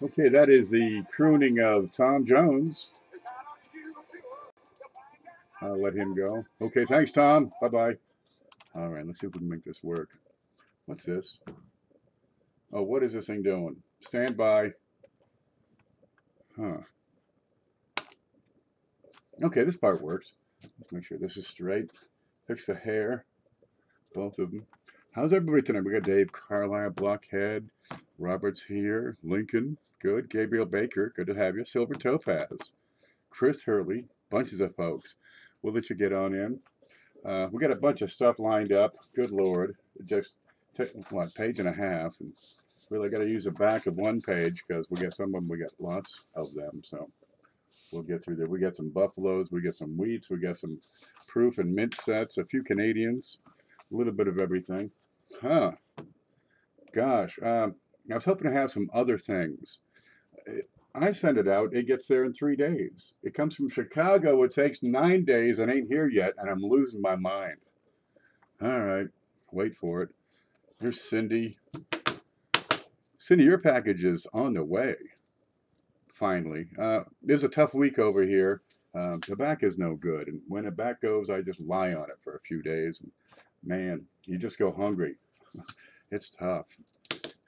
Okay, that is the crooning of Tom Jones. I'll let him go. Okay, thanks, Tom. Bye-bye. All right, let's see if we can make this work. What's this? Oh, what is this thing doing? Stand by. Huh. Okay, this part works. Let's make sure this is straight. Fix the hair. Both of them. How's everybody tonight? We got Dave Carlisle, Blockhead. Robert's here. Lincoln. Good. Gabriel Baker. Good to have you. Silver Topaz. Chris Hurley. Bunches of folks. We'll let you get on in. We got a bunch of stuff lined up. Good Lord. It just took, what, page and a half. And really got to use the back of one page because we got some of them. We got lots of them. So we'll get through there. We got some buffaloes. We got some wheats. We got some proof and mint sets. A few Canadians. A little bit of everything. Huh. Gosh. I was hoping to have some other things. I send it out. It gets there in 3 days. It comes from Chicago. It takes 9 days and ain't here yet, and I'm losing my mind. All right. Wait for it. Here's Cindy. Cindy, your package is on the way. Finally. It was a tough week over here. The back is no good. And when the back goes, I just lie on it for a few days. And man, you just go hungry. It's tough.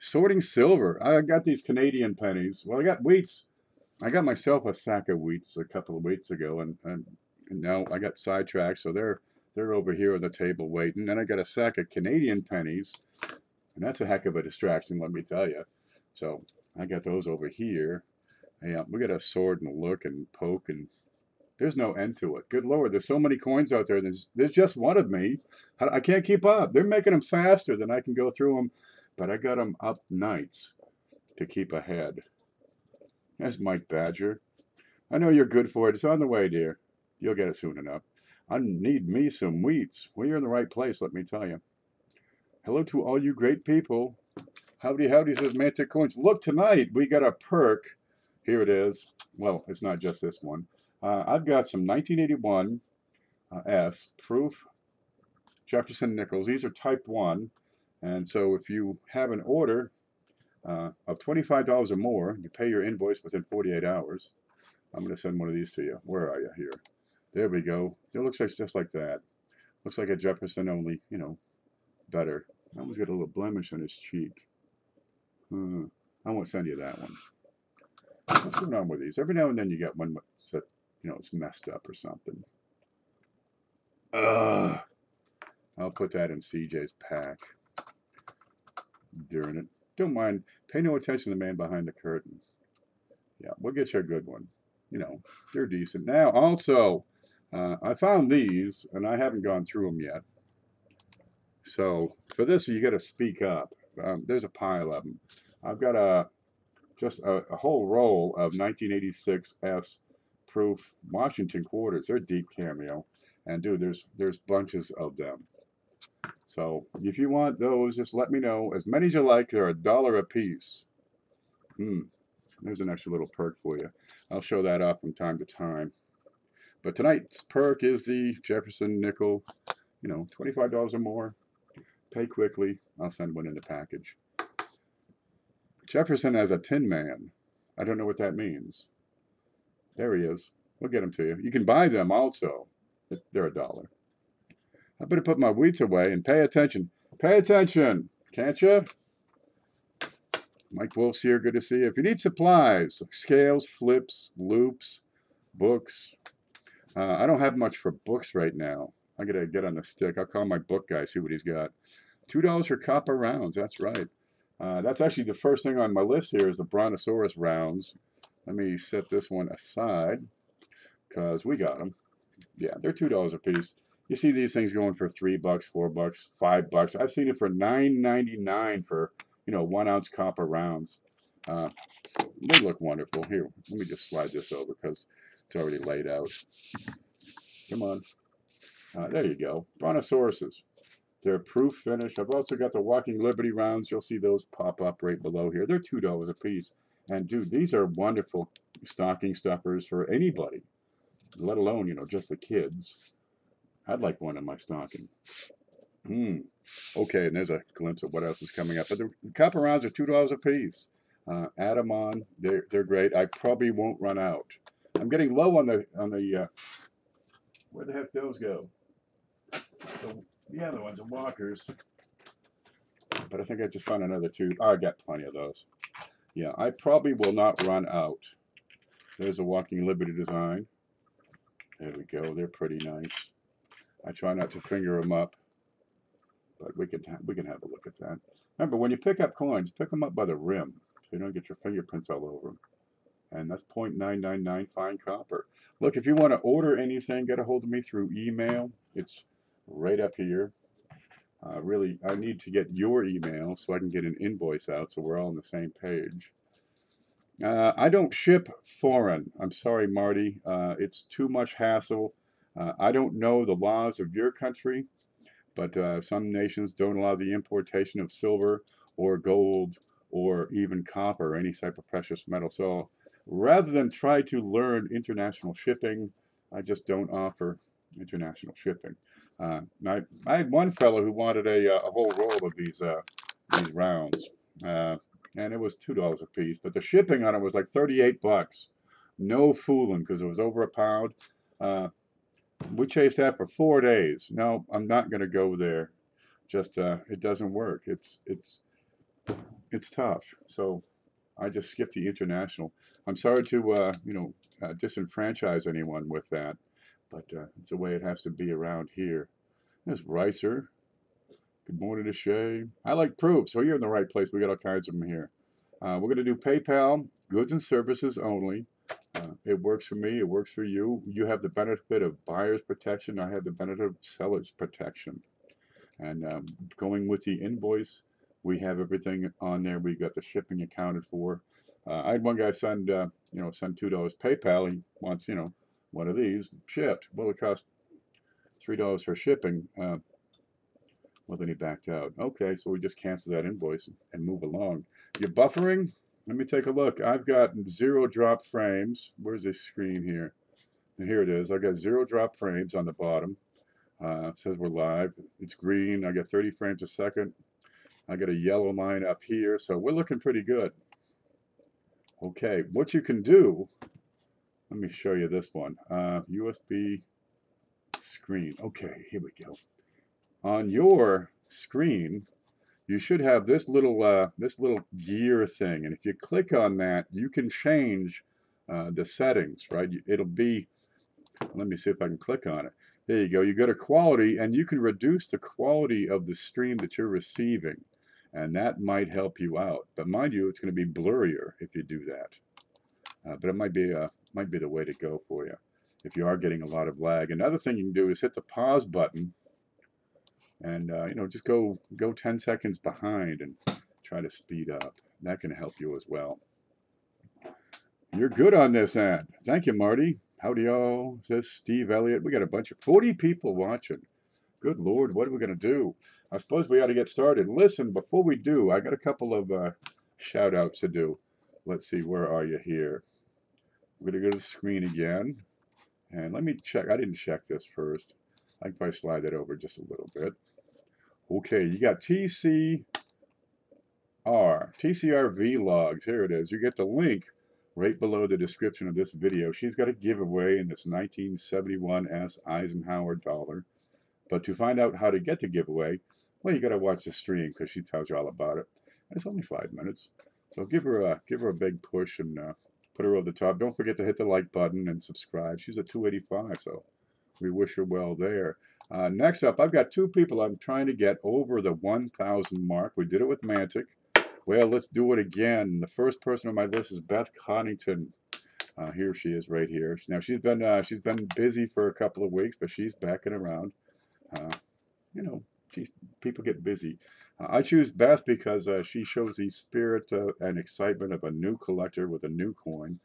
Sorting silver. I got these Canadian pennies. Well, I got wheats. I got myself a sack of wheats a couple of weeks ago, and now I got sidetracked, so they're over here on the table waiting. Then I got a sack of Canadian pennies, and that's a heck of a distraction, let me tell you. So I got those over here. Yeah, we got to sort and look and poke, and there's no end to it. Good Lord, there's so many coins out there. There's just one of me. I can't keep up. They're making them faster than I can go through them. But I got them up nights to keep ahead. That's Mike Badger. I know you're good for it. It's on the way, dear. You'll get it soon enough. I need me some wheats. Well, you're in the right place, let me tell you. Hello to all you great people. Howdy, howdy, says Mantic Coins. Look, tonight we got a perk. Here it is. Well, it's not just this one. I've got some 1981 S proof Jefferson nickels. These are type 1. And so if you have an order of $25 or more, you pay your invoice within 48 hours. I'm going to send one of these to you. Where are you? Here. There we go. It looks like just like that. Looks like a Jefferson, only, you know, better. I almost got a little blemish on his cheek. I won't send you that one. What's going on with these? Every now and then you get one that, you know, it's messed up or something. I'll put that in CJ's pack. During it. Don't mind. Pay no attention to the man behind the curtains. Yeah, we'll get you a good one. You know, they're decent. Now, also, I found these, and I haven't gone through them yet. So, for this, you got to speak up. There's a pile of them. I've got just a whole roll of 1986 S proof Washington quarters. They're deep cameo. And, dude, there's bunches of them. So if you want those, just let me know. As many as you like. They're $1 a piece. There's an extra little perk for you. I'll show that off from time to time. But tonight's perk is the Jefferson nickel. You know, $25 or more. Pay quickly. I'll send one in the package. Jefferson has a Tin Man. I don't know what that means. There he is. We'll get him to you. You can buy them also. They're $1. I better put my wheats away and pay attention. Pay attention, can't you? Mike Wolf's here. Good to see you. If you need supplies, like scales, flips, loops, books. I don't have much for books right now. I got to get on the stick. I'll call my book guy, see what he's got. $2 for copper rounds. That's right. That's actually the first thing on my list here is the Brontosaurus rounds. Let me set this one aside because we got them. Yeah, they're $2 a piece. You see these things going for $3, $4, $5. I've seen it for $9.99 for 1 ounce copper rounds. They look wonderful. Here, let me just slide this over because it's already laid out. Come on. There you go. Brontosauruses. They're proof finish. I've also got the Walking Liberty rounds. You'll see those pop up right below here. They're $2 a piece. And dude, these are wonderful stocking stuffers for anybody, let alone, just the kids. I'd like one in my stocking. Okay, and there's a glimpse of what else is coming up. But the copper rounds are $2 a piece. Add them on. They're great. I probably won't run out. I'm getting low on the where the heck those go? The other ones, the walkers. But I think I just found another two. Oh, I got plenty of those. Yeah, I probably will not run out. There's a Walking Liberty design. There we go. They're pretty nice. I try not to finger them up, but we can have a look at that. Remember, when you pick up coins, pick them up by the rim so you don't get your fingerprints all over them. And that's 0.999 fine copper. Look, if you want to order anything, get a hold of me through email. It's right up here. Really, I need to get your email so I can get an invoice out so we're all on the same page. I don't ship foreign. I'm sorry, Marty. It's too much hassle. I don't know the laws of your country, but some nations don't allow the importation of silver or gold or even copper, any type of precious metal. So rather than try to learn international shipping, I just don't offer international shipping. I had one fellow who wanted a whole roll of these rounds, and it was $2 a piece. But the shipping on it was like 38 bucks. No fooling, because it was over a pound. We chased that for 4 days. No, I'm not going to go there. Just it doesn't work. It's tough. So I just skipped the international. I'm sorry to disenfranchise anyone with that, but it's the way it has to be around here. There's Ricer. Good morning to Shay. I like proof, so you're in the right place. We got all kinds of them here. We're going to do PayPal, goods and services only. It works for me. It works for you. You have the benefit of buyer's protection. I have the benefit of seller's protection. And going with the invoice, we have everything on there. We got the shipping accounted for. I had one guy send $2 PayPal. He wants, one of these shipped. Well, it cost $3 for shipping. Well, then he backed out. Okay, so we just cancel that invoice and move along. You're buffering? Let me take a look. I've got 0 drop frames. Where's the screen here? And here it is. I've got 0 drop frames on the bottom. It says we're live. It's green. I got 30 frames a second. I got a yellow line up here. So we're looking pretty good. Okay, what you can do, let me show you this one. USB screen. Okay, here we go. On your screen, you should have this little gear thing, and if you click on that, you can change the settings. Right? It'll be. Let me see if I can click on it. There you go. You go to quality, and you can reduce the quality of the stream that you're receiving, and that might help you out. But mind you, it's going to be blurrier if you do that. But it might be the way to go for you if you are getting a lot of lag. Another thing you can do is hit the pause button. And just go 10 seconds behind and try to speed up. That can help you as well. You're good on this end. Thank you, Marty. Howdy, y'all. Says Steve Elliott. We got a bunch of 40 people watching. Good Lord, what are we going to do? I suppose we ought to get started. Listen, before we do, I got a couple of shout outs to do. Let's see, where are you here? We're going to go to the screen again. And let me check. I didn't check this first. I can probably slide that over just a little bit. Okay, you got TCR Vlogs. Here it is. You get the link right below the description of this video. She's got a giveaway in this 1971 S Eisenhower dollar. But to find out how to get the giveaway, well, you got to watch the stream because she tells you all about it. It's only 5 minutes, so give her a big push and put her over the top. Don't forget to hit the like button and subscribe. She's at 285, so we wish her well there. Next up, I've got 2 people I'm trying to get over the 1,000 mark. We did it with Mantic. Well, let's do it again. The first person on my list is Beth Connington. Here she is right here. Now she's been busy for a couple of weeks, but she's backing around. Uh, you know, people get busy. I choose Beth because she shows the spirit and excitement of a new collector with a new coin.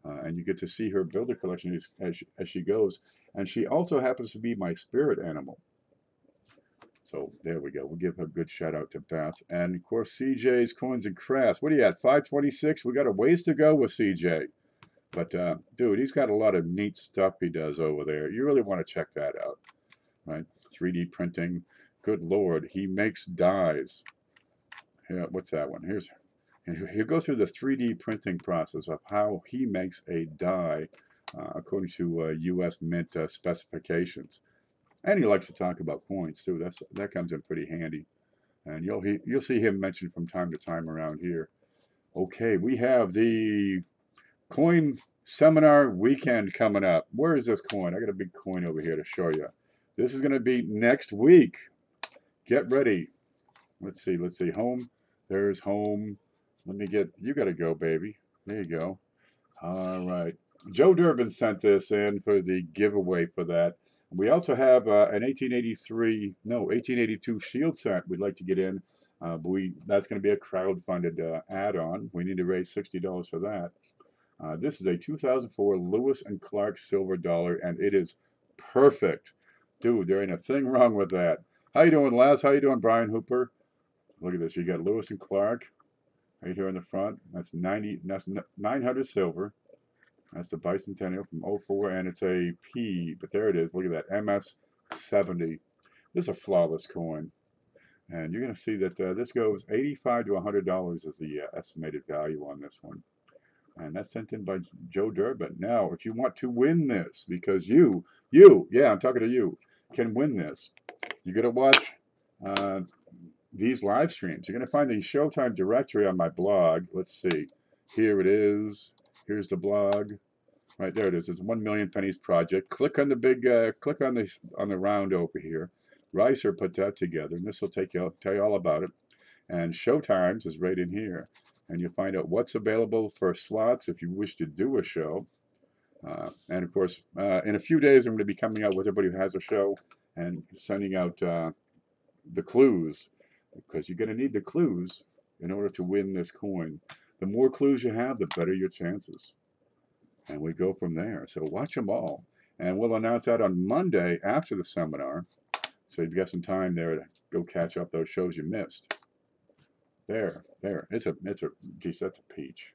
And you get to see her build a collection as she goes. And she also happens to be my spirit animal. So there we go. We'll give a good shout out to Beth. And of course, CJ's Coins and Crafts. What are you at? 526? We got a ways to go with CJ. But dude, he's got a lot of neat stuff he does over there. You really want to check that out, right? 3D printing. Good Lord, he makes dies. Yeah, what's that one? He'll go through the 3D printing process of how he makes a die according to U.S. Mint specifications. And he likes to talk about coins too. That comes in pretty handy. And you'll see him mentioned from time to time around here. Okay, we have the coin seminar weekend coming up. Where is this coin? I got a big coin over here to show you. This is going to be next week. Get ready. Let's see. Home. There's home. Let me get, you got to go, baby. There you go. All right. Joe Durbin sent this in for the giveaway for that. We also have an 1882 shield set we'd like to get in. But that's going to be a crowd-funded add-on. We need to raise $60 for that. This is a 2004 Lewis and Clark silver dollar, and it is perfect. Dude, there ain't a thing wrong with that. How you doing, Les? How you doing, Brian Hooper? Look at this. You got Lewis and Clark right here in the front. That's 900 silver. That's the bicentennial from 04, and it's a P, but there it is. Look at that, MS-70. This is a flawless coin. And you're going to see that this goes $85 to $100 is the estimated value on this one. And that's sent in by Joe Durbin. Now, if you want to win this, because you, yeah, I'm talking to you, can win this, you got to watch these live streams. You're going to find the Showtime directory on my blog. Let's see. Here it is. Here's the blog. Right there it is. It's 1 Million Pennies Project. Click on the big, click on the round over here. Ricer put that together, and this will tell you all about it. And Showtimes is right in here. And you'll find out what's available for slots if you wish to do a show. And of course, in a few days, I'm going to be coming out with everybody who has a show and sending out the clues, because you're going to need the clues in order to win this coin. The more clues you have, the better your chances. And we go from there. So watch them all. And we'll announce that on Monday after the seminar. So you've got some time there to go catch up those shows you missed. There. Geez, that's a peach.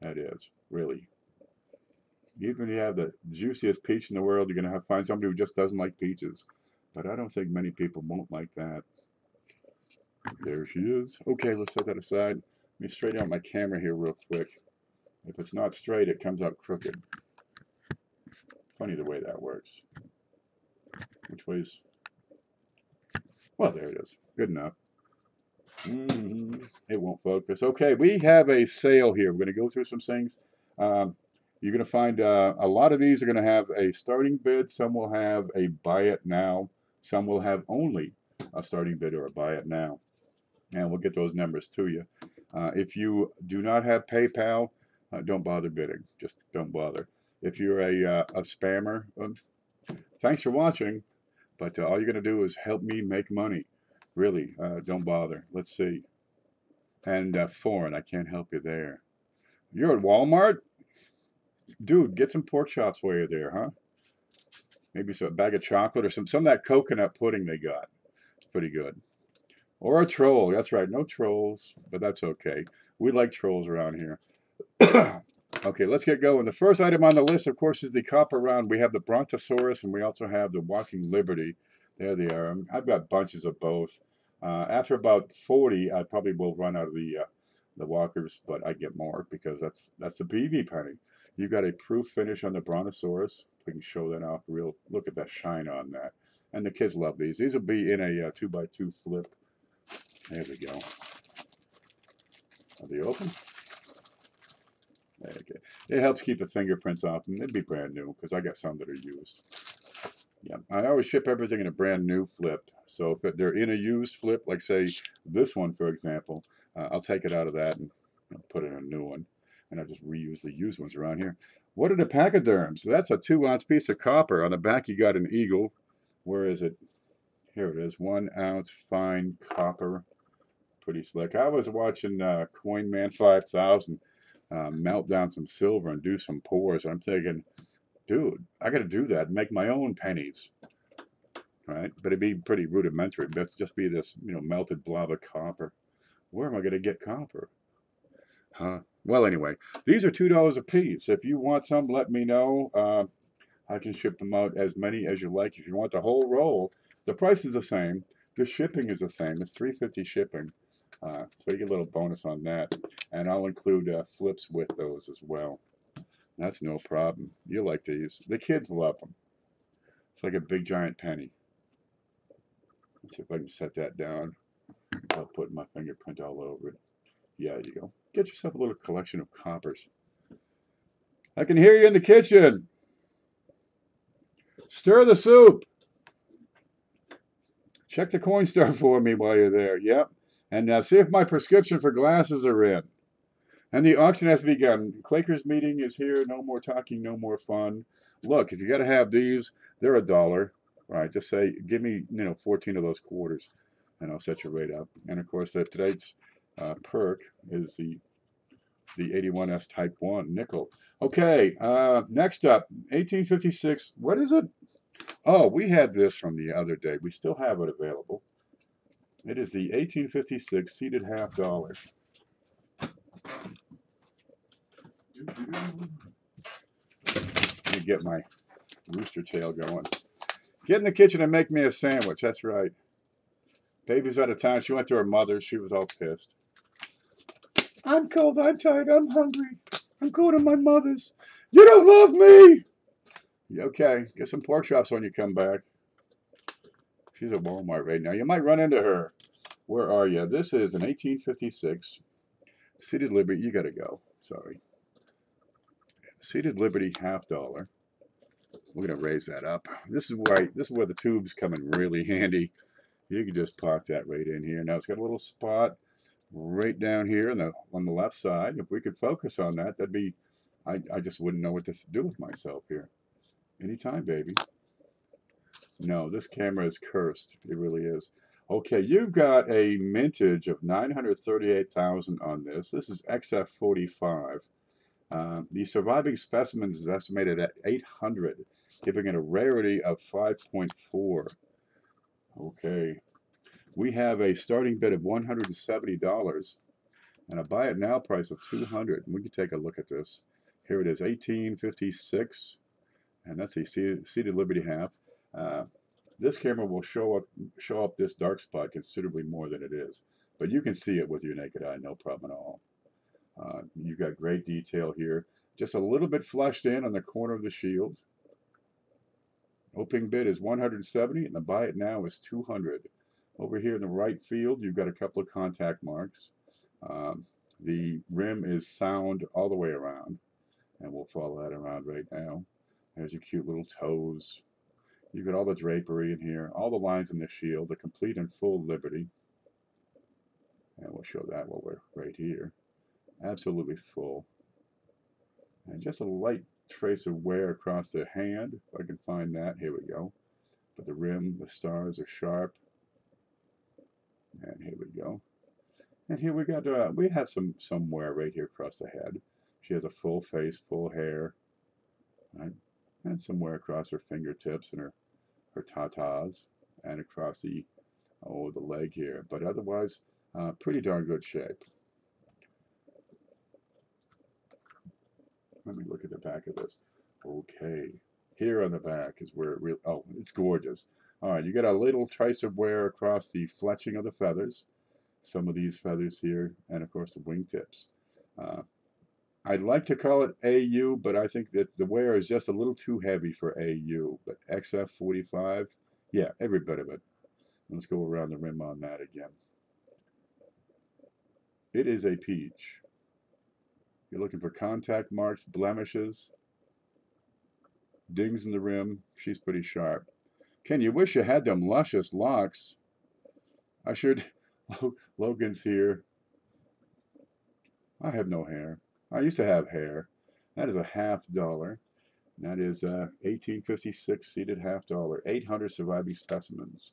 That is, really. Even if you have the juiciest peach in the world, you're going to find somebody who just doesn't like peaches. But I don't think many people won't like that. There she is. Okay, let's set that aside. Let me straighten out my camera here real quick. If it's not straight, it comes out crooked. Funny the way that works. Which way's... Well, there it is. Good enough. It won't focus. Okay, we have a sale here. We're going to go through some things. You're going to find a lot of these are going to have a starting bid. Some will have a buy it now. Some will have only a starting bid or a buy it now. And we'll get those numbers to you. If you do not have PayPal, don't bother bidding. Just don't bother. If you're a spammer, thanks for watching. But all you're going to do is help me make money. Really, don't bother. Let's see. And foreign, I can't help you there. You're at Walmart? Dude, get some pork chops while you're there, huh? Maybe a bag of chocolate or some of that coconut pudding they got. Pretty good. Or a troll. That's right, no trolls, but that's okay. We like trolls around here. Okay, let's get going. The first item on the list, of course, is the copper round. We have the Brontosaurus, and we also have the Walking Liberty. There they are. I've got bunches of both. After about 40, I probably will run out of the walkers, but I get more because that's the PV penny. You've got a proof finish on the Brontosaurus. We can show that off real. Look at that shine on that. And the kids love these. These will be in a 2x2 flip. There we go. Are they open? There you go. It helps keep the fingerprints off them. They'd be brand new because I got some that are used. Yeah, I always ship everything in a brand new flip. So if they're in a used flip, like say this one, for example, I'll take it out of that and put it in a new one. And I'll just reuse the used ones around here. What are the pachyderms? That's a 2-ounce piece of copper. On the back, you got an eagle. Where is it? Here it is. 1-ounce fine copper. Pretty slick. I was watching COINMAN 5000 melt down some silver and do some pours. I'm thinking, dude, I got to do that and make my own pennies. Right? But it'd be pretty rudimentary. It'd just be this, melted blob of copper. Where am I going to get copper? Huh? Well, anyway, these are $2 a piece. If you want some, let me know. I can ship them out as many as you like. If you want the whole roll, the price is the same. The shipping is the same. It's $3.50 shipping. So you get a little bonus on that. And I'll include flips with those as well. That's no problem. You like these. The kids love them. It's like a big giant penny. Let's see if I can set that down. I'll put my fingerprint all over it. Yeah, there you go. Get yourself a little collection of coppers. I can hear you in the kitchen. Stir the soup. Check the Coinstar for me while you're there. Yep. And see if my prescription for glasses are in. And the auction has begun. Quaker's meeting is here. No more talking, no more fun. Look, if you got to have these, they're $1. Right? Just say, give me, 14 of those quarters, and I'll set your rate up. And of course, today's perk is the 81S Type 1 nickel. Okay, next up, 1856. What is it? Oh, we had this from the other day. We still have it available. It is the 1856 seated half dollar. Let me get my rooster tail going. Get in the kitchen and make me a sandwich. That's right. Baby's out of town. She went to her mother's. She was all pissed. I'm cold. I'm tired. I'm hungry. I'm going to my mother's. You don't love me. Okay. Get some pork chops when you come back. She's at Walmart right now. You might run into her. Where are you? This is an 1856 Seated Liberty. You got to go. Sorry. Seated Liberty half dollar. We're going to raise that up. This is where the tubes come in really handy. You can just pop that right in here. Now it's got a little spot right down here on the left side. If we could focus on that, that'd be, I just wouldn't know what to do with myself here. Anytime, baby. No, this camera is cursed. It really is. Okay, you've got a mintage of 938,000 on this. This is XF45. The surviving specimens is estimated at 800, giving it a rarity of 5.4. Okay. We have a starting bid of $170 and a buy it now price of $200. And we can take a look at this. Here it is, 1856, and that's a seated Liberty half. This camera will show up this dark spot considerably more than it is, but you can see it with your naked eye, no problem at all. You've got great detail here. Just a little bit flushed in on the corner of the shield. Opening bid is 170, and the buy it now is 200. Over here in the right field, you've got a couple of contact marks. The rim is sound all the way around, and we'll follow that around right now. There's your cute little toes. You've got all the drapery in here, all the lines in the shield, the complete and full Liberty. And we'll show that while we're right here. Absolutely full. And just a light trace of wear across the hand, if I can find that. Here we go. But the rim, the stars are sharp. And here we go. And here we got, we have some wear right here across the head. She has a full face, full hair, right? And some wear across her fingertips and her tatas, and across the leg here. But otherwise, pretty darn good shape. Let me look at the back of this. Okay, here on the back is where it really, oh, it's gorgeous. All right, you got a little trace of wear across the fletching of the feathers, some of these feathers here, and of course the wingtips. I'd like to call it AU, but I think that the wear is just a little too heavy for AU. But XF45, yeah, every bit of it. Let's go around the rim on that again. It is a peach. You're looking for contact marks, blemishes, dings in the rim. She's pretty sharp. Ken, you wish you had them luscious locks. I should. Logan's here. I have no hair. I used to have hair. That is a $50. That is 1856 seated $50. 800 surviving specimens.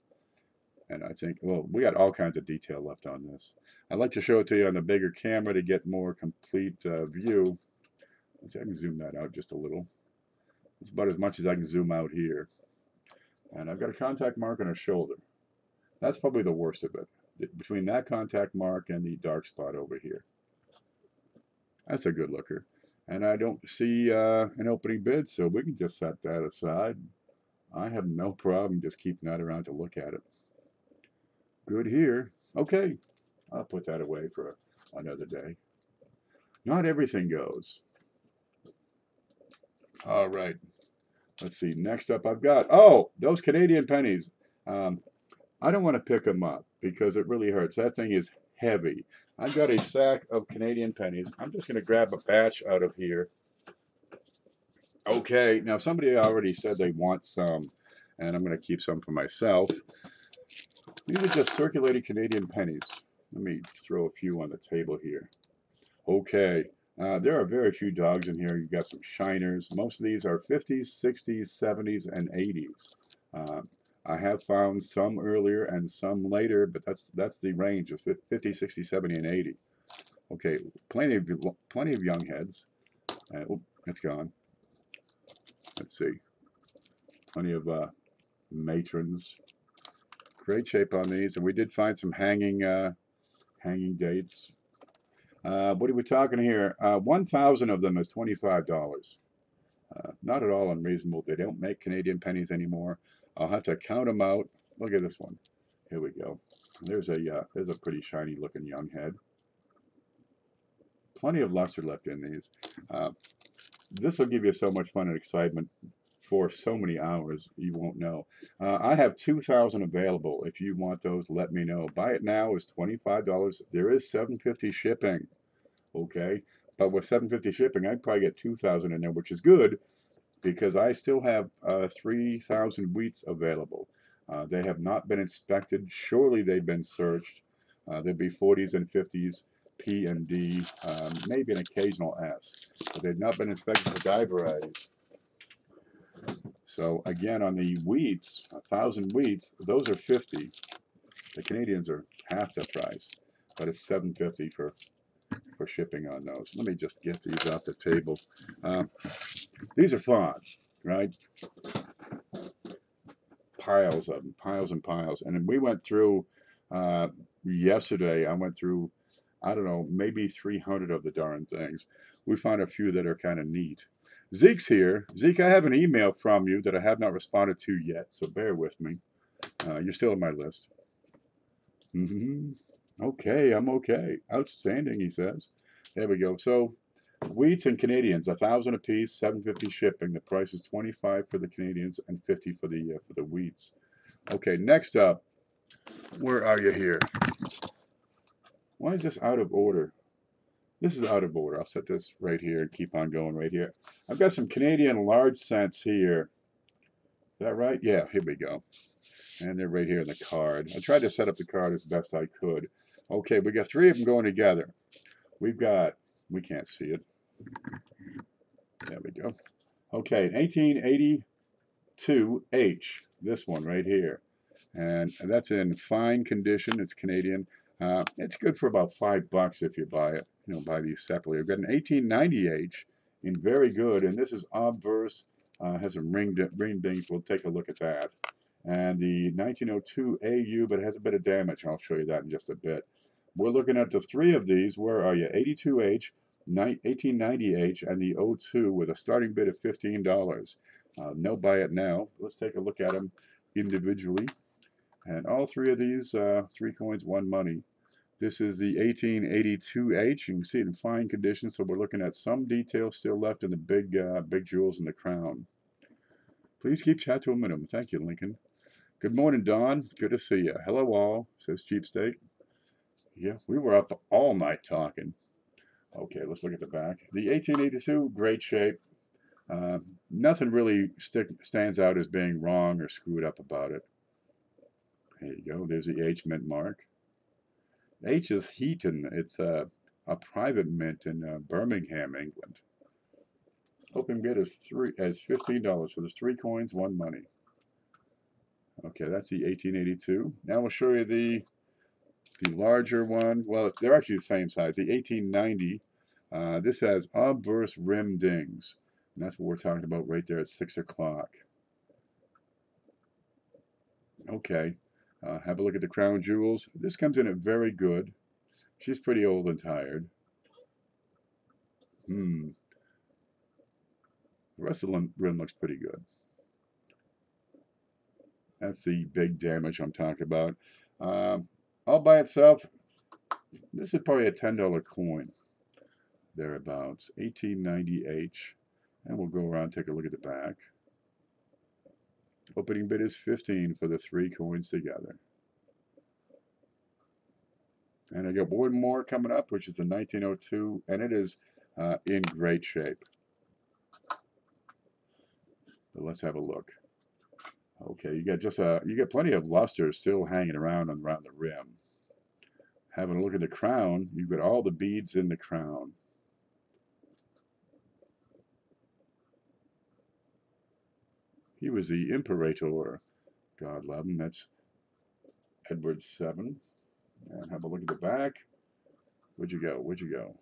And I think, well, we got all kinds of detail left on this. I'd like to show it to you on the bigger camera to get more complete view. Let's see, I can zoom that out just a little. It's about as much as I can zoom out here. And I've got a contact mark on her shoulder. That's probably the worst of it. Between that contact mark and the dark spot over here. That's a good looker. And I don't see an opening bid, so we can just set that aside. I have no problem just keeping that around to look at it. Good here. Okay, I'll put that away for another day. Not everything goes. All right. Let's see. Next up, I've got, oh, those Canadian pennies. I don't want to pick them up because it really hurts. That thing is heavy. I've got a sack of Canadian pennies. I'm just going to grab a batch out of here. Okay, now somebody already said they want some, and I'm going to keep some for myself. These are just circulating Canadian pennies. Let me throw a few on the table here. Okay, there are very few dogs in here. You've got some shiners. Most of these are 50s, 60s, 70s, and 80s. I have found some earlier and some later, but that's the range of 50, 60, 70, and 80. Okay, plenty of young heads. Oh, it's gone. Let's see. Plenty of matrons. Great shape on these, and we did find some hanging dates. What are we talking here? 1,000 of them is $25. Not at all unreasonable. They don't make Canadian pennies anymore. I'll have to count them out. Look at this one. Here we go. There's a pretty shiny looking young head. Plenty of luster left in these. This will give you so much fun and excitement for so many hours you won't know. I have 2,000 available. If you want those, let me know. Buy it now is $25. There is $7.50 shipping. Okay, but with $7.50 shipping, I'd probably get 2,000 in there, which is good because I still have 3,000 wheats available. They have not been inspected. Surely they've been searched. There'd be 40s and 50s, P and D, maybe an occasional S, but they've not been inspected for dye varieties. So again, on the wheats, 1,000 wheats, those are 50. The Canadians are half the price, but it's $7.50 for shipping on those. Let me just get these off the table. These are fun, right? Piles of them, piles and piles. And we went through, yesterday, I went through, I don't know, maybe 300 of the darn things. We found a few that are kind of neat. Zeke's here. Zeke, I have an email from you that I have not responded to yet, so bear with me. You're still on my list. Okay, I'm okay. Outstanding, he says. There we go. So, wheats and Canadians, 1,000 apiece, $7.50 shipping. The price is $25 for the Canadians and $50 for the wheats. Okay, next up, where are you here? Why is this out of order? This is out of order. I'll set this right here and keep on going right here. I've got some Canadian large cents here. Is that right? Yeah, here we go. And they're right here in the card. I tried to set up the card as best I could. Okay, we got 3 of them going together. We've got, we can't see it. There we go. Okay, 1882H, this one right here. And that's in fine condition. It's Canadian. It's good for about $5 if you buy it. You know, buy these separately. We've got an 1890H in very good, and this is obverse. Has some ring dings. We'll take a look at that. And the 1902AU, but it has a bit of damage. I'll show you that in just a bit. We're looking at the 3 of these. Where are you? 82H, 1890H, and the 02 with a starting bid of $15. No buy it now. Let's take a look at them individually. And all 3 of these, 3 coins, 1 money. This is the 1882H. You can see it in fine condition, so we're looking at some details still left in the big jewels in the crown. Please keep chat to a minimum. Thank you, Lincoln. Good morning, Don. Good to see you. Hello, all, says Cheapsteak. Yeah, we were up all night talking. Okay, let's look at the back. The 1882, great shape. Nothing really stands out as being wrong or screwed up about it. There you go. There's the H mint mark. H is Heaton. It's a private mint in Birmingham, England. Open bid is $15. So there's 3 coins, 1 money. Okay, that's the 1882. Now we'll show you the larger one. Well, they're actually the same size. The 1890. This has obverse rim dings. And that's what we're talking about right there at 6 o'clock. Okay, have a look at the crown jewels. This comes in at very good. She's pretty old and tired. The rest of the rim looks pretty good. That's the big damage I'm talking about. All by itself, this is probably a $10 coin. Thereabouts. 1890H. And we'll go around and take a look at the back. Opening bid is 15 for the 3 coins together. And I got one more coming up, which is the 1902, and it is in great shape. So let's have a look. Okay, you got plenty of luster still hanging around the rim. Having a look at the crown, you've got all the beads in the crown. He was the Imperator. God love him. That's Edward VII. And have a look at the back. Where'd you go? Where'd you go?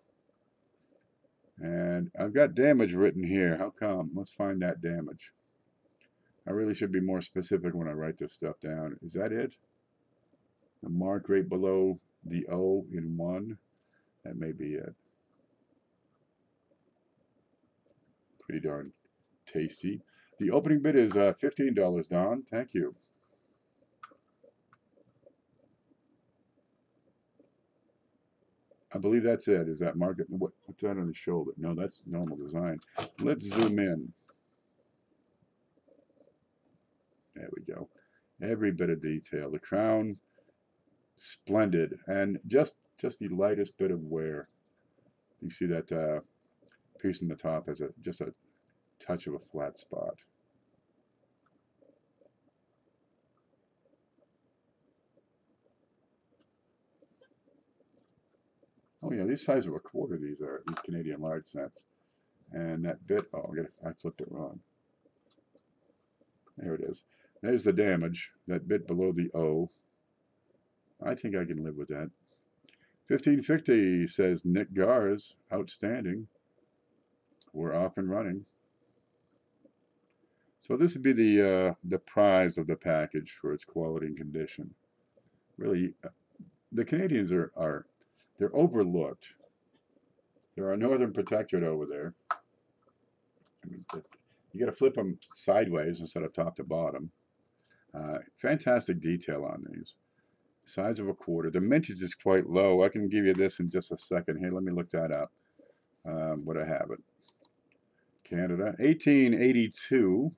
And I've got damage written here. How come? Let's find that damage. I really should be more specific when I write this stuff down. Is that it? The mark right below the O in 1. That may be it. Pretty darn tasty. The opening bid is $15, Don. Thank you. I believe that's it. Is that market? What's that on the shoulder? No, that's normal design. Let's zoom in. There we go. Every bit of detail. The crown, splendid, and just the lightest bit of wear. You see that piece in the top has just a touch of a flat spot. Oh yeah, these size of a quarter. These Canadian large cents. And that bit. Oh, I flipped it wrong. There it is. There's the damage. That bit below the O. I think I can live with that. 1550 says Nick Gars. Outstanding. We're off and running. So this would be the prize of the package for its quality and condition. Really, the Canadians they're overlooked. They're our northern protectorate over there. I mean, you got to flip them sideways instead of top to bottom. Fantastic detail on these. Size of a quarter. The mintage is quite low. I can give you this in just a second. Here, let me look that up. Would I have it? Canada, 1882.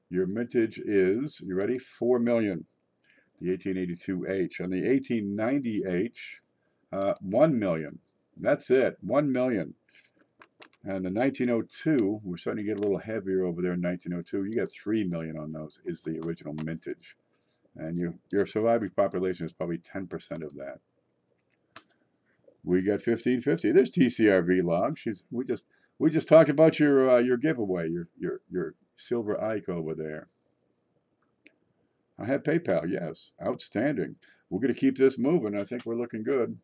Your mintage is, you ready? 4 million. The 1882H. On the 1890H, 1 million. That's it. 1 million. And the 1902, we're starting to get a little heavier over there in 1902. You got 3 million on those, is the original mintage. And your surviving population is probably 10% of that. We got 1550. There's TCR Vlogs. We just talked about your giveaway, your Silver Ike over there. I have PayPal, yes. Outstanding. We're going to keep this moving. I think we're looking good.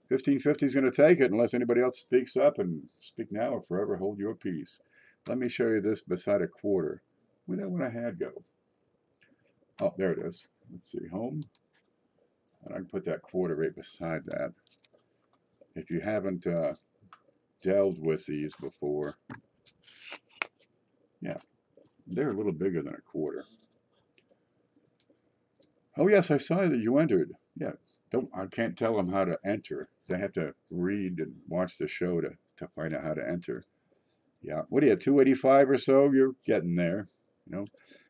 1550 is going to take it unless anybody else speaks up, and speak now or forever hold your peace. Let me show you this beside a quarter. Where'd that one I had go? Oh, there it is. Let's see, home. And I can put that quarter right beside that. If you haven't delved with these before, yeah, they're a little bigger than a quarter. Oh yes, I saw that you entered. Yeah, I can't tell them how to enter. They have to read and watch the show to find out how to enter. Yeah, what do you have, 285 or so? You're getting there. You know,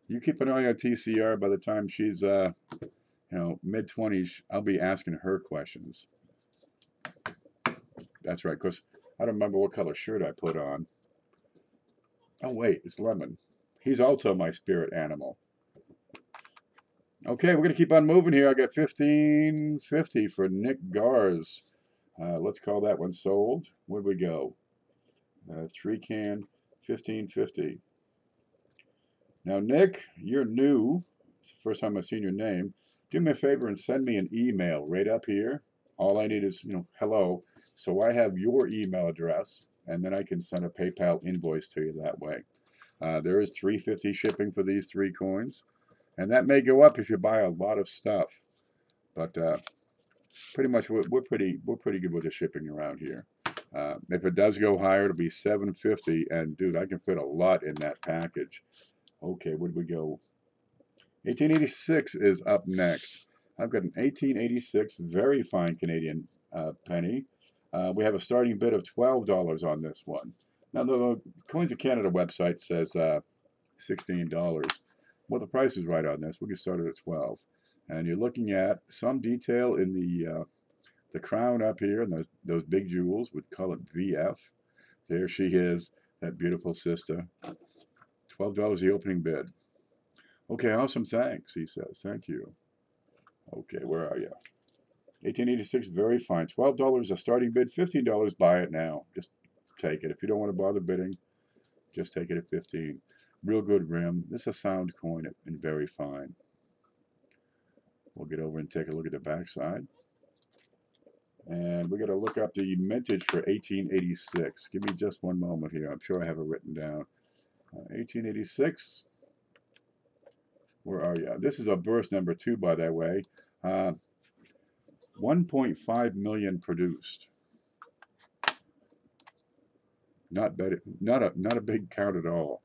you keep an eye on TCR. By the time she's mid-20s, I'll be asking her questions. That's right, because I don't remember what color shirt I put on. Oh wait, it's Lemon. He's also my spirit animal. Okay, we're going to keep on moving here. I got 1550 for Nick Gars. Let's call that one sold. Where'd we go? 3 can, 15.50. Now, Nick, you're new. It's the first time I've seen your name. Do me a favor and send me an email right up here. All I need is, hello. So I have your email address, and then I can send a PayPal invoice to you that way. There is $3.50 shipping for these 3 coins, and that may go up if you buy a lot of stuff. But pretty much we're pretty good with the shipping around here. If it does go higher, it'll be $7.50, and dude, I can fit a lot in that package. Okay, where'd we go? 1886 is up next. I've got an 1886 very fine Canadian penny. We have a starting bid of $12 on this one. Now, the Coins of Canada website says $16. Well, the price is right on this. We can start it at 12. And you're looking at some detail in the crown up here, and those big jewels. We'd call it VF. There she is, that beautiful sister. $12 the opening bid. Okay, awesome, thanks, he says. Thank you. Okay, where are you? 1886, very fine. $12 a starting bid, $15, buy it now. Just take it. If you don't want to bother bidding, just take it at 15. Real good rim. This is a sound coin and very fine. We'll get over and take a look at the backside. And we're going to look up the mintage for 1886. Give me just one moment here. I'm sure I have it written down. 1886. Where are you? This is a burst number 2, by the way. 1.5 million produced. Not a big count at all.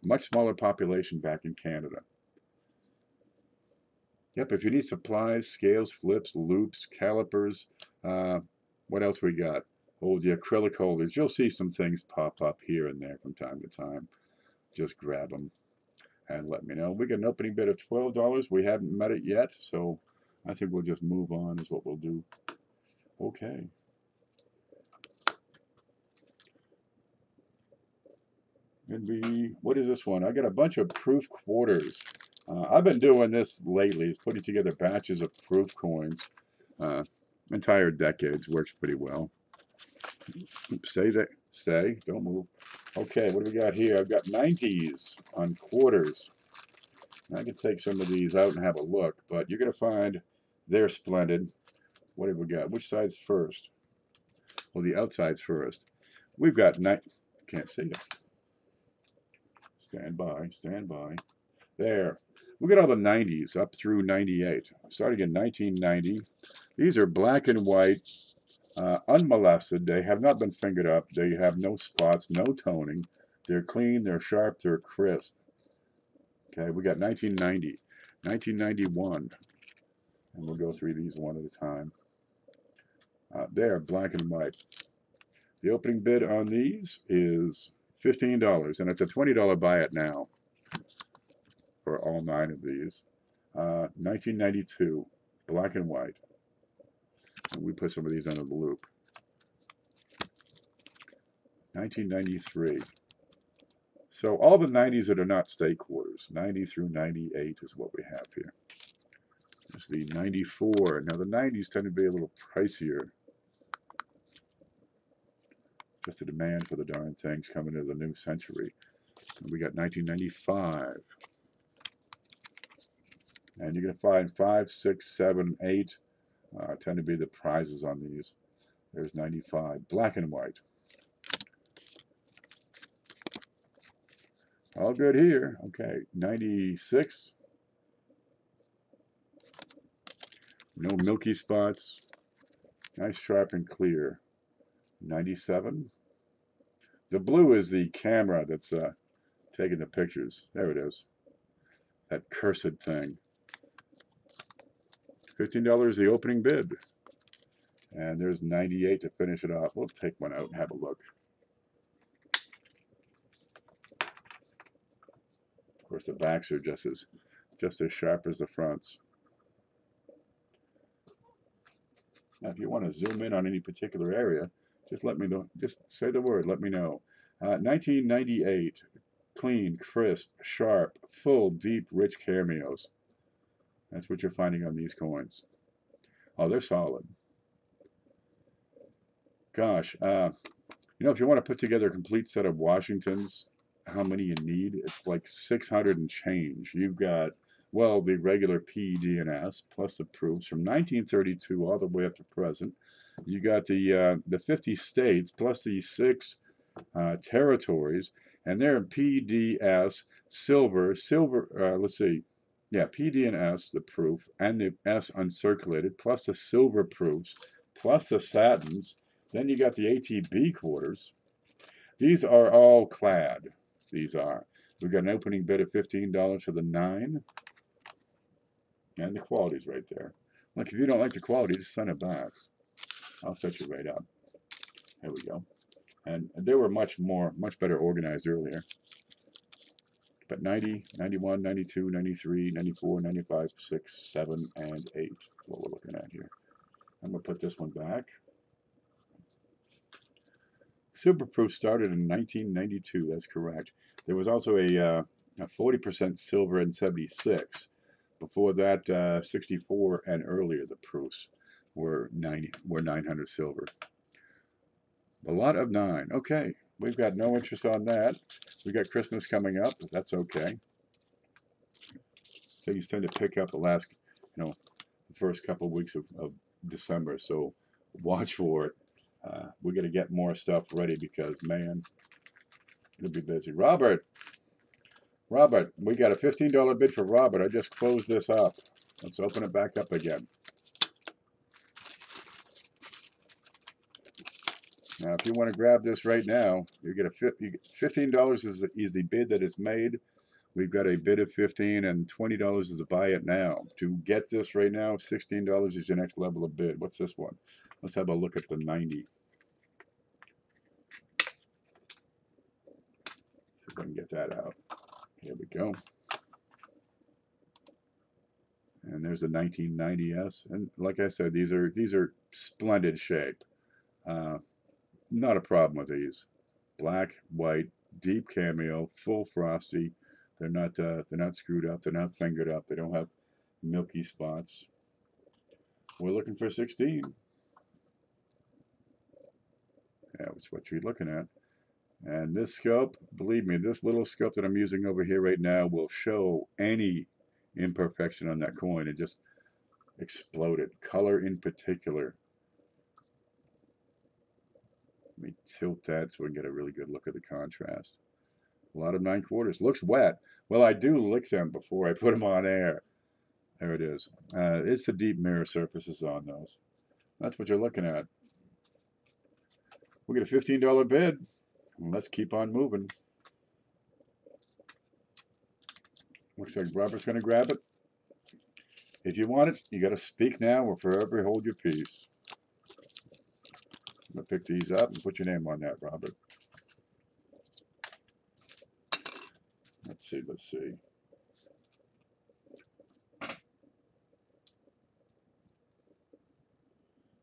Much smaller population back in Canada. Yep, if you need supplies, scales, flips, loops, calipers, what else we got? Oh, the acrylic holders. You'll see some things pop up here and there from time to time. Just grab them and let me know. We got an opening bid of $12. We haven't met it yet, so I think we'll just move on is what we'll do. Okay. And what is this one? I got a bunch of proof quarters. I've been doing this lately, putting together batches of proof coins. Entire decades, works pretty well. Stay there, stay, don't move. Okay, what do we got here? I've got 90s on quarters. I can take some of these out and have a look, but you're going to find they're splendid. What have we got? Which side's first? Well, the outside's first. We've got can't see it. Stand by, stand by. There. We got all the 90s up through 98. Starting in 1990. These are black and white, unmolested. They have not been fingered up. They have no spots, no toning. They're clean, they're sharp, they're crisp. Okay, we got 1990, 1991. And we'll go through these one at a time. There, black and white. The opening bid on these is $15, and it's a $20 buy it now for all 9 of these. 1992, black and white. And we put some of these under the loop. 1993. So all the 90s that are not state quarters, 90 through 98 is what we have here. There's the 94. Now the 90s tend to be a little pricier. Just the demand for the darn things coming into the new century. And we got 1995. And you're going to find 5, 6, 7, 8 tend to be the prizes on these. There's 95. Black and white. All good here. Okay, 96. No milky spots. Nice, sharp, and clear. 97. The blue is the camera that's taking the pictures. There it is. That cursed thing. $15 the opening bid. And there's 98 to finish it off. We'll take one out and have a look. Of course, the backs are just as sharp as the fronts. Now, if you want to zoom in on any particular area, just let me know. Just say the word. Let me know. 1998. Clean, crisp, sharp, full, deep, rich cameos. That's what you're finding on these coins. Oh, they're solid. Gosh, You know, if you want to put together a complete set of Washingtons, how many you need? It's like 600 and change. You've got, well, the regular PDNS plus the proofs from 1932 all the way up to present. You got the 50 states plus the 6 territories, and they're PDS, silver, let's see, yeah, PD and S, the proof, and the S uncirculated, plus the silver proofs, plus the satins. Then you got the ATB quarters. These are all clad. These are. We've got an opening bid of $15 for the 9. And the quality's right there. Look, if you don't like the quality, just send it back. I'll set you right up. There we go. And they were much better organized earlier. But 90, 91, 92, 93, 94, 95, 6, 7, and 8 is what we're looking at here. I'm going to put this one back. Superproof started in 1992, that's correct. There was also a 40% silver in 76. Before that, 64 and earlier, the proofs were 900 silver. A lot of 9. Okay, we've got no interest on that. We got Christmas coming up, but that's okay. Things tend to pick up the last, the first couple of weeks of December, so watch for it. We're going to get more stuff ready because, man, it'll be busy. Robert, we got a $15 bid for Robert. I just closed this up. Let's open it back up again. Now, if you want to grab this right now, you get $15 is the bid that is made. We've got a bid of $15 and $20 is to buy it now. To get this right now, $16 is your next level of bid. What's this one? Let's have a look at the 90. See if I can get that out. Here we go. And there's a 1990S. And like I said, these are splendid shape. Not a problem with these. Black, white, deep cameo, full frosty. They're not screwed up. They're not fingered up. They don't have milky spots. We're looking for 16. Yeah, that's what you're looking at. And this scope, believe me, this little scope that I'm using over here right now will show any imperfection on that coin. It just exploded. Color in particular. Let me tilt that so we can get a really good look at the contrast. A lot of 9/4. Looks wet. Well, I do lick them before I put them on air. There it is. It's the deep mirror surfaces on those. That's what you're looking at. We'll get a $15 bid. Let's keep on moving. Looks like Robert's going to grab it. If you want it, you got to speak now or forever hold your peace. I'm going to pick these up and put your name on that, Robert. Let's see.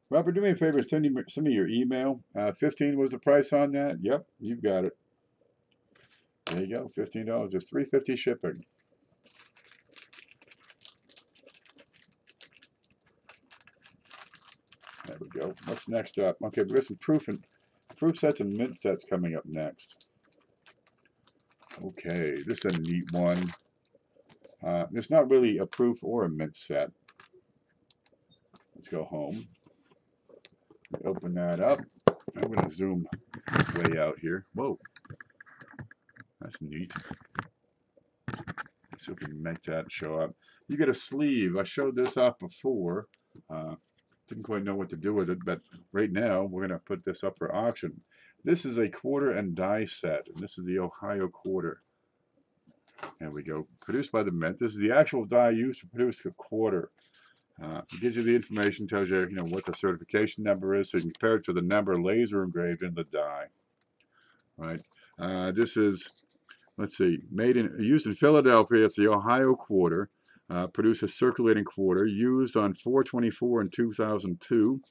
Robert, do me a favor, send me your email. 15 was the price on that? Yep, you've got it. There you go, $15, just $3.50 shipping. There we go. What's next up? Okay, we got some proof sets and mint sets coming up next. Okay, this is a neat one. It's not really a proof or a mint set. Let's go home. Open that up. I'm going to zoom way out here. Whoa, that's neat. Let's see if we can make that show up. You get a sleeve. I showed this off before. Didn't quite know what to do with it, but right now we're going to put this up for auction. This is a quarter and die set, and this is the Ohio quarter. There we go. Produced by the Mint. This is the actual die used to produce a quarter. It gives you the information, tells you, what the certification number is, so you can compare it to the number laser engraved in the die. Right. This is, let's see, used in Philadelphia. It's the Ohio quarter. Produced a circulating quarter, used on 4/24 in 2002.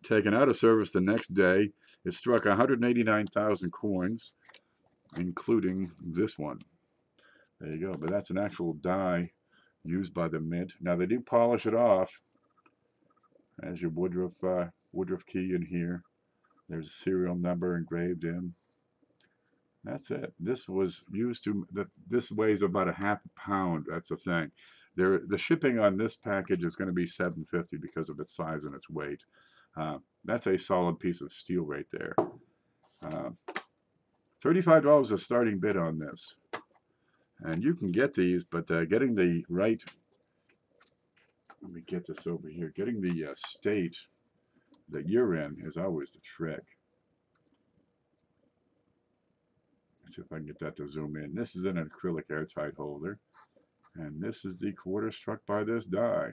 Taken out of service the next day. It struck 189,000 coins, including this one. There you go. But that's an actual die used by the Mint. Now they do polish it off. As your Woodruff key in here. There's a serial number engraved in. That's it. This was used to, this weighs about a half a pound. That's the thing. The shipping on this package is going to be $7.50 because of its size and its weight. That's a solid piece of steel right there. $35 is a starting bid on this. And you can get these, but getting the right, let me get this over here, getting the state that you're in is always the trick. Let's see if I can get that to zoom in. This is an acrylic airtight holder. And this is the quarter struck by this die.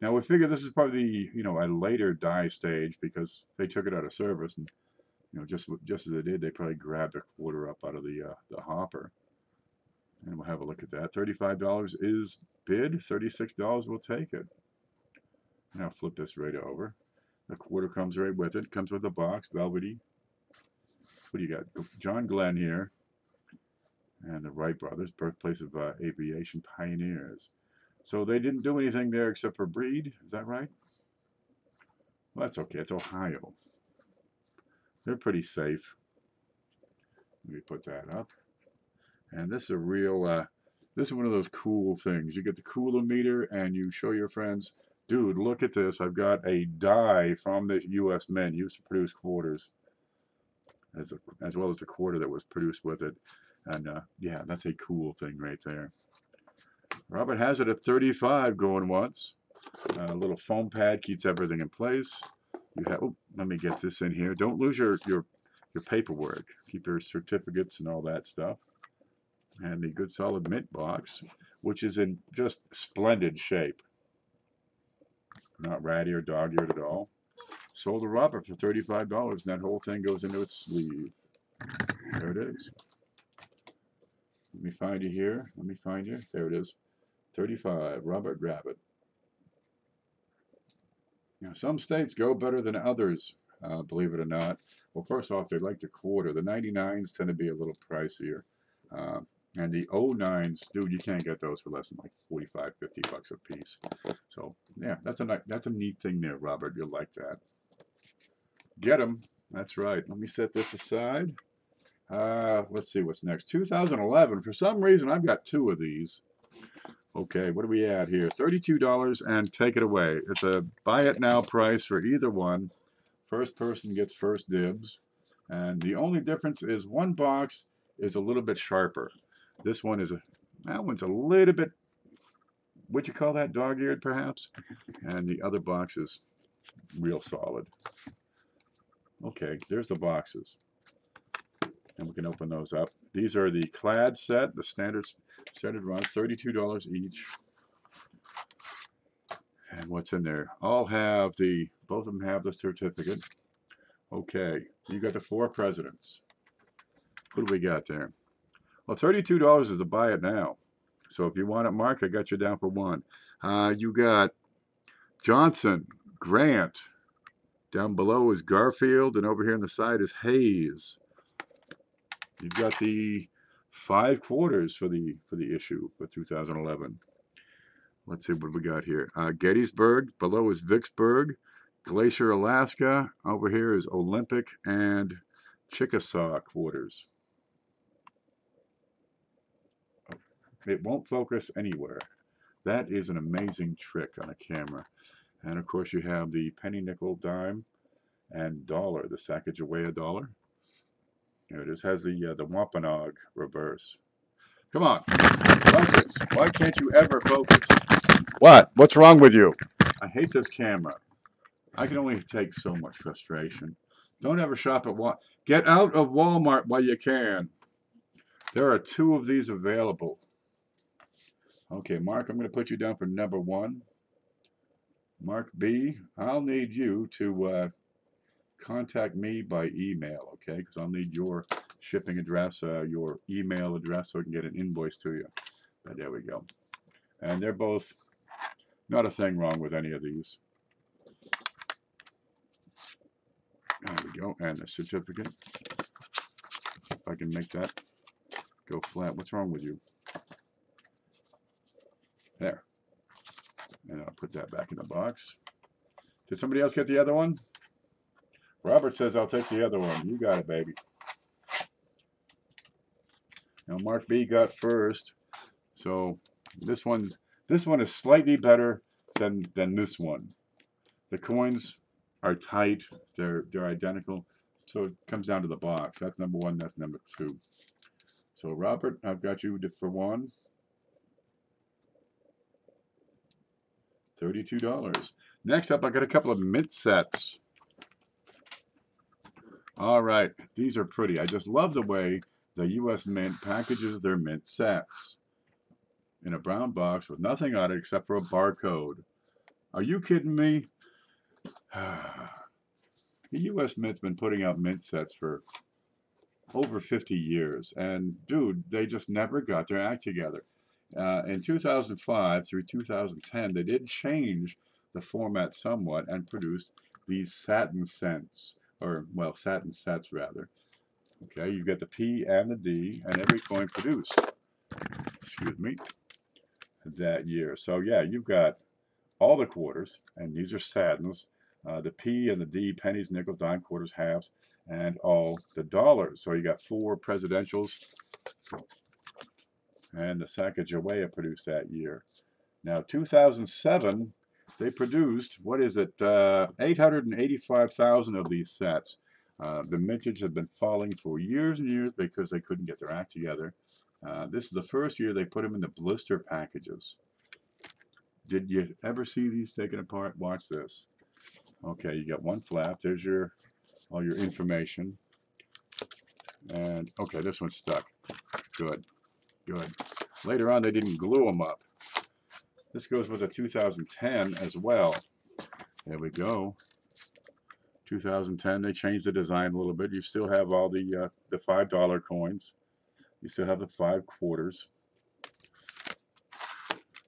Now we figure this is probably, a later die stage because they took it out of service, and just as they did, they probably grabbed a quarter up out of the hopper. And we'll have a look at that. $35 is bid. $36 we'll take it. Now flip this right over. The quarter comes right with it. Comes with a box, velvety. What do you got? John Glenn here. And the Wright brothers, birthplace of aviation pioneers. So they didn't do anything there except for breed. Is that right? Well, that's okay. It's Ohio. They're pretty safe. Let me put that up. And this is a real, this is one of those cool things. You get the cooler-meter and you show your friends, dude, look at this. I've got a die from the U.S. Mint used to produce quarters, as well as the quarter that was produced with it. And yeah, that's a cool thing right there. Robert has it at 35 going once. A little foam pad keeps everything in place. You have, oh, let me get this in here. Don't lose your paperwork. Keep your certificates and all that stuff. And the good solid mint box, which is in just splendid shape. Not ratty or dog-eared at all. Sold to Robert for $35, and that whole thing goes into its sleeve. There it is. Let me find you here. Let me find you. There it is. 35. Robert, grab it. Now, some states go better than others, believe it or not. Well, first off, they like the quarter. The 99s tend to be a little pricier. And the 09s, dude, you can't get those for less than like 45, 50 bucks a piece. So, yeah, that's a neat thing there, Robert. You'll like that. Get them. That's right. Let me set this aside. Let's see what's next. 2011. For some reason, I've got two of these. Okay, what do we add here? $32 and take it away. It's a buy it now price for either one. First person gets first dibs. And the only difference is one box is a little bit sharper. This one is that one's a little bit, would you call that dog-eared perhaps? And the other box is real solid. Okay, there's the boxes. And we can open those up. These are the clad set, the standard run, $32 each. And what's in there? Both of them have the certificate. Okay, you got the 4 presidents. What do we got there? Well, $32 is a buy it now. So if you want it, Mark, I got you down for 1. You got Johnson, Grant. Down below is Garfield, and over here on the side is Hayes. You've got the 5 quarters for the issue for 2011. Let's see what we got here. Gettysburg. Below is Vicksburg. Glacier, Alaska. Over here is Olympic and Chickasaw quarters. It won't focus anywhere. That is an amazing trick on a camera. And of course you have the penny, nickel, dime, and dollar, the Sacagawea dollar. There it is. Has the Wampanoag reverse. Come on, focus. Why can't you ever focus? What? What's wrong with you? I hate this camera. I can only take so much frustration. Don't ever shop at Walmart. Get out of Walmart while you can. There are 2 of these available. Okay, Mark, I'm going to put you down for number 1. Mark B, I'll need you to contact me by email, okay? Because I'll need your shipping address, your email address, so I can get an invoice to you. But there we go. And they're both, not a thing wrong with any of these. There we go. And the certificate. If I can make that go flat. What's wrong with you? There. And I'll put that back in the box. Did somebody else get the other one? Robert says I'll take the other one. You got it, baby. Now Mark B got first, so this one is slightly better than this one. The coins are tight. They're identical. So it comes down to the box. That's number one. That's number two. So Robert, I've got you for one. $32. Next up, I got a couple of mint sets. All right, these are pretty. I just love the way the U.S. Mint packages their mint sets in a brown box with nothing on it except for a barcode. Are you kidding me? The U.S. Mint's been putting out mint sets for over 50 years, and dude, they just never got their act together. In 2005 through 2010, they did change the format somewhat and produced these Satin cents, or well, Satin sets rather. Okay, you get the P and the D, and every coin produced, excuse me, that year. So yeah, you've got all the quarters, and these are Satins, the P and the D, pennies, nickels, dime, quarters, halves, and all the dollars. So you got 4 presidentials, and the Sacagawea produced that year. Now 2007, they produced, what is it, 885,000 of these sets. The mintage had been falling for years and years because they couldn't get their act together. This is the first year they put them in the blister packages. Did you ever see these taken apart? Watch this. Okay, you got one flap. There's all your information. And okay, this one's stuck. Good, good. Later on, they didn't glue them up. This goes with a 2010 as well. There we go. 2010, they changed the design a little bit. You still have all the $5 coins. You still have the 5 quarters.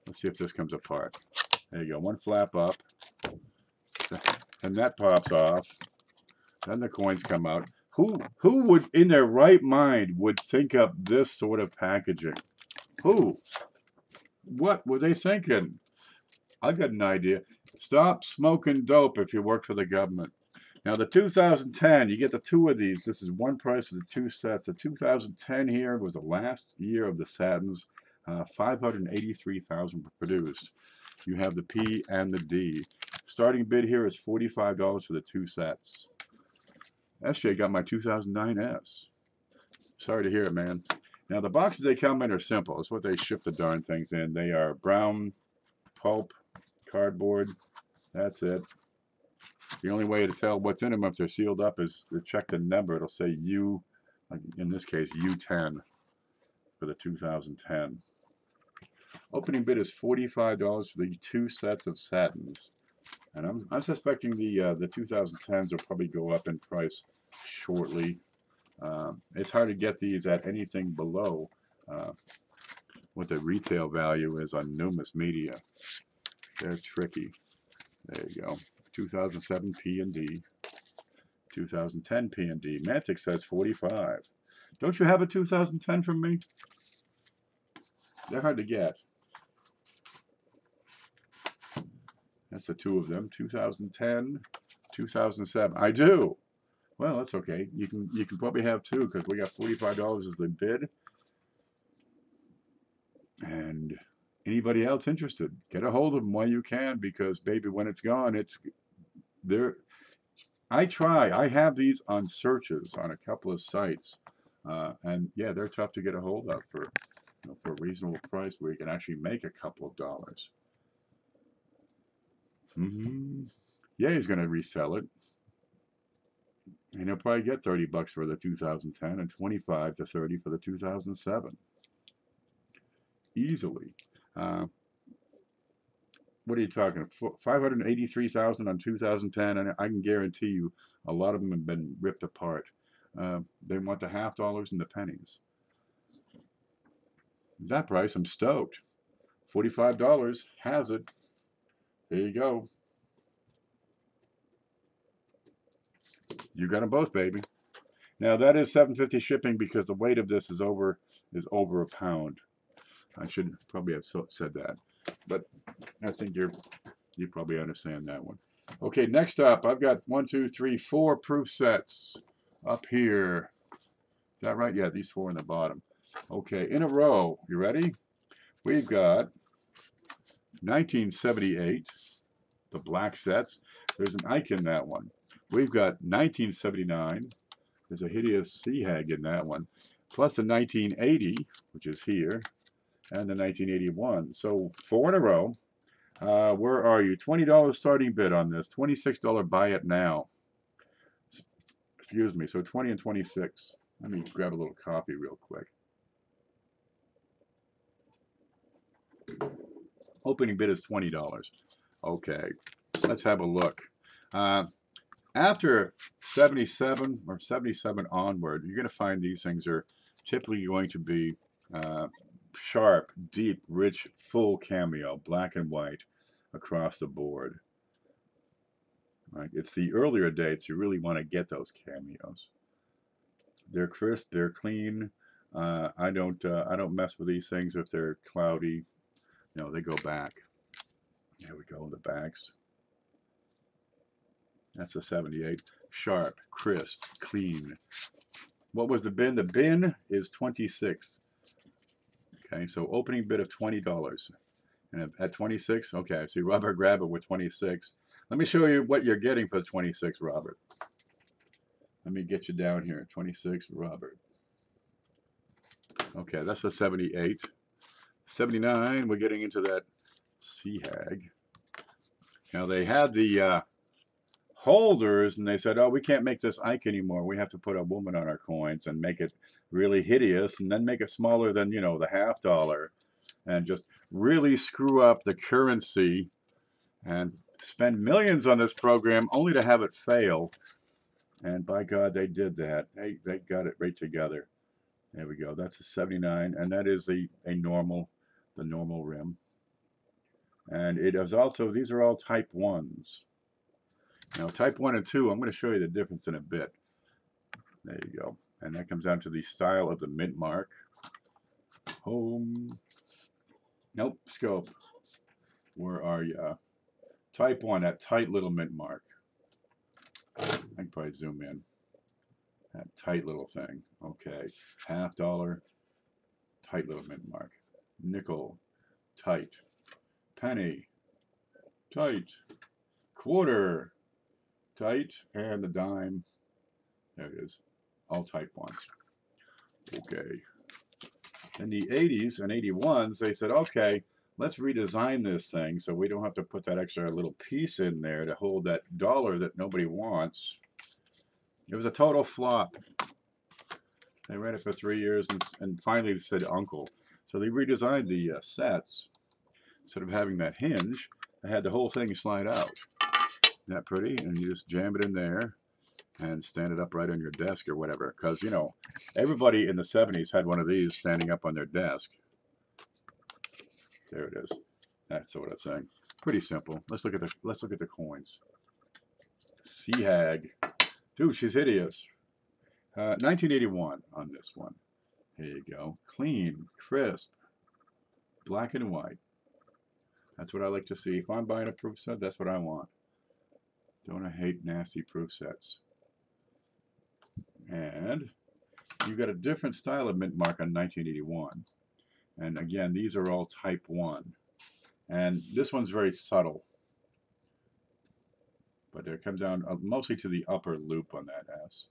Let's see if this comes apart. There you go. One flap up. And that pops off. Then the coins come out. Who would, in their right mind, would think up this sort of packaging? Who? What were they thinking? I got an idea. Stop smoking dope if you work for the government. Now the 2010, you get the 2 of these. This is one price for the 2 sets. The 2010 here was the last year of the Satins. 583,000 were produced. You have the P and the D. Starting bid here is $45 for the 2 sets. SJ got my 2009 S. Sorry to hear it, man. Now the boxes they come in are simple. It's what they ship the darn things in. They are brown pulp, cardboard. That's it. The only way to tell what's in them if they're sealed up is to check the number. It'll say U, in this case U10 for the 2010. Opening bid is $45 for the 2 sets of Satins. And I'm suspecting the 2010s will probably go up in price shortly. It's hard to get these at anything below what the retail value is on Numis Media. They're tricky. There you go. 2007 P and D. 2010 P and D. Mantic says 45. Don't you have a 2010 from me? They're hard to get. That's the 2 of them. 2010, 2007. I do. Well, that's okay. You can probably have 2 because we got $45 as the bid. And anybody else interested, get a hold of them while you can, because baby, when it's gone, it's there. I have these on searches on a couple of sites, and yeah, they're tough to get a hold of for a reasonable price where you can actually make a couple of dollars. Yeah, he's going to resell it. And he'll probably get $30 for the 2010 and 25 to 30 for the 2007. Easily. What are you talking? 583,000 on 2010, and I can guarantee you a lot of them have been ripped apart. They want the half dollars and the pennies. That price, I'm stoked. $45 has it. There you go. You got them both, baby. Now that is $7.50 shipping because the weight of this is over a pound. I should probably have said that, but I think you probably understand that one. Okay, next up, I've got 1, 2, 3, 4 proof sets up here. Is that right? Yeah, these 4 in the bottom. Okay, in a row. You ready? We've got 1978, the black sets. There's an Ike in that one. We've got 1979. There's a hideous sea hag in that one. Plus the 1980, which is here, and the 1981. So 4 in a row. Where are you? $20 starting bid on this. $26 buy it now. Excuse me. So 20 and 26. Let me grab a little copy real quick. Opening bid is $20. Okay, let's have a look. After 77 or 77 onward, you're going to find these things are typically going to be sharp, deep, rich, full cameo, black and white across the board. Right? It's the earlier dates you really want to get those cameos. They're crisp, they're clean. I don't mess with these things if they're cloudy. No, they go back. There we go, the backs. That's a 78. Sharp, crisp, clean. What was the bin? The bin is 26. Okay, so opening bid of $20. And at 26, okay, I see Robert grab it with 26. Let me show you what you're getting for 26, Robert. Let me get you down here. 26, Robert. Okay, that's a 78. 79, we're getting into that sea hag. Now they had the holders, and they said, oh, we can't make this Ike anymore. We have to put a woman on our coins and make it really hideous, and then make it smaller than, you know, the $50, and just really screw up the currency and spend millions on this program only to have it fail. And by God, they did that. They got it right together. There we go. That's a 79, and that is the normal rim. And it is also, these are all type 1s. Now, type 1 and 2, I'm going to show you the difference in a bit. There you go. And that comes down to the style of the mint mark. Home. Nope, scope. Where are you? Type 1, that tight little mint mark. I can probably zoom in. That tight little thing. Okay. $50, tight little mint mark. Nickel, tight. Penny, tight. Quarter, tight. And the dime, there it is. All type 1s. Okay. In the 80s and 81s, they said, okay, let's redesign this thing so we don't have to put that extra little piece in there to hold that dollar that nobody wants. It was a total flop. They ran it for 3 years and finally they said uncle. So they redesigned the sets. Instead of having that hinge, they had the whole thing slide out. Isn't that pretty? And you just jam it in there and stand it up right on your desk or whatever. Because, you know, everybody in the 70s had one of these standing up on their desk. There it is. That sort of thing. Pretty simple. Let's look at the coins. Sea hag. Dude, she's hideous. 1981 on this one. Here you go. Clean, crisp, black and white. That's what I like to see. If I'm buying a proof set, that's what I want. Don't I hate nasty proof sets? And you got a different style of mint mark on 1981. And again, these are all type 1. And this one's very subtle. But it comes down mostly to the upper loop on that S.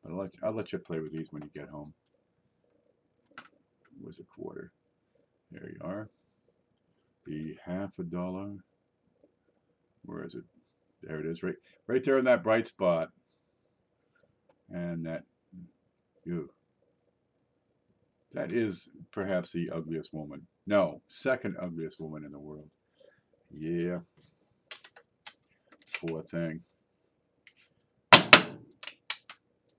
But I'll let you play with these when you get home. Where's a quarter? There you are. The $50. Where is it? There it is, right there in that bright spot. And that, ew. That is perhaps the ugliest woman. No, second ugliest woman in the world. Yeah. Poor thing.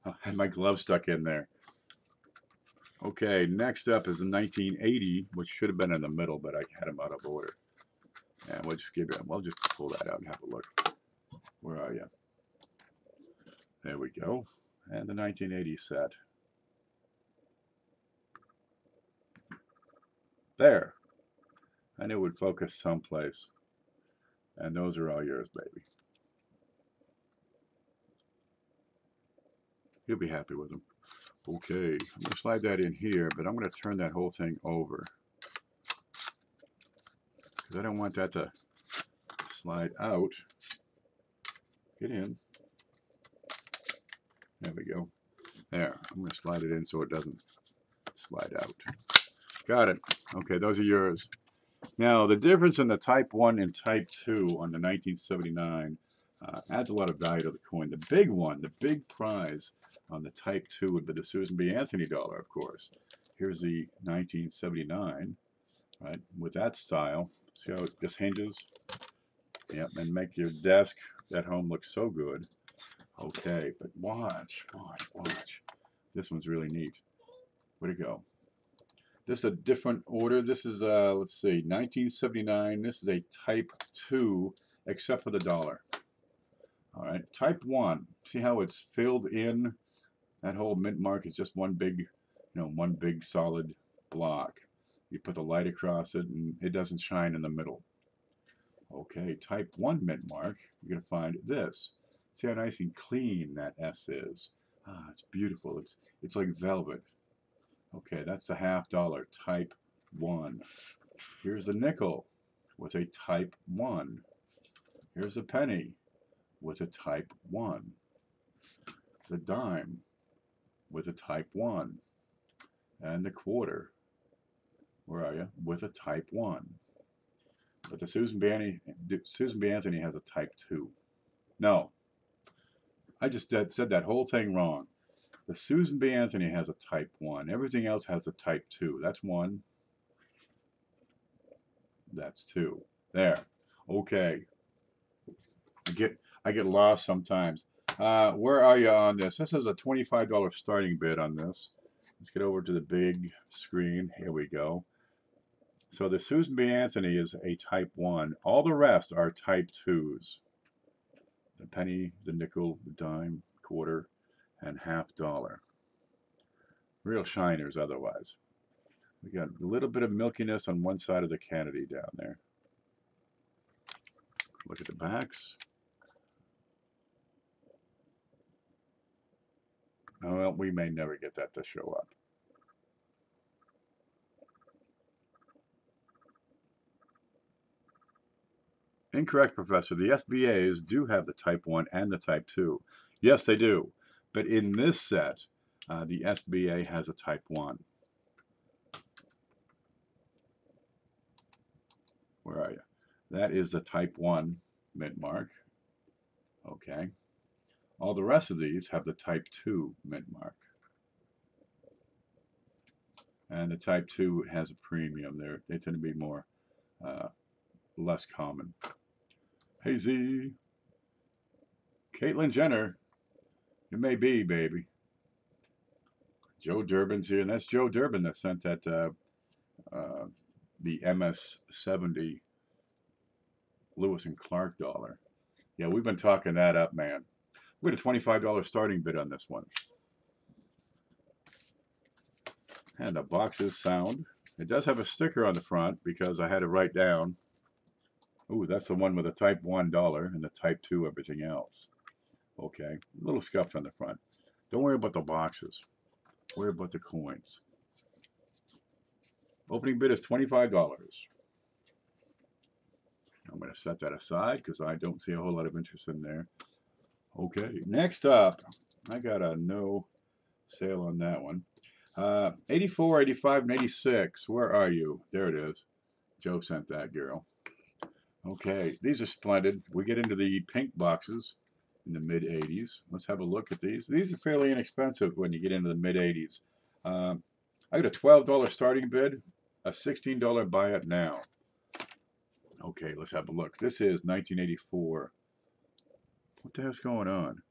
I had my glove stuck in there. Okay, next up is the 1980, which should have been in the middle, but I had them out of order. And we'll just pull that out and have a look. Where are you? There we go. And the 1980 set. There. I knew it would focus someplace. And those are all yours, baby. You'll be happy with them. Okay, I'm going to slide that in here, but I'm going to turn that whole thing over. Because I don't want that to slide out. Get in. There we go. There, I'm going to slide it in so it doesn't slide out. Got it. Okay, those are yours. Now, the difference in the Type 1 and Type 2 on the 1979 adds a lot of value to the coin. The big one, the big prize on the Type 2 would be the Susan B. Anthony dollar, of course. Here's the 1979, right, with that style. See how it just hinges? Yep, and make your desk at home look so good. Okay, but watch. This one's really neat. Where'd it go? This is a different order. This is, let's see, 1979. This is a Type 2, except for the dollar. All right, Type 1. See how it's filled in? That whole mint mark is just one big, one big solid block. You put the light across it, and it doesn't shine in the middle. Okay, Type 1 mint mark. You're gonna find this. See how nice and clean that S is. Ah, it's beautiful. It's like velvet. Okay, that's the $50 Type 1. Here's the nickel with a Type 1. Here's the penny with a Type 1. The dime with a Type 1. And the quarter, where are you, with a Type 1. But the Susan B. Anthony has a Type 2. No, I just said that whole thing wrong. The Susan B. Anthony has a Type 1. Everything else has a Type 2. That's 1. That's 2. There. Okay. I get lost sometimes. Where are you on this? This is a $25 starting bid on this. Let's get over to the big screen. Here we go. So the Susan B. Anthony is a Type 1. All the rest are Type 2s. The penny, the nickel, the dime, quarter, and $50. Real shiners otherwise. We got a little bit of milkiness on one side of the Kennedy down there. Look at the backs. Oh, well, we may never get that to show up. Incorrect, Professor. The SBAs do have the Type 1 and the Type 2. Yes, they do. But in this set, the SBA has a Type 1. Where are you? That is the Type 1 mint mark. Okay. All the rest of these have the Type 2 mint mark. And the Type 2 has a premium. They tend to be more, less common. Hey, Z. Caitlyn Jenner. It may be, baby. Joe Durbin's here. And that's Joe Durbin that sent that, the MS-70 Lewis and Clark dollar. Yeah, we've been talking that up, man. We had a $25 starting bid on this one. And the box is sound. It does have a sticker on the front because I had to write down. Ooh, that's the one with the Type 1 dollar and the Type 2 everything else. Okay, a little scuffed on the front. Don't worry about the boxes. Worry about the coins. Opening bid is $25. I'm going to set that aside because I don't see a whole lot of interest in there. Okay, next up, I got a no sale on that one. 84, 85, and 86. Where are you? There it is. Joe sent that girl. Okay, these are splendid. We get into the pink boxes in the mid-80s. Let's have a look at these. These are fairly inexpensive when you get into the mid-80s. I got a $12 starting bid, a $16 buy it now. Okay, let's have a look. This is 1984. What the hell's going on?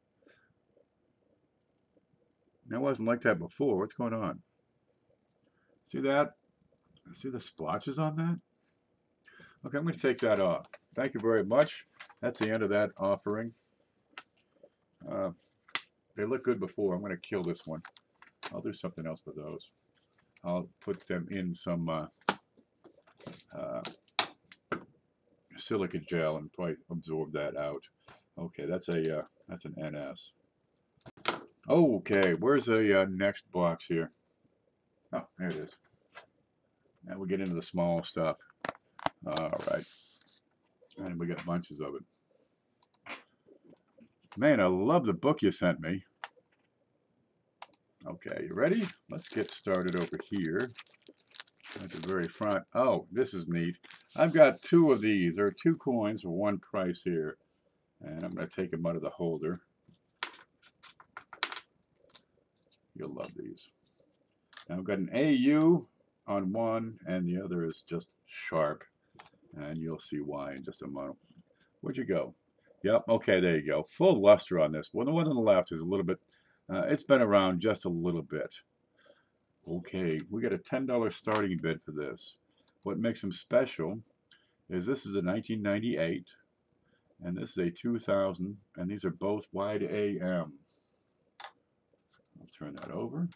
That wasn't like that before. What's going on? See that? See the splotches on that? Okay, I'm going to take that off. Thank you very much. That's the end of that offering. They look good before. I'm going to kill this one. I'll do something else with those. I'll put them in some silica gel and probably absorb that out. Okay, that's an NS. Okay, where's the next box here? Oh, there it is. Now we get into the small stuff. All right, and we got bunches of it. Man, I love the book you sent me. Okay, you ready? Let's get started over here at the very front. Oh, this is neat. I've got two of these. There are 2 coins for 1 price here. And I'm going to take them out of the holder. You'll love these. Now I've got an AU on one, and the other is just sharp. And you'll see why in just a moment. Where'd you go? Yep, okay, there you go. Full luster on this. Well, the one on the left is a little bit, it's been around just a little bit. Okay, we got a $10 starting bid for this. What makes them special is this is a 1998, and this is a 2000, and these are both wide AM. I'll turn that over,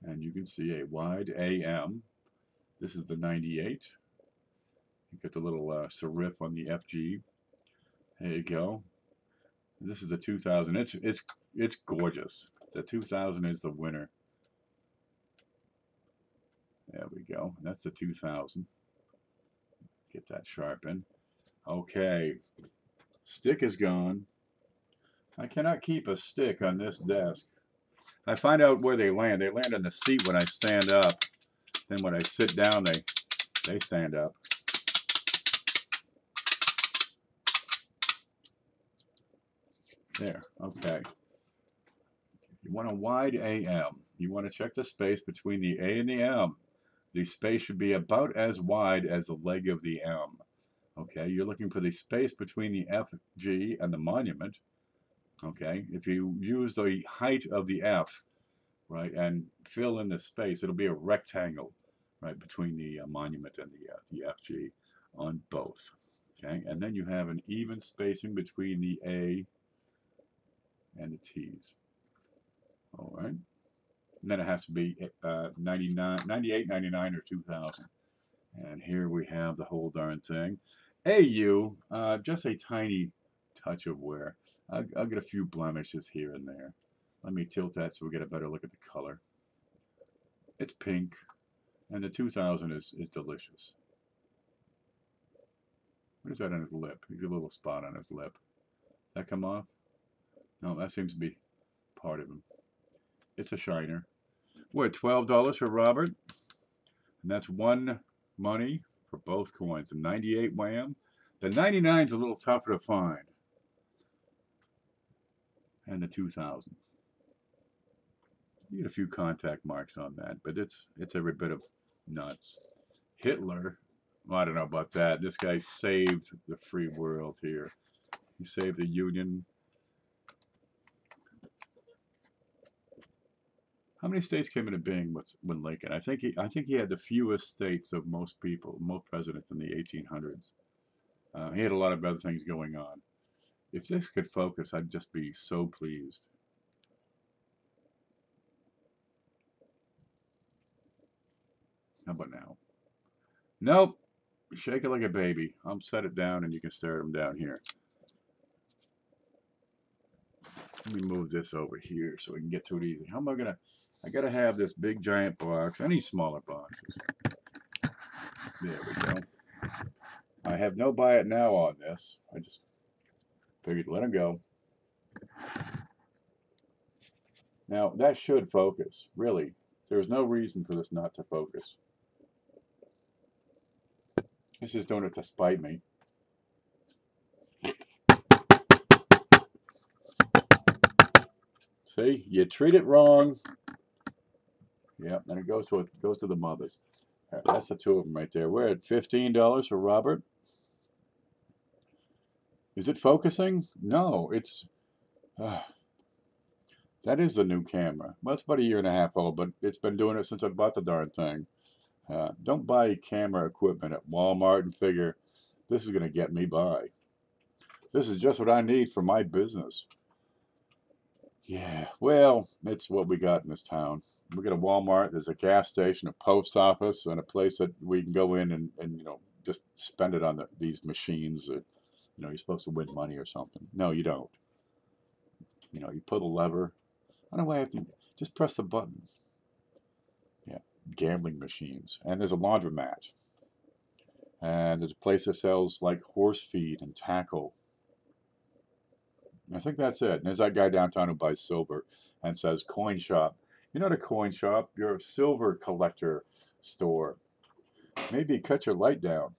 and you can see a wide AM. This is the 98. You get the little serif on the FG. There you go. This is the 2000. It's gorgeous. The 2000 is the winner. There we go. That's the 2000. Get that sharpened. Okay. Stick is gone. I cannot keep a stick on this desk. I find out where they land. They land on the seat when I stand up. Then when I sit down, they stand up. There. Okay. You want a wide AM. You want to check the space between the A and the M. The space should be about as wide as the leg of the M. Okay, you're looking for the space between the FG and the monument. Okay, if you use the height of the F, right, and fill in the space, it'll be a rectangle, right, between the monument and the FG on both. Okay, and then you have an even spacing between the A and the T's. All right. And then it has to be 98, 99, or 2000. And here we have the whole darn thing. AU, just a tiny touch of wear. I'll get a few blemishes here and there. Let me tilt that so we get a better look at the color. It's pink, and the 2000 is delicious. What is that on his lip? He's got a little spot on his lip. That come off? No, that seems to be part of him. It's a shiner. We're at $12 for Robert, and that's 1 money for both coins. The 98 wham. The 99 is a little tougher to find, and the 2000. You get a few contact marks on that, but it's every bit of nuts. Hitler, well, I don't know about that. This guy saved the free world here. He saved the Union. How many states came into being with Lincoln? I think he had the fewest states of most people, most presidents in the 1800s. He had a lot of other things going on. If this could focus, I'd just be so pleased. How about now? Nope. Shake it like a baby. I'll set it down and you can stare at them down here. Let me move this over here so we can get to it easy. How am I gonna? I gotta have this big giant box. I need smaller boxes. There we go. I have no buy it now on this. I just figured let them go. Now that should focus. Really, there's no reason for this not to focus. It's just doing it to spite me. See, you treat it wrong. Yep, and it goes to the mothers. Right, that's the 2 of them right there. We're at $15 for Robert. Is it focusing? No, it's. That is the new camera. Well, it's about 1.5 years old, but it's been doing it since I bought the darn thing. Don't buy camera equipment at Walmart and figure this is going to get me by. This is just what I need for my business. Yeah, well, it's what we got in this town. We got a Walmart, there's a gas station, a post office, and a place that we can go in and just spend it on these machines that, you're supposed to win money or something. No, you don't. You pull the lever. I don't know why I have to just press the button. Yeah, gambling machines. And there's a laundromat. And there's a place that sells like horse feed and tackle. I think that's it. And there's that guy downtown who buys silver and says coin shop. You're not a coin shop, you're a silver collector store. Maybe cut your light down.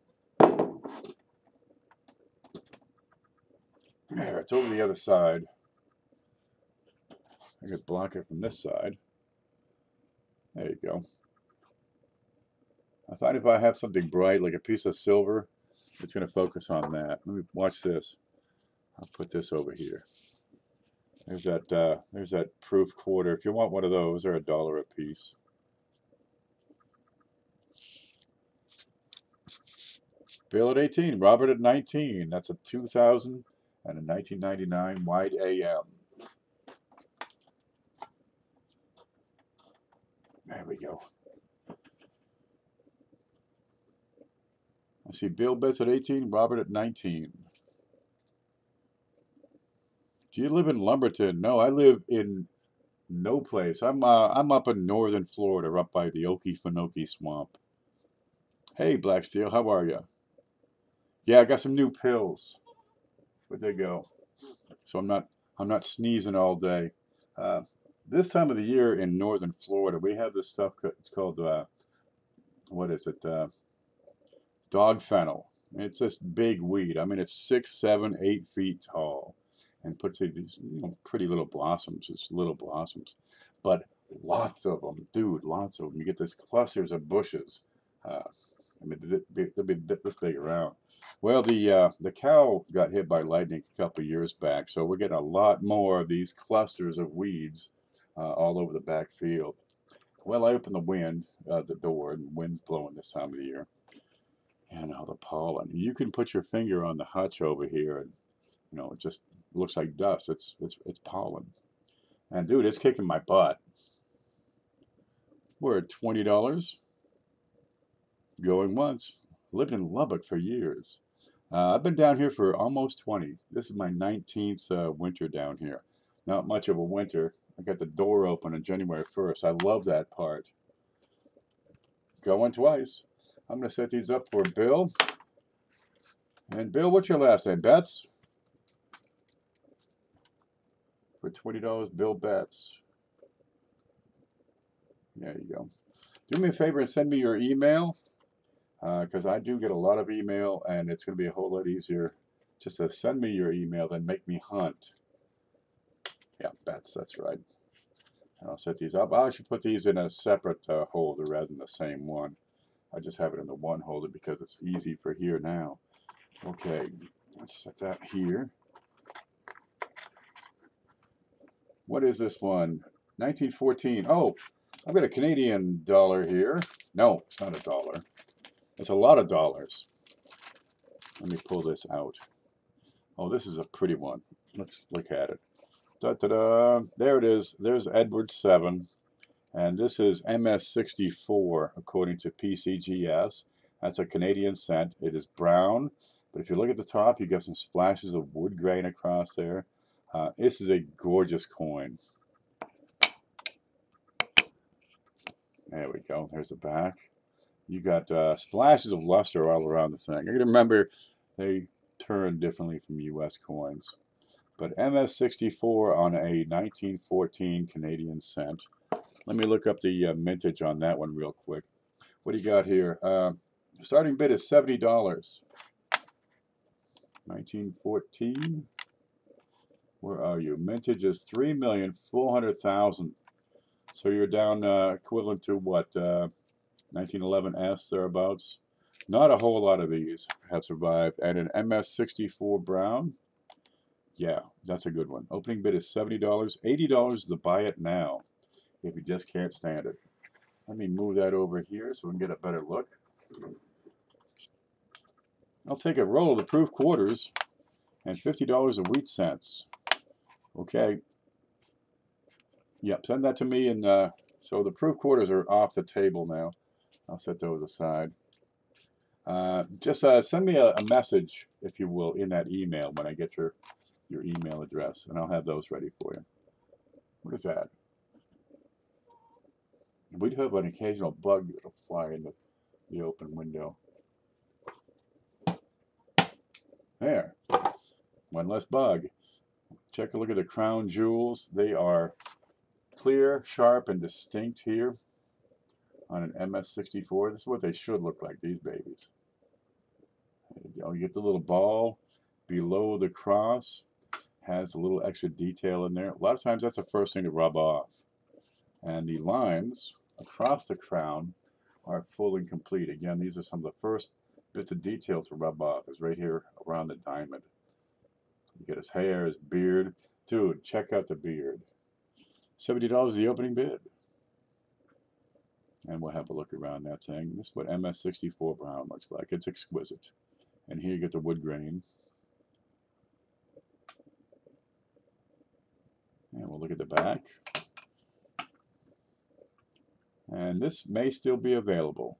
There, it's over the other side. I could block it from this side. There you go. I thought if I have something bright, like a piece of silver, it's going to focus on that. Let me watch this. I'll put this over here. There's that proof quarter. If you want one of those, they're $1 a piece. Bill at 18, Robert at 19. That's a 2000 and a 1999 wide AM. There we go. I see Bill bets at 18, Robert at 19. Do you live in Lumberton? No, I live in no place. I'm up in northern Florida, up by the Okefenokee Swamp. Hey, Black Steel, how are you? Yeah, I got some new pills. Where'd they go? So I'm not sneezing all day. This time of the year in northern Florida, we have this stuff. It's called what is it? Dog fennel. It's this big weed. I mean, it's 6, 7, 8 feet tall, and puts these pretty little blossoms. It's little blossoms, but lots of them, dude. Lots of them. You get these clusters of bushes. I mean, they'll be this big around. Well, the cow got hit by lightning a couple of years back, so we're getting a lot more of these clusters of weeds all over the back field. Well, I opened the door, and the wind's blowing this time of the year. And all the pollen. You can put your finger on the hutch over here, and it just looks like dust. It's pollen. And dude, it's kicking my butt. We're at $20. Going once. Lived in Lubbock for years. I've been down here for almost 20. This is my 19th winter down here. Not much of a winter. I got the door open on January 1st. I love that part. Going twice. I'm going to set these up for Bill. And Bill, what's your last name? Betts? For $20, Bill Betts. There you go. Do me a favor and send me your email, because I do get a lot of email, and it's going to be a whole lot easier just to send me your email than make me hunt. Yeah, Betts, that's right. And I'll set these up. I should put these in a separate holder rather than the same one. I just have it in the one holder because it's easy for here now. Okay, let's set that here. What is this one? 1914. Oh, I've got a Canadian dollar here. No, it's not a dollar. It's a lot of dollars. Let me pull this out. Oh, this is a pretty one. Let's look at it. Da-da-da. There it is. There's Edward 7. And this is MS64 according to PCGS. That's a Canadian cent. It is brown, but if you look at the top, you got some splashes of wood grain across there. This is a gorgeous coin. There we go. There's the back. You got splashes of luster all around the thing. I gotta remember they turn differently from U.S. coins. But MS64 on a 1914 Canadian cent. Let me look up the mintage on that one real quick. What do you got here? Starting bid is $70. 1914. Where are you? Mintage is 3,400,000. So you're down equivalent to what? 1911S thereabouts. Not a whole lot of these have survived. And an MS64 brown. Yeah, that's a good one. Opening bid is $70. $80 to buy it now, if you just can't stand it. Let me move that over here so we can get a better look. I'll take a roll of the proof quarters and $50 of wheat cents. Okay. Yep, send that to me. And so the proof quarters are off the table now. I'll set those aside. Just send me a message, if you will, in that email when I get your email address, and I'll have those ready for you. What is that? We do have an occasional bug that'll fly in the open window. There, one less bug. Take a look at the crown jewels. They are clear, sharp, and distinct here on an MS64. This is what they should look like, these babies. You get the little ball below the cross. Has a little extra detail in there. A lot of times that's the first thing to rub off. And the lines across the crown are full and complete. Again, these are some of the first bits of detail to rub off. Is right here around the diamond. You get his hair, his beard. Dude, check out the beard. $70 is the opening bid. And we'll have a look around that thing. This is what MS64 brown looks like. It's exquisite. And here you get the wood grain. And we'll look at the back. And this may still be available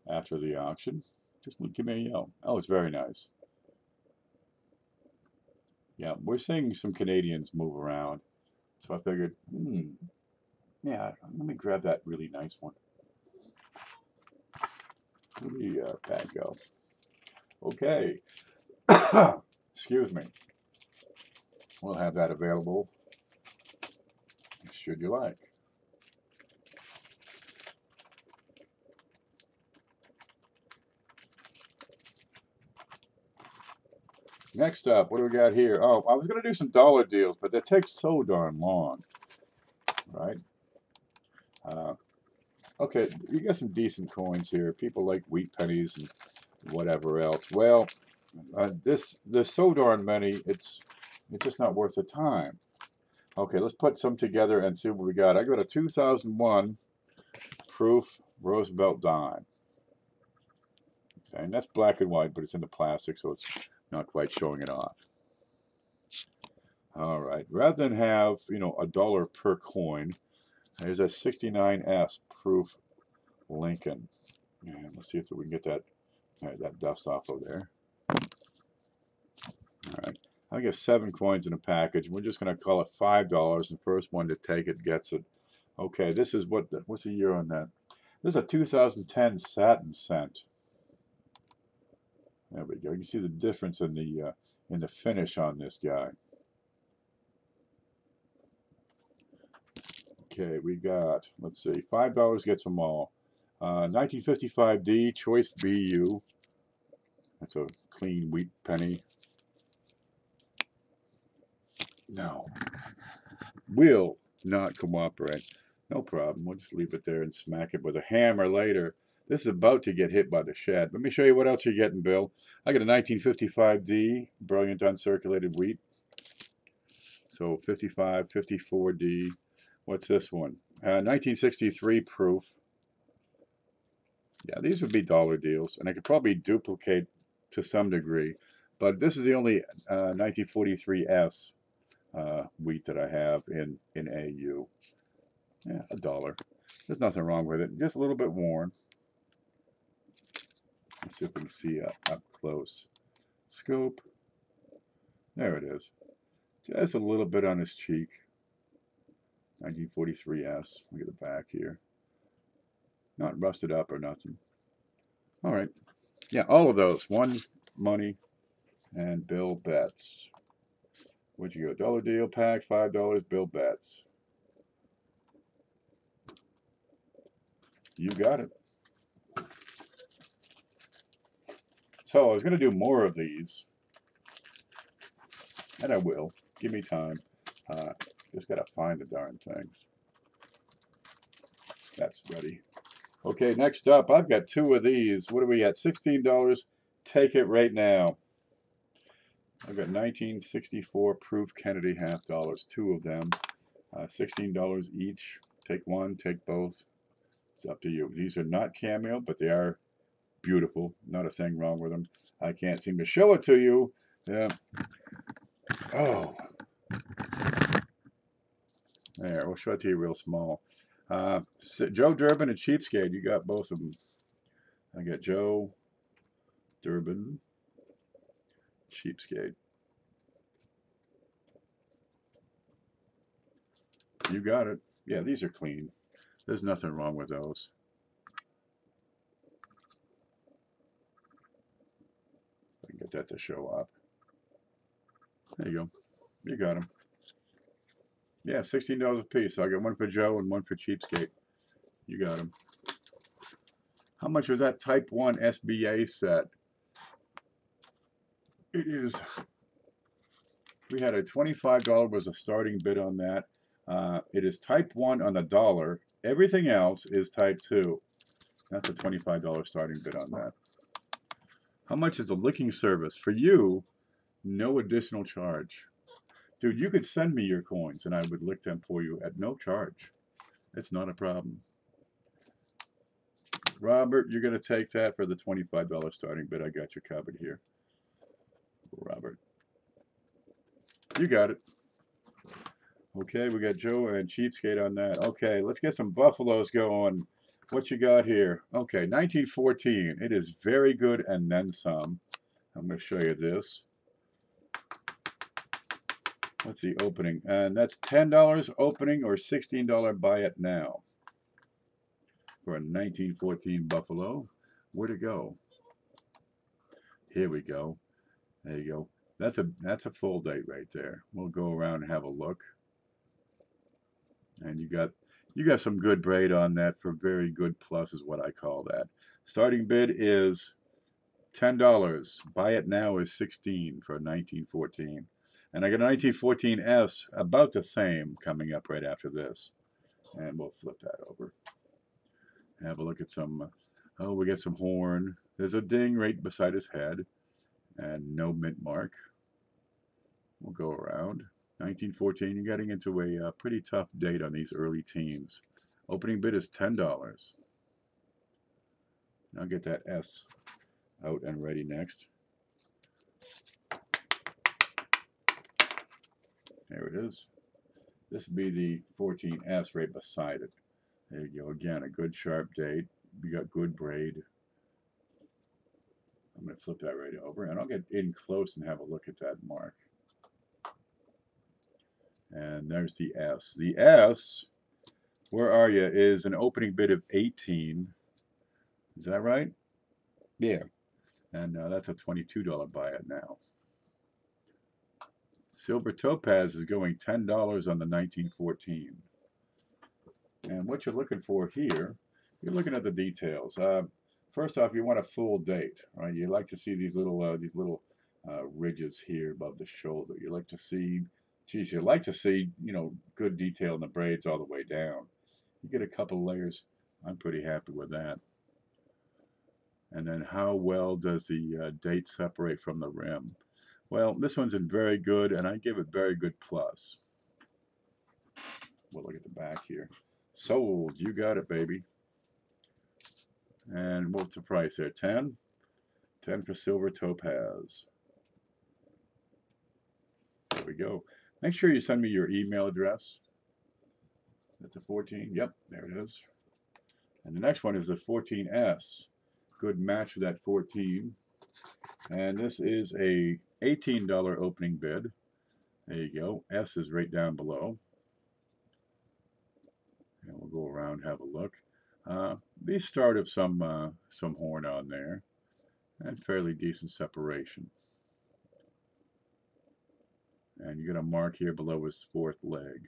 after the auction. Just give me a yell. Oh, it's very nice. Yeah, we're seeing some Canadians move around. So I figured, yeah, let me grab that really nice one. Where did the bag go? Okay. Excuse me. We'll have that available, should you like. Next up, what do we got here? Oh, I was going to do some dollar deals, but that takes so darn long, right? Okay, you got some decent coins here. People like wheat pennies and whatever else. Well, there's so darn many, it's just not worth the time. Okay, let's put some together and see what we got. I got a 2001 proof Roosevelt dime. Okay, and that's black and white, but it's in the plastic, so it's not quite showing it off. All right, rather than have, $1 per coin, there's a 69S proof Lincoln. And let's see if we can get that dust off of there. All right, I get 7 coins in a package. We're just going to call it $5. The first one to take it gets it. Okay, this is what's the year on that? This is a 2010 Satin cent. There we go. You can see the difference in the finish on this guy. Okay, we got, let's see, $5 gets them all. 1955D Choice BU. That's a clean wheat penny. No. Will not cooperate. No problem. We'll just leave it there and smack it with a hammer later. This is about to get hit by the shed. Let me show you what else you're getting, Bill. I got a 1955D, brilliant uncirculated wheat. So 55, 54D. What's this one? 1963 proof. Yeah, these would be dollar deals, and I could probably duplicate to some degree. But this is the only 1943S wheat that I have in AU. Yeah, $1. There's nothing wrong with it. Just a little bit worn. Let's see if we can see up close. Scope. There it is. Just a little bit on his cheek. 1943S. Look at the back here. Not rusted up or nothing. All right. Yeah, all of those. One money and Bill bets. Where'd you go? Dollar deal pack, $5, Bill bets. You got it. So I was going to do more of these, and I will. Give me time. Just got to find the darn things. That's ready. Okay, next up, I've got 2 of these. What are we at? $16. Take it right now. I've got 1964 proof Kennedy $half, 2 of them. $16 each. Take one, take both. It's up to you. These are not cameo, but they are beautiful. Not a thing wrong with them. I can't seem to show it to you. Oh. There, we'll show it to you real small. Joe Durbin and Cheapskate, you got both of them. I got Joe Durbin, Cheapskate. You got it. Yeah, these are clean. There's nothing wrong with those. I can get that to show up. There you go. You got them. Yeah, $16 a piece. So I got one for Joe and one for Cheapskate. You got them. How much was that Type 1 SBA set? It is. We had a $25 was a starting bid on that. It is Type 1 on the dollar. Everything else is Type 2. That's a $25 starting bid on that. How much is the licking service? For you, no additional charge. Dude, you could send me your coins and I would lick them for you at no charge. It's not a problem. Robert, you're going to take that for the $25 starting bid. I got you covered here. Robert. You got it. Okay, we got Joe and Cheapskate on that. Okay, let's get some Buffaloes going. What you got here? Okay, 1914. It is very good and then some. I'm going to show you this. What's the opening? And that's $10 opening or $16 buy it now. For a 1914 Buffalo. Where'd it go? Here we go. There you go. That's a full date right there. We'll go around and have a look. And you got some good braid on that for very good plus is what I call that. Starting bid is $10. Buy it now is $16 for a 1914. And I got a 1914S about the same coming up right after this. And we'll flip that over. Have a look at some, oh, we get some horn. There's a ding right beside his head. And no mint mark. We'll go around. 1914, you're getting into a pretty tough date on these early teens. Opening bid is $10. I'll get that S out and ready next. There it is. This would be the 14S right beside it. There you go. Again, a good sharp date. We got good braid. I'm going to flip that right over, and I'll get in close and have a look at that mark. And there's the S. The S, where are you, is an opening bid of 18. Is that right? Yeah. And that's a $22 buy it now. Silver Topaz is going $10 on the 1914. And what you're looking for here, you're looking at the details. First off, you want a full date, right? You like to see these little ridges here above the shoulder. You like to see, geez, you like to see, you know, good detail in the braids all the way down. You get a couple layers. I'm pretty happy with that. And then how well does the date separate from the rim? Well, this one's in very good, and I give it very good plus. We'll look at the back here. Sold. You got it, baby. And what's the price there? 10? 10 for Silver Topaz. There we go. Make sure you send me your email address. That's a 14. Yep, there it is. And the next one is a 14S. Good match for that 14. And this is a $18 opening bid. There you go. S is right down below. And we'll go around and have a look. These start of some horn on there, and fairly decent separation. And you got a mark here below his fourth leg.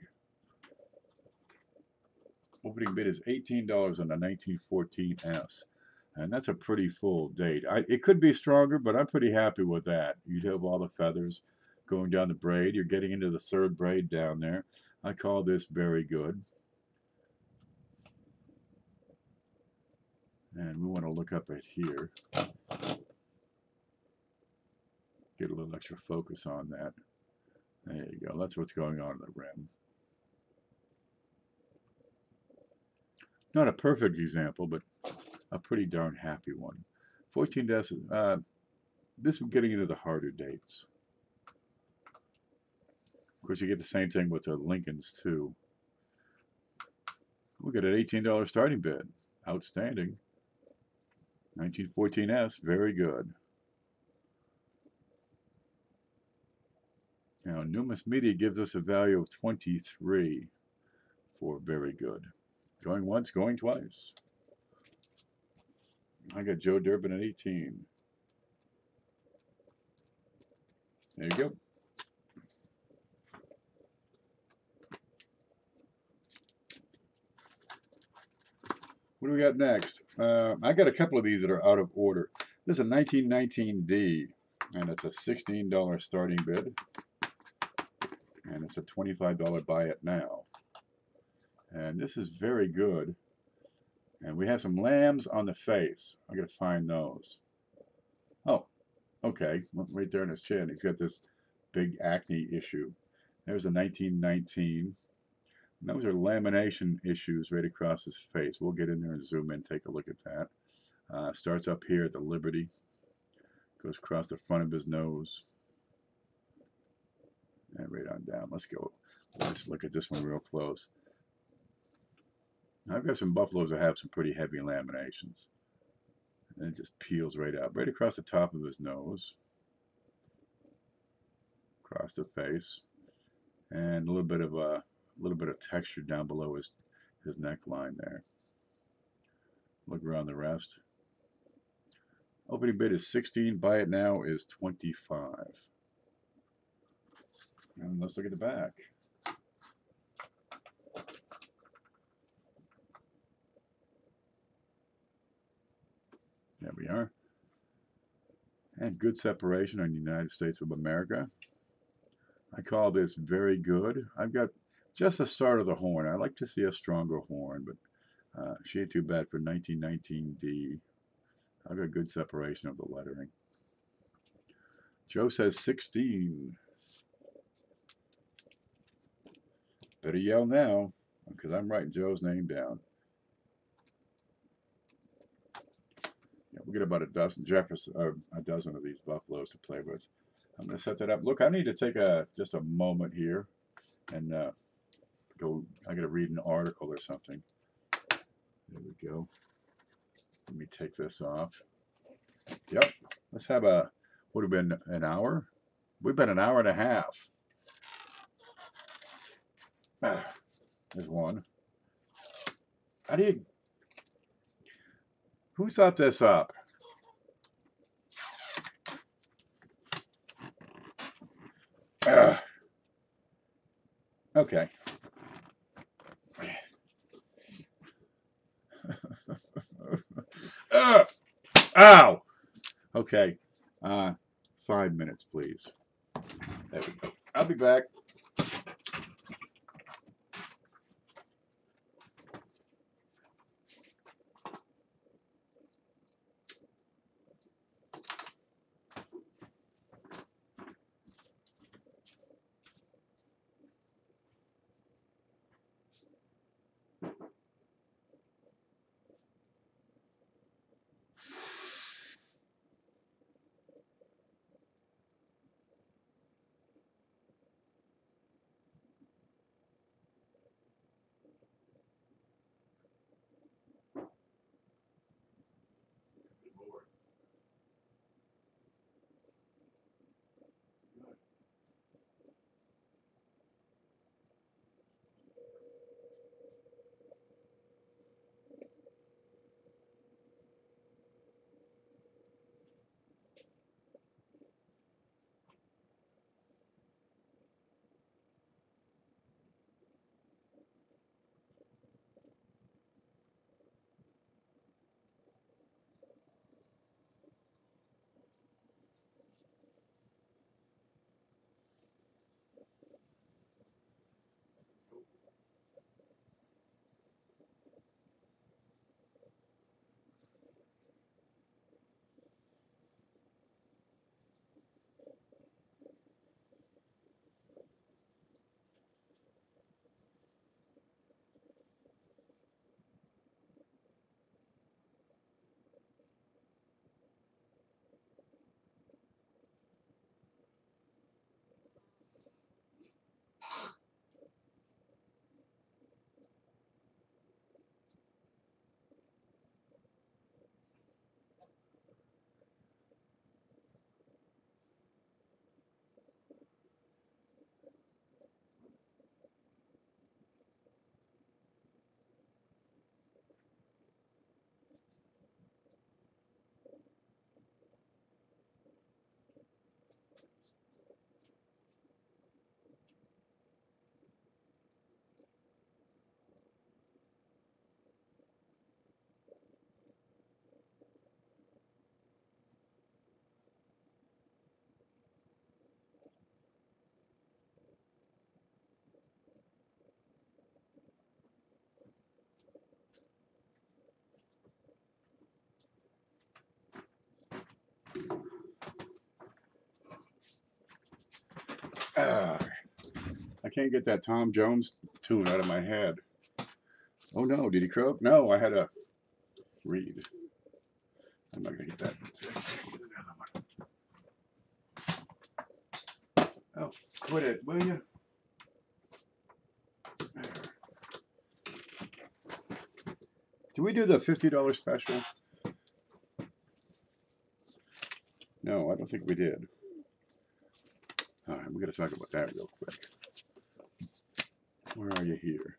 Opening bid is $18 on the 1914S, and that's a pretty full date. It could be stronger, but I'm pretty happy with that. You'd have all the feathers going down the braid. You're getting into the third braid down there. I call this very good. And we want to look up at here. Get a little extra focus on that. There you go. That's what's going on in the rim. Not a perfect example, but a pretty darn happy one. 14 days. This is getting into the harder dates. Of course, you get the same thing with the Lincolns too. We got an $18 starting bid. Outstanding. 1914S, very good. Now, Numis Media gives us a value of 23 for very good. Going once, going twice. I got Joe Durbin at 18. There you go. What do we got next? I got a couple of these that are out of order. This is a 1919D, and it's a $16 starting bid. And it's a $25 buy it now. And this is very good. And we have some lambs on the face. I got to find those. Oh, okay. Right there in his chin. He's got this big acne issue. There's a 1919. And those are lamination issues right across his face. We'll get in there and zoom in, take a look at that. Starts up here at the Liberty. Goes across the front of his nose. And right on down. Let's go. Let's look at this one real close. I've got some buffaloes that have some pretty heavy laminations. And it just peels right out. Right across the top of his nose. Across the face. And a little bit of texture down below his neckline there. Look around the rest. Opening bid is 16. Buy it now is 25. And let's look at the back. There we are. And good separation on the United States of America. I call this very good. I've got just the start of the horn. I like to see a stronger horn, but she ain't too bad for 1919D. I've got good separation of the lettering. Joe says 16. Better yell now, because I'm writing Joe's name down. Yeah, we'll get about a dozen Jefferson, or a dozen of these buffaloes to play with. I'm going to set that up. Look, I need to take just a moment here and go. I got to read an article or something. There we go. Let me take this off. Yep. Let's have would have been an hour? We've been an hour and a half. There's one. Who thought this up? Okay. Ow! Okay. 5 minutes, please. There we go. I'll be back. I can't get that Tom Jones tune out of my head. Oh no, did he croak? No, I had to read. I'm not going to get that. Oh, quit it, will you? Did we do the $50 special? No, I don't think we did. All right, we're going to talk about that real quick. Where are you here?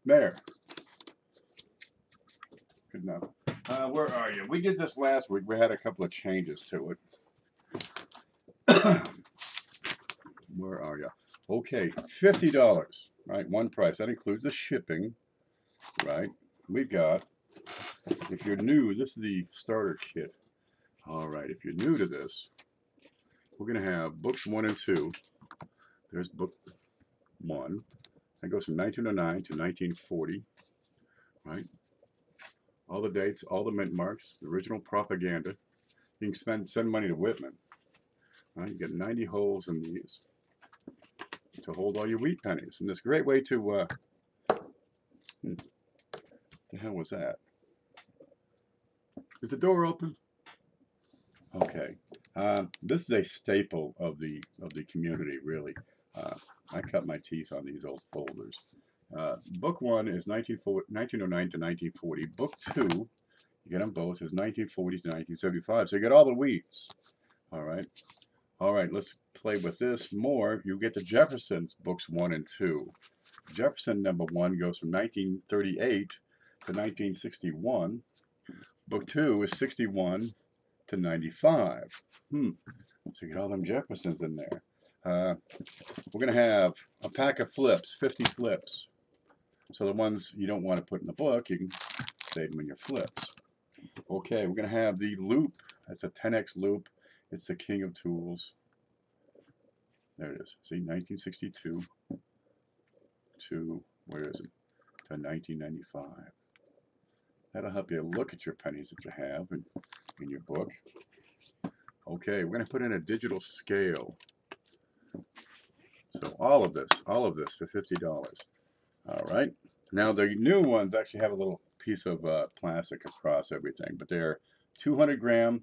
There. Good enough. Where are you? We did this last week. We had a couple of changes to it. Where are you? Okay, $50, right? One price. That includes the shipping, right? We've got, if you're new, this is the starter kit. All right, if you're new to this, we're going to have books 1 and 2. There's book 1. That goes from 1909 to 1940, right? All the dates, all the mint marks, the original propaganda. You can send money to Whitman. Right? You get 90 holes in these to hold all your wheat pennies. And this great way to, the hell was that? Is the door open? Okay. This is a staple of the community, really. I cut my teeth on these old folders. Book 1 is 1909 to 1940. Book 2, you get them both, is 1940 to 1975. So you get all the wheats. All right. All right, let's play with this more. You get the Jefferson's books 1 and 2. Jefferson number 1 goes from 1938 to 1961. Book 2 is 61 to 95. So you get all them Jeffersons in there. We're going to have a pack of flips, 50 flips. So the ones you don't want to put in the book, you can save them in your flips. Okay, we're going to have the loop. That's a 10x loop. It's the king of tools. There it is. See, 1962 to, where is it? To 1995. That'll help you look at your pennies that you have in your book. Okay, we're going to put in a digital scale. So all of this for $50. All right. Now the new ones actually have a little piece of plastic across everything, but they're 200 gram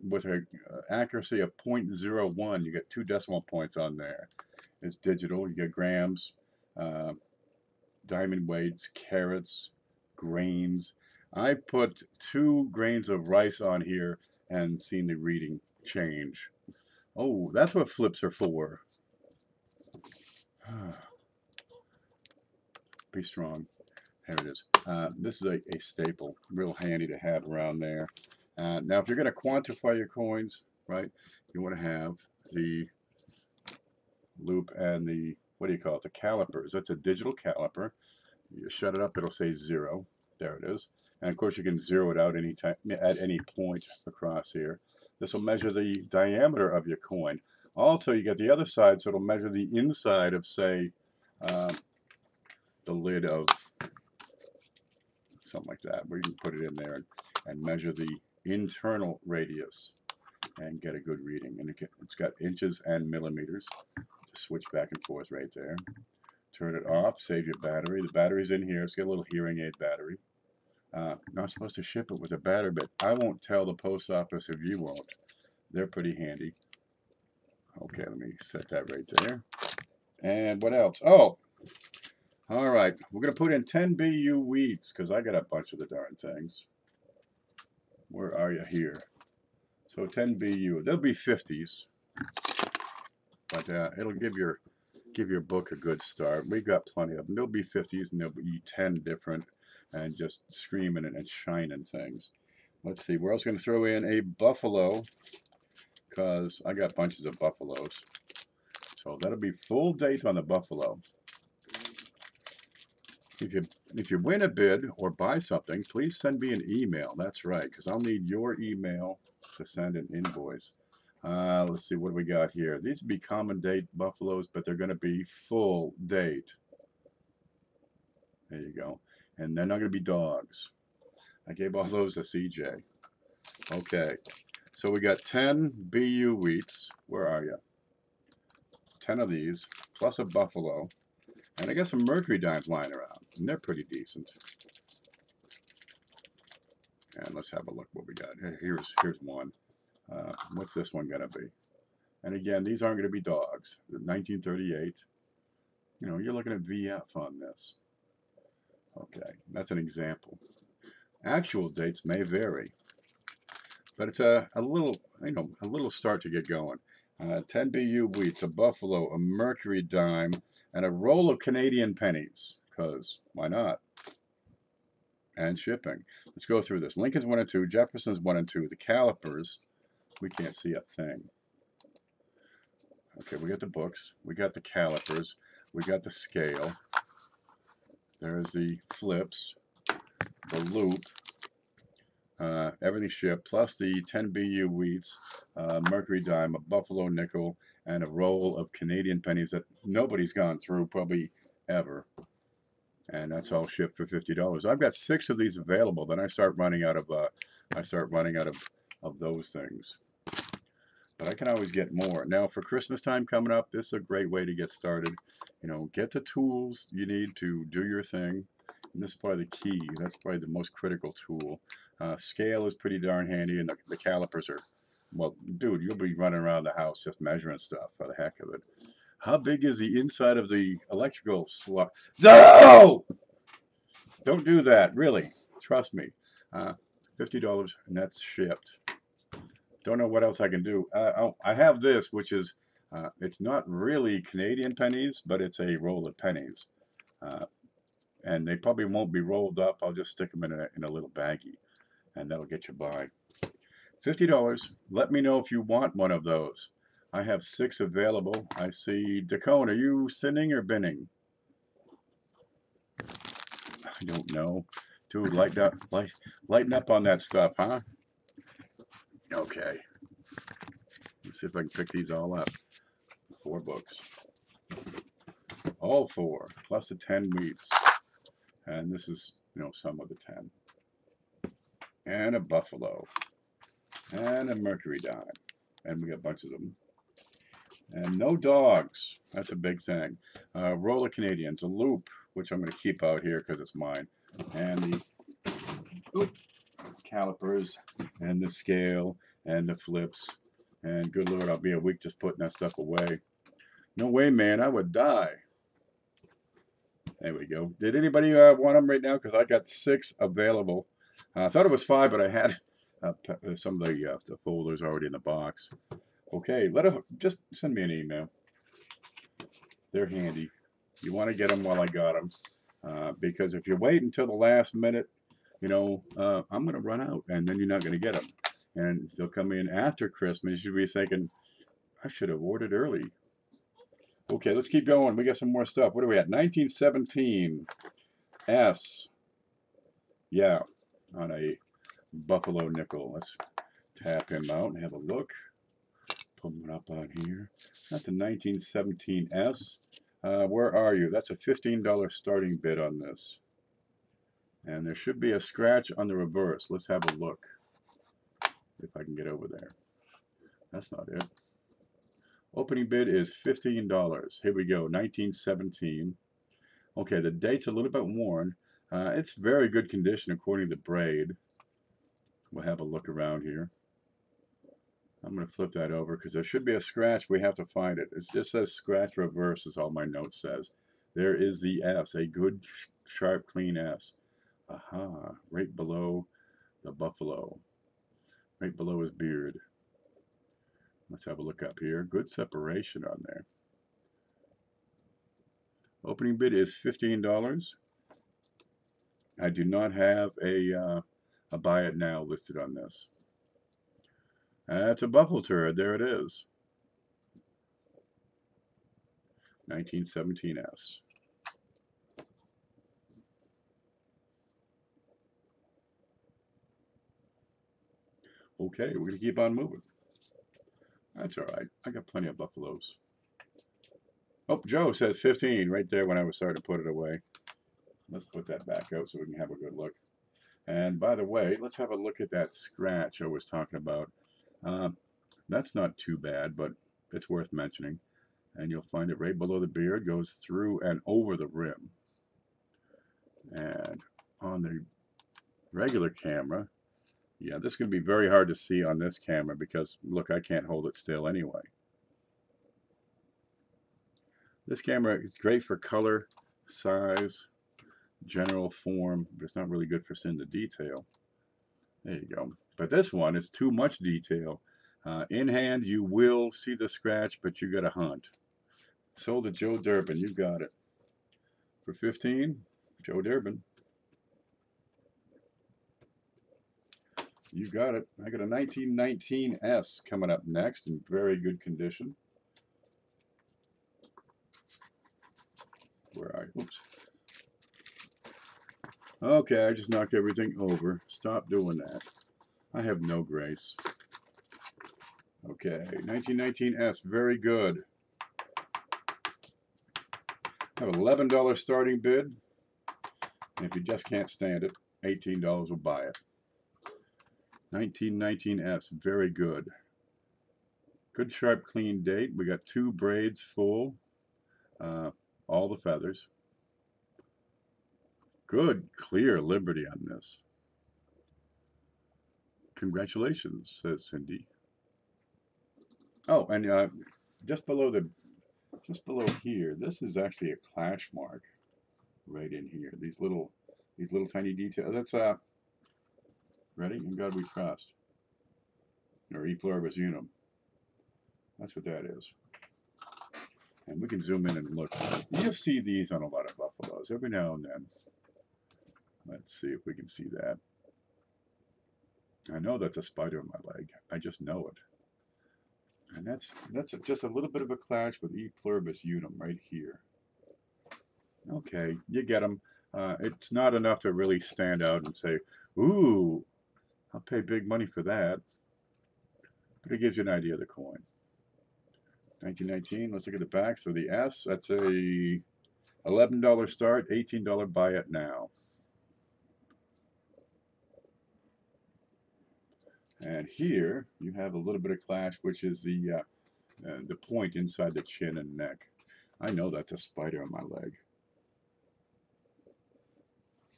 with an accuracy of 0.01. You get 2 decimal points on there. It's digital. You get grams, diamond weights, carats, grains. I put 2 grains of rice on here and seen the reading change. Oh, that's what flips are for. Be strong. There it is. This is a staple, real handy to have around there. Now, if you're going to quantify your coins, right, you want to have the loop and the, what do you call it, the calipers. That's a digital caliper. You shut it up, it'll say 0. There it is. And of course, you can zero it out anytime, at any point across here. This will measure the diameter of your coin. Also, you get the other side, so it'll measure the inside of, say, the lid of something like that, where you can put it in there and measure the internal radius and get a good reading. And it's got inches and millimeters. Just switch back and forth right there. Turn it off, save your battery. The battery's in here. It's got a little hearing aid battery. Not supposed to ship it with a battery, but I won't tell the post office if you won't. They're pretty handy. Okay, let me set that right there. And what else? Oh, all right. We're going to put in 10 BU weeds because I got a bunch of the darn things. Where are you here? So 10 BU. There'll be 50s, but it'll give your book a good start. We've got plenty of them. There'll be 50s and there'll be 10 different and just screaming and shining things. Let's see. We're also going to throw in a buffalo because I got bunches of buffaloes. So that'll be full date on the buffalo. If you win a bid or buy something, please send me an email. That's right, because I'll need your email to send an invoice. Let's see, what do we got here? These would be common date buffaloes, but they're going to be full date. There you go. And they're not going to be dogs. I gave all those to CJ. Okay. So we got 10 BU wheats. Where are you? 10 of these, plus a buffalo. And I got some mercury dimes lying around. And they're pretty decent. And let's have a look what we got. Here's one. What's this one going to be? And again, these aren't going to be dogs. 1938. You know, you're looking at VF on this. Okay, that's an example. Actual dates may vary. But it's a little, you know, a little start to get going. 10 BU wheats, a buffalo, a mercury dime, and a roll of Canadian pennies. Because why not? And shipping. Let's go through this. Lincoln's 1 and 2, Jefferson's 1 and 2. The calipers, we can't see a thing. Okay, we got the books, we got the calipers, we got the scale. There's the flips, the loop, everything shipped, plus the 10 BU wheats, mercury dime, a buffalo nickel, and a roll of Canadian pennies that nobody's gone through probably ever. And that's all shipped for $50. I've got 6 of these available. Then I start running out of those things. But I can always get more. Now for Christmas time coming up, this is a great way to get started. You know, get the tools you need to do your thing. And this is probably the key. That's probably the most critical tool. Scale is pretty darn handy, and the calipers are, well, dude, you'll be running around the house just measuring stuff for the heck of it. How big is the inside of the electrical slot? No! Don't do that, really. Trust me. $50, and that's shipped. Don't know what else I can do. I have this, which is, it's not really Canadian pennies, but it's a roll of pennies. And they probably won't be rolled up. I'll just stick them in a little baggie, and that'll get you by. $50. Let me know if you want one of those. I have 6 available. I see Dacone. Are you sinning or binning? I don't know. Dude, lighten up on that stuff, huh? Okay. Let's see if I can pick these all up. 4 books. All 4, plus the 10 wheats. And this is, you know, some of the 10. And a buffalo. And a mercury dime. And we got bunches of them. And no dogs. That's a big thing. Roll of Canadians. A loop, which I'm going to keep out here because it's mine. And the calipers. And the scale. And the flips. And good Lord, I'll be a week just putting that stuff away. No way, man. I would die. There we go. Did anybody want them right now? Because I got 6 available. I thought it was 5, but I had some of the folders already in the box. Okay, just send me an email. They're handy. You want to get them while I got them. Because if you wait until the last minute, you know, I'm going to run out, and then you're not going to get them. And they'll come in after Christmas. You'll be thinking, I should have ordered early. Okay, let's keep going. We got some more stuff. What are we at? 1917 S. Yeah, on a buffalo nickel. Let's tap him out and have a look. Pull one up on here. That's the 1917 S. Where are you? That's a $15 starting bid on this. And there should be a scratch on the reverse. Let's have a look. If I can get over there. That's not it. Opening bid is $15. Here we go, 1917. Okay, the date's a little bit worn. It's very good condition according to Braid. We'll have a look around here. I'm going to flip that over because there should be a scratch. We have to find it. It just says scratch reverse is all my note says. There is the S, a good, sharp, clean S. Aha, right below the buffalo. Right below his beard. Let's have a look up here. Good separation on there. Opening bid is $15. I do not have a buy it now listed on this. That's a buffalo turd. There it is. 1917S. Okay, we're going to keep on moving. That's all right. I got plenty of buffaloes. Oh, Joe says 15 right there when I was starting to put it away. Let's put that back out so we can have a good look. And by the way, let's have a look at that scratch I was talking about. That's not too bad, but it's worth mentioning. And you'll find it right below the beard, goes through and over the rim. And on the regular camera, yeah, this is going to be very hard to see on this camera because, look, I can't hold it still anyway. This camera is great for color, size, general form, but it's not really good for seeing the detail. There you go. But this one is too much detail. In hand, you will see the scratch, but you got to hunt. Sold to Joe Durbin. You got it. For 15, Joe Durbin. You got it. I got a 1919 S coming up next in very good condition. Where are you? Oops. Okay, I just knocked everything over. Stop doing that. I have no grace. Okay, 1919 S, very good. I have $11 starting bid. And if you just can't stand it, $18 will buy it. 1919 S, very good. Good sharp clean date. We got 2 braids full. All the feathers. Good clear Liberty on this. Congratulations, says Cindy. Oh, and just below here, this is actually a clash mark right in here. These little tiny details. That's ready? In God we trust. Or E pluribus unum. That's what that is. And we can zoom in and look. You'll see these on a lot of buffaloes every now and then. Let's see if we can see that. I know that's a spider on my leg. I just know it. And that's just a little bit of a clash with E pluribus unum right here. Okay, you get them. It's not enough to really stand out and say, ooh, I'll pay big money for that. But it gives you an idea of the coin. 1919, let's look at the back. So the S, that's a $11 start, $18 buy it now. And here you have a little bit of clash, which is the point inside the chin and neck. I know that's a spider on my leg.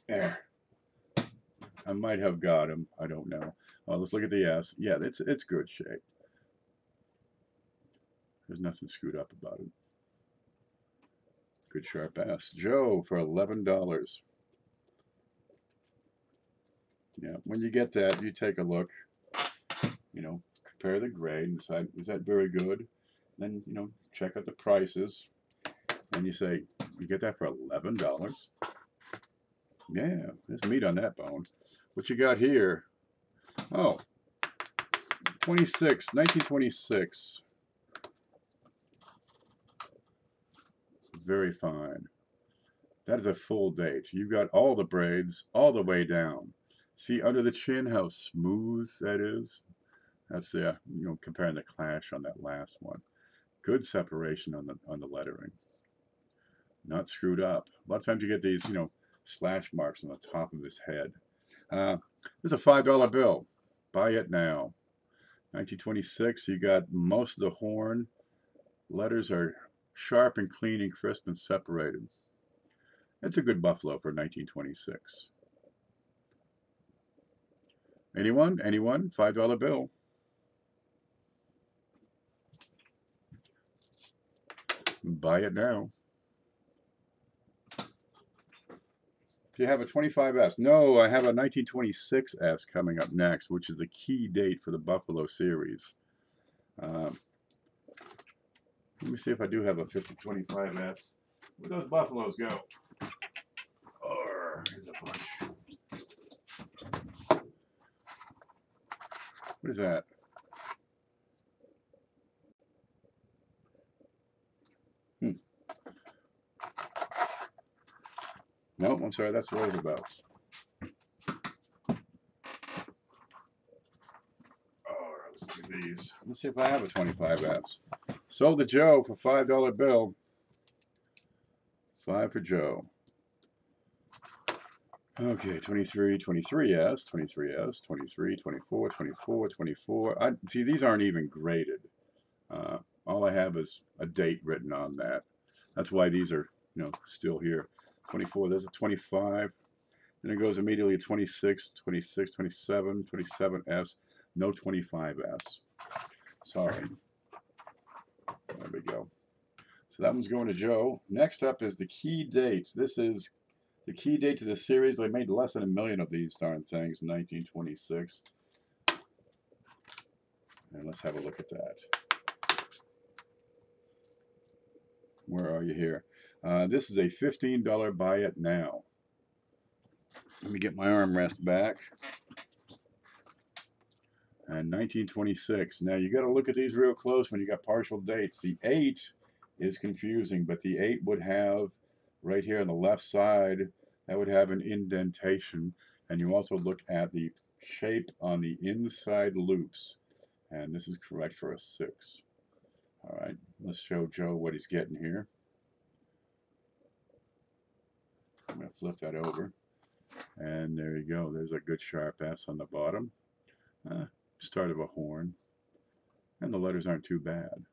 There. I might have got him. I don't know. Well, let's look at the S. Yeah, it's good shape. There's nothing screwed up about it. Good sharp S. Joe for $11. Yeah, when you get that, you take a look. You know, compare the grade and decide, is that very good? Then, you know, check out the prices. And you say, you get that for $11. Yeah, there's meat on that bone. What you got here? Oh, 1926. Very fine. That is a full date. You got all the braids all the way down. See under the chin how smooth that is? That's you know, comparing the clash on that last one. Good separation on the lettering. Not screwed up. A lot of times you get these, you know, slash marks on the top of his head. This is a $5 bill. Buy it now. 1926. You got most of the horn. Letters are sharp and clean and crisp and separated. It's a good buffalo for 1926. Anyone? Anyone? $5 bill. Buy it now. Do you have a 25S? No, I have a 1926S coming up next, which is the key date for the Buffalo series. Let me see if I do have a 25S. Where'd those Buffaloes go? Oh, here's a bunch. What is that? No, I'm sorry, that's Roosevelt's. Let's look at these. Let's see if I have a 25S. Sold to Joe for $5 bill. 5 for Joe. Okay, 23, 23S, 23S, 23, 24, 24, 24. See, these aren't even graded. All I have is a date written on that. That's why these are, still here. 24, there's a 25. Then it goes immediately to 26, 26, 27, 27S, no 25S. Sorry. There we go. So that one's going to Joe. Next up is the key date. This is the key date to the series. They made less than 1 million of these darn things in 1926. And let's have a look at that. Where are you here? This is a $15 buy it now. Let me get my armrest back. And 1926. Now you got to look at these real close when you got partial dates. The 8 is confusing, but the 8 would have right here on the left side, that would have an indentation. And you also look at the shape on the inside loops. And this is correct for a 6. All right, let's show Joe what he's getting here. I'm going to flip that over. And there you go. There's a good sharp S on the bottom. Start of a horn. And the letters aren't too bad.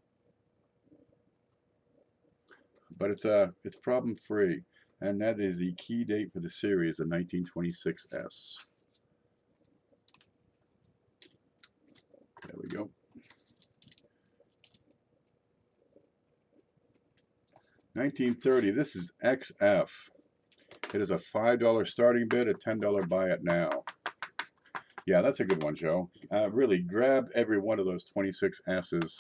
But it's problem free. And that is the key date for the series, the 1926S. There we go. $19.30. This is XF. It is a $5 starting bid, a $10 buy it now. Yeah, that's a good one, Joe. Really, grab every one of those 26 S's.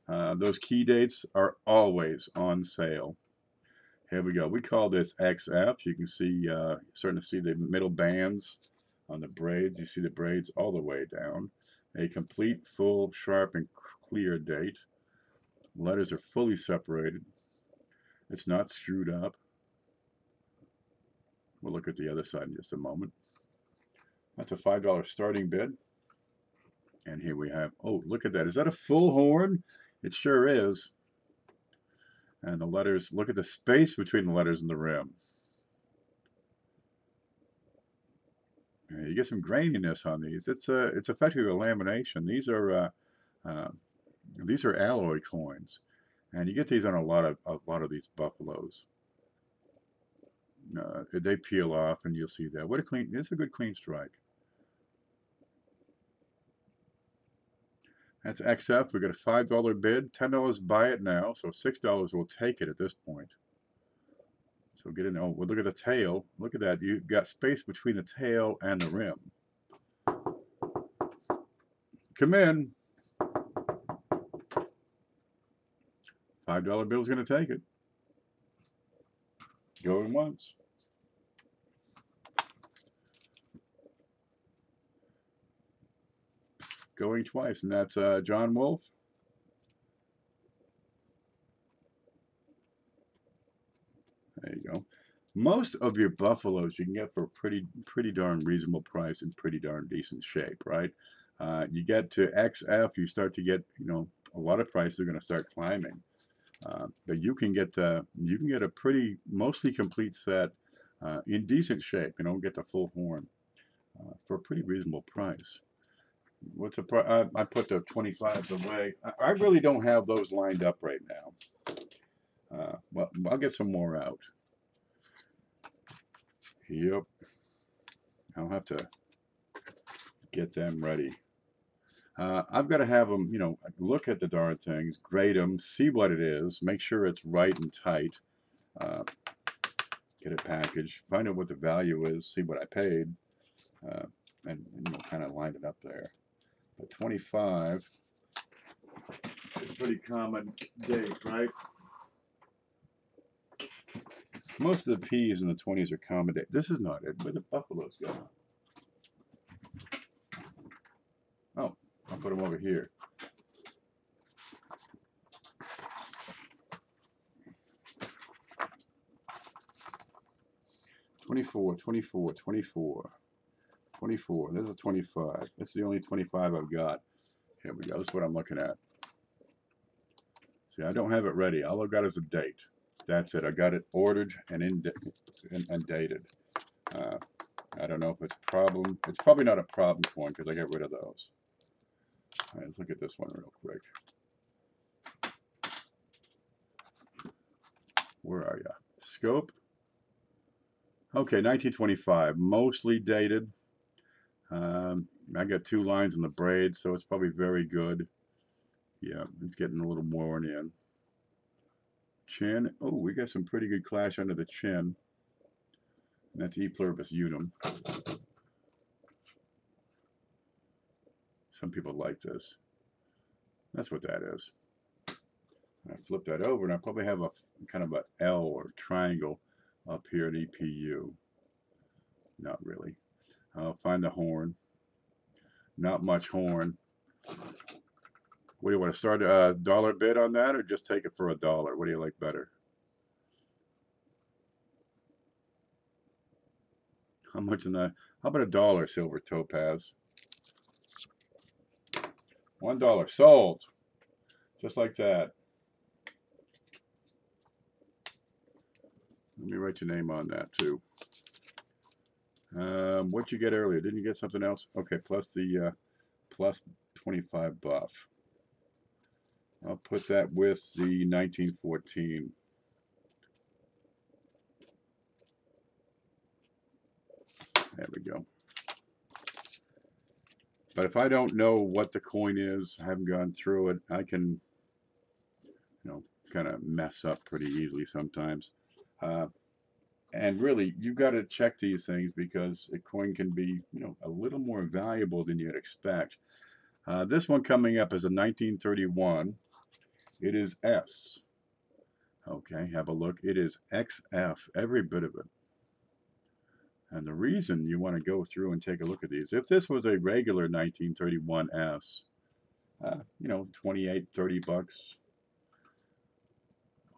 Those key dates are always on sale. Here we go. We call this XF. You can see, starting to see the middle bands on the braids. You see the braids all the way down. A complete, full, sharp, and clear date. Letters are fully separated. It's not screwed up. We'll look at the other side in just a moment. That's a $5 starting bid. And here we have, oh, look at that. Is that a full horn? It sure is. And the letters, look at the space between the letters and the rim. You get some graininess on these. It's effectively a lamination. These are alloy coins, and you get these on a lot of these buffaloes. They peel off, and you'll see that. What a clean! It's a good clean strike. That's XF. We got a $5 bid, $10 buy it now, so $6 will take it at this point. So get in. Oh, well, look at the tail. Look at that. You've got space between the tail and the rim. Come in. $5 bill's going to take it. Going once. Going twice, and that's John Wolf. There you go. Most of your buffaloes you can get for a pretty darn reasonable price and pretty darn decent shape, right? You get to XF, you start to get, a lot of prices are going to start climbing. But you can get a pretty mostly complete set in decent shape. You don't get the full horn for a pretty reasonable price. What's the price? I put the 25s away. I really don't have those lined up right now. Well, I'll get some more out. Yep. I'll have to get them ready. I've got to have them, look at the darn things, grade them, see what it is, make sure it's right and tight. Get it packaged, find out what the value is, see what I paid, and kind of line it up there. But 25 is a pretty common date, right? Most of the P's in the 20s are common date. This is not it. Where the buffaloes go? Oh, I'll put them over here. $24, $24, $24, $24. There's a 25. That's the only 25 I've got. Here we go. That's what I'm looking at. See, I don't have it ready. All I've got is a date. That's it. I got it ordered and dated. I don't know if it's a problem. It's probably not a problem coin because I got rid of those. All right, let's look at this one real quick. Where are you? Scope. Okay, 1925, mostly dated. I got 2 lines in the braid, so it's probably very good. Yeah, it's getting a little worn in. Chin. Oh, we got some pretty good clash under the chin. And that's E pluribus unum. Some people like this. That's what that is. I flip that over, and I probably have a kind of a L or triangle up here at EPU. Not really. I'll find the horn. Not much horn. What do you want to start a dollar bid on that, or just take it for $1? What do you like better? How much in that? How about $1 silver topaz? $1 sold. Just like that. Let me write your name on that too. What'd you get earlier? Didn't you get something else? Okay, plus the plus 25 buff. I'll put that with the 1914. There we go. But if I don't know what the coin is, I haven't gone through it, I can, you know, kind of mess up pretty easily sometimes. And really, you've got to check these things because a coin can be, you know, a little more valuable than you'd expect. This one coming up is a 1931. It is S. Okay, have a look. It is XF, every bit of it. And the reason you want to go through and take a look at these, if this was a regular 1931 S, you know, 28, 30 bucks.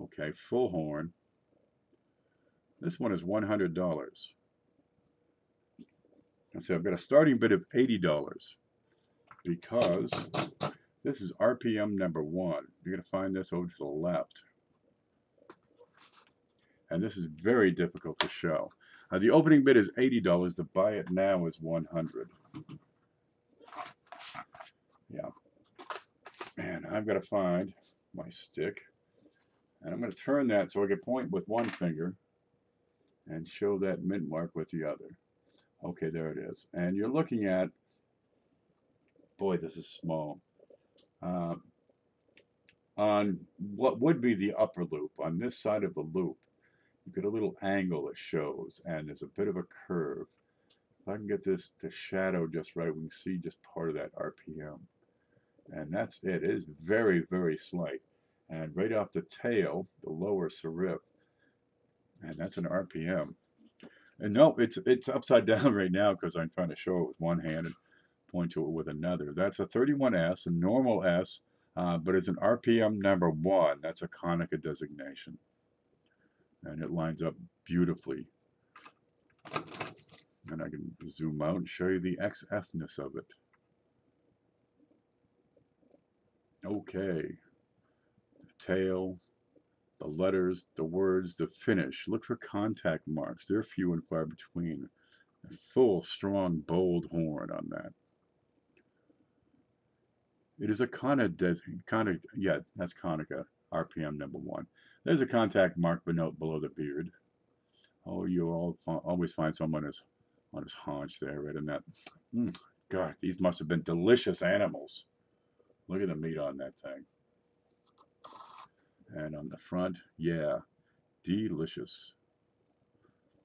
Okay, full horn. This one is $100. And so I've got a starting bid of $80 because this is RPM number 1. You're going to find this over to the left. And this is very difficult to show. The opening bid is $80. To buy it now is $100. Yeah. And I've got to find my stick. And I'm going to turn that so I can point with one finger and show that mint mark with the other. Okay, there it is. And you're looking at, boy, this is small. On what would be the upper loop, on this side of the loop, you get a little angle that shows, and there's a bit of a curve. If I can get this to shadow just right, we can see just part of that RPM. And that's it. It is very, very slight. And right off the tail, the lower serif, and that's an RPM. And no, it's upside down right now because I'm trying to show it with one hand and point to it with another. That's a 31S, a normal S, but it's an RPM number 1. That's a Konica designation. And it lines up beautifully. And I can zoom out and show you the XF-ness of it. Okay. The tail, the letters, the words, the finish. Look for contact marks. They're few and far between. A full, strong, bold horn on that. It is a Konica, yeah, that's Konica, RPM number 1. There's a contact mark below the beard. Oh, you'll always find someone on his haunch there, right in that. God, these must have been delicious animals. Look at the meat on that thing. And on the front, yeah, delicious.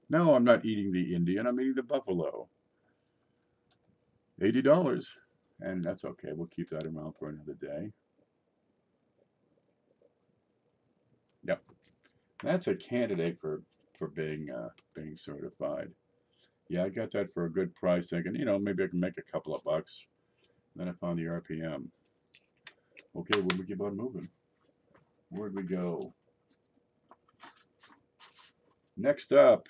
No, I'm not eating the Indian, I'm eating the buffalo. $80, and that's okay. We'll keep that around for another day. Yep, that's a candidate for being certified. Yeah, I got that for a good price, thinking, you know, maybe I can make a couple of bucks. Then I found the RPM. Okay, we'll keep on moving. Where'd we go? Next up.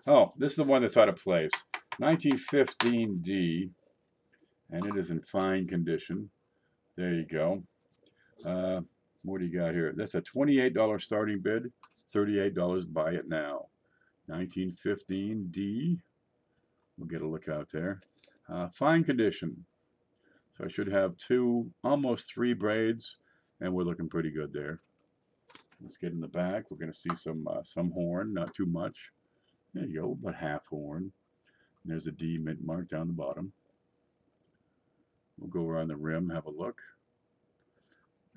Oh, this is the one that's out of place. 1915D, and it is in fine condition. There you go. What do you got here? That's a $28 starting bid, $38 buy it now. 1915 D. We'll get a look out there. Fine condition. So I should have almost three braids, and we're looking pretty good there. Let's get in the back. We're going to see some horn, not too much. There you go, about half horn. And there's a D mint mark down the bottom. We'll go around the rim, have a look.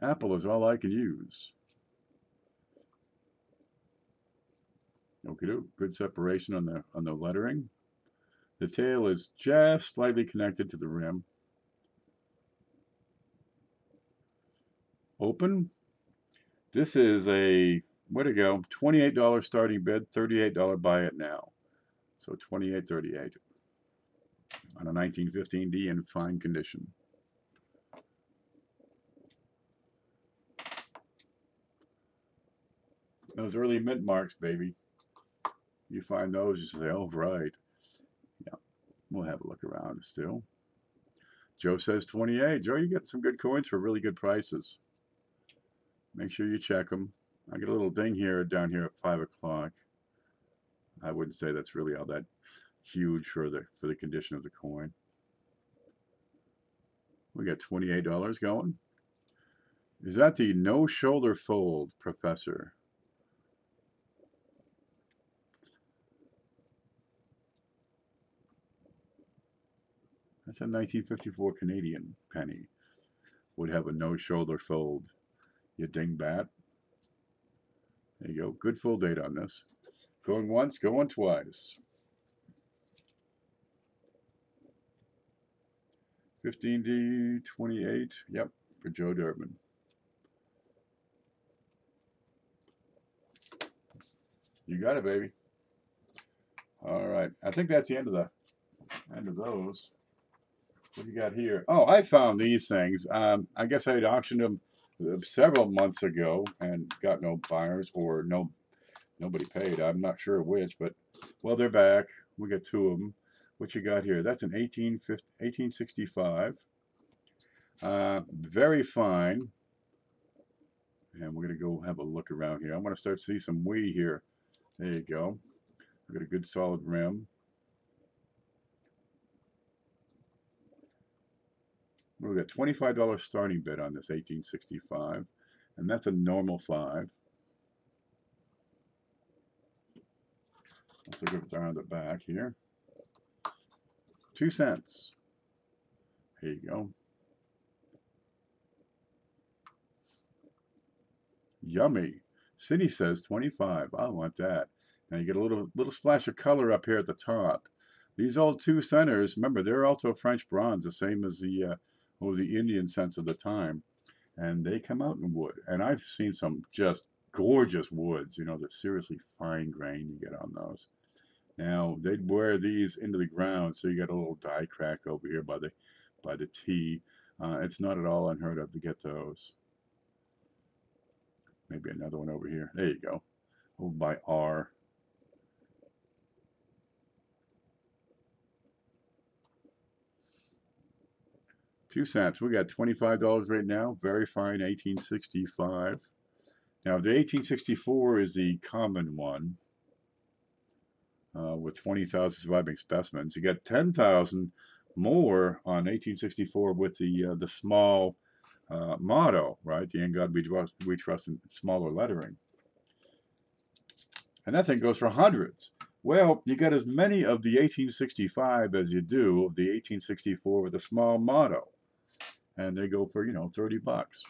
Apple is all I can use. Okay, good separation on the lettering. The tail is just slightly connected to the rim. Open. This is a, where to go, $28 starting bid, $38 buy it now. So $28.38 on a 1915D in fine condition. Those early mint marks, baby. You find those, you say, oh, right. Yeah, we'll have a look around still. Joe says 28. Joe, you get some good coins for really good prices. Make sure you check them. I get a little ding here down here at 5 o'clock. I wouldn't say that's really all that huge for the condition of the coin. We got $28 going. Is that the no shoulder fold, Professor? That's a 1954 Canadian penny. Would have a no shoulder fold. You dingbat. There you go. Good full date on this. Going once, going twice. 15D 28. Yep, for Joe Durbin. You got it, baby. All right. I think that's the end of those. What do you got here? Oh, I found these things. I guess I had auctioned them several months ago and got no buyers, or nobody paid. I'm not sure which, but well, they're back. We got two of them. What you got here? That's an 1865. Very fine. And we're going to go have a look around here. I'm going to start to see some wee here. There you go. We've got a good solid rim. We've got $25 starting bid on this 1865. And that's a normal 5. Let's look around the back here. 2 cents. Here you go. Yummy. City says 25. I want that. Now you get a little splash of color up here at the top. These old 2 centers, remember, they're also French bronze, the same as the Indian cents of the time. And they come out in wood. And I've seen some just gorgeous woods, you know, the seriously fine grain you get on those. Now, they'd wear these into the ground, so you got a little die crack over here by the T. It's not at all unheard of to get those. Maybe another one over here. There you go. Over by R. $2. We got $25 right now. Very fine 1865. Now, the 1864 is the common one. With 20,000 surviving specimens. You got 10,000 more on 1864 with the small motto, right? The "In God we trust" in smaller lettering. And that thing goes for hundreds. Well, you got as many of the 1865 as you do of the 1864 with a small motto. And they go for, $30.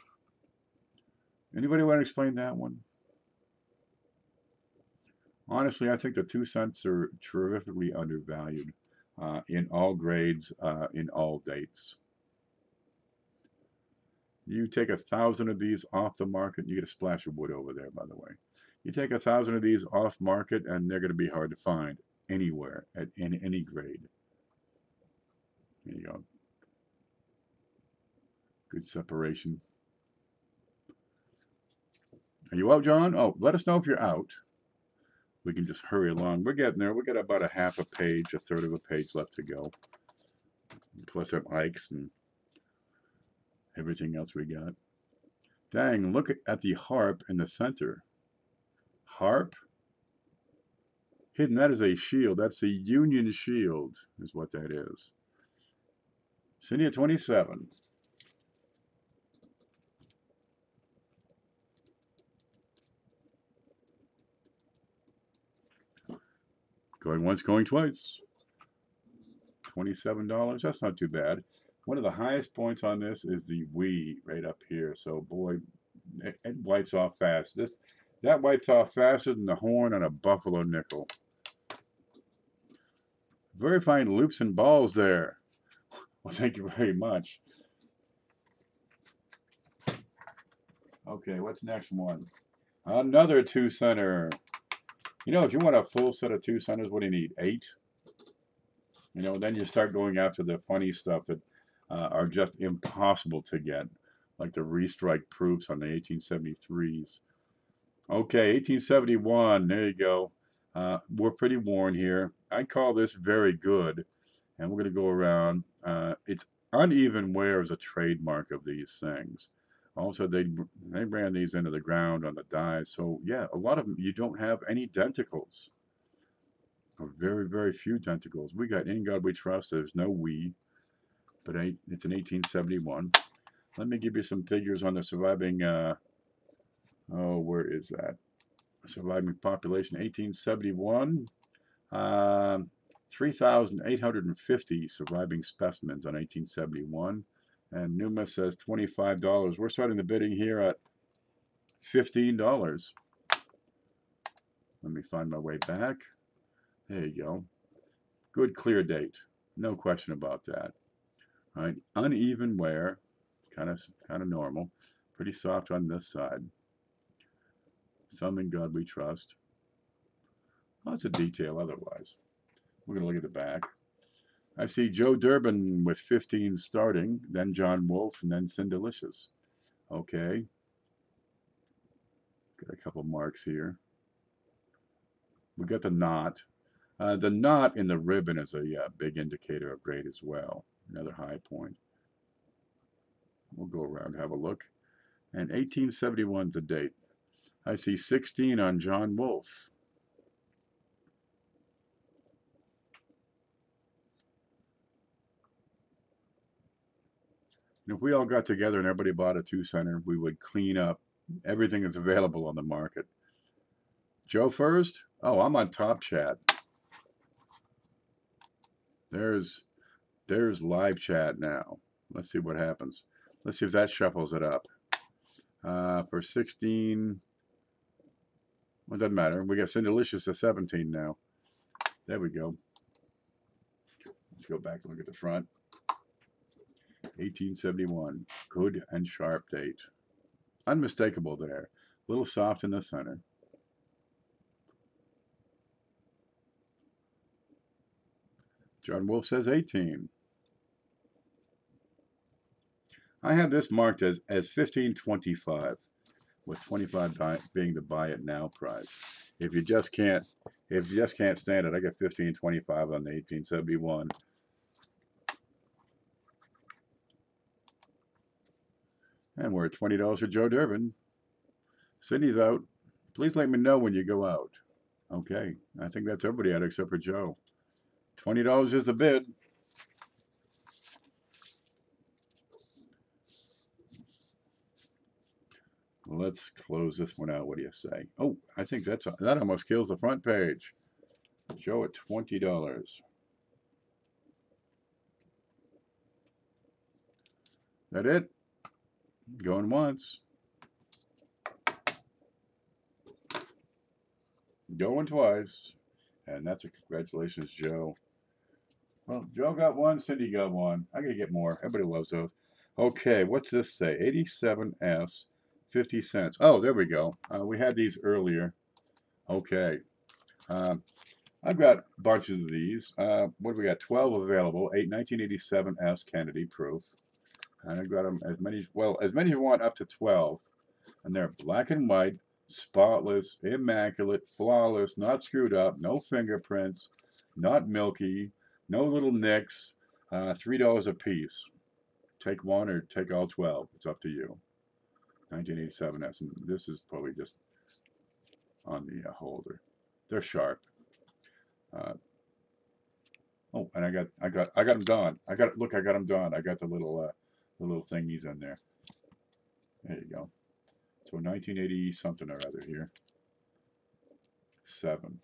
Anybody want to explain that one? Honestly, I think the 2 cents are terrifically undervalued in all grades, in all dates. You take 1,000 of these off the market, you get a splash of wood over there, by the way. You take 1,000 of these off market, and they're going to be hard to find anywhere in any grade. There you go. Good separation. Are you out, John? Oh, let us know if you're out. We can just hurry along. We're getting there. We got about a half a page, a third of a page left to go. Plus our Ikes and everything else we got. Dang, look at the harp in the center. Harp? hidden. That is a shield. That's the Union Shield, is what that is. Cindy at 27. Going once, going twice. $27. That's not too bad. One of the highest points on this is the we right up here. So boy, it wipes off fast. That wipes off faster than the horn on a buffalo nickel. Very fine loops and balls there. Well, thank you very much. Okay, what's next one? Another 2-center. You know, if you want a full set of 2-centers, what do you need? 8? You know, then you start going after the funny stuff that are just impossible to get, like the restrike proofs on the 1873s. Okay, 1871, there you go. We're pretty worn here. I call this very good, and we're going to go around. It's uneven wear is a trademark of these things. Also, they ran these into the ground on the dies. So, yeah, a lot of them, you don't have any denticles. Or very, very few denticles. We got In God We Trust. There's no we, but it's an 1871. Let me give you some figures on the surviving, where is that? Surviving population, 1871. 3,850 surviving specimens on 1871. And Numa says $25. We're starting the bidding here at $15. Let me find my way back. There you go. Good clear date. No question about that. All right. Uneven wear. Kind of normal. Pretty soft on this side. Some In God We Trust. Lots of detail otherwise. We're going to look at the back. I see Joe Durbin with 15 starting, then John Wolfe, and then Cindelicious. Okay. Got a couple marks here. We got the knot. The knot in the ribbon is a big indicator of grade as well. Another high point. We'll go around and have a look. And 1871 to date. I see 16 on John Wolfe. And if we all got together and everybody bought a 2-center, we would clean up everything that's available on the market. Joe first? Oh, I'm on Top Chat. There's live chat now. Let's see what happens. Let's see if that shuffles it up. For 16, what doesn't matter. We got Cindelicious at 17 now. There we go. Let's go back and look at the front. 1871. Good and sharp date. Unmistakable there. A little soft in the center. John Wolfe says 18. I have this marked as 15.25, with 25 being the buy it now price. If you just can't stand it, I got 15.25 on the 1871. And we're at $20 for Joe Durbin. Cindy's out. Please let me know when you go out. Okay, I think that's everybody out except for Joe. $20 is the bid. Let's close this one out. What do you say? Oh, I think that almost kills the front page. Joe at $20. That it? Going once. Going twice. And that's a congratulations, Joe. Well, Joe got one, Cindy got one. I gotta get more. Everybody loves those. Okay, what's this say? 87S, 50 cents. Oh, there we go. We had these earlier. Okay. I've got bunches of these. What do we got? 12 available. 1987S Kennedy proof. And I've got them as many as you want, up to 12. And they're black and white, spotless, immaculate, flawless, not screwed up, no fingerprints, not milky, no little nicks. $3 a piece. Take one or take all 12. It's up to you. 1987S. And this is probably just on the holder. They're sharp. Oh, and I got them done. I got them done. I got the little thingies in there. There you go. So 1980 something or other here. 7.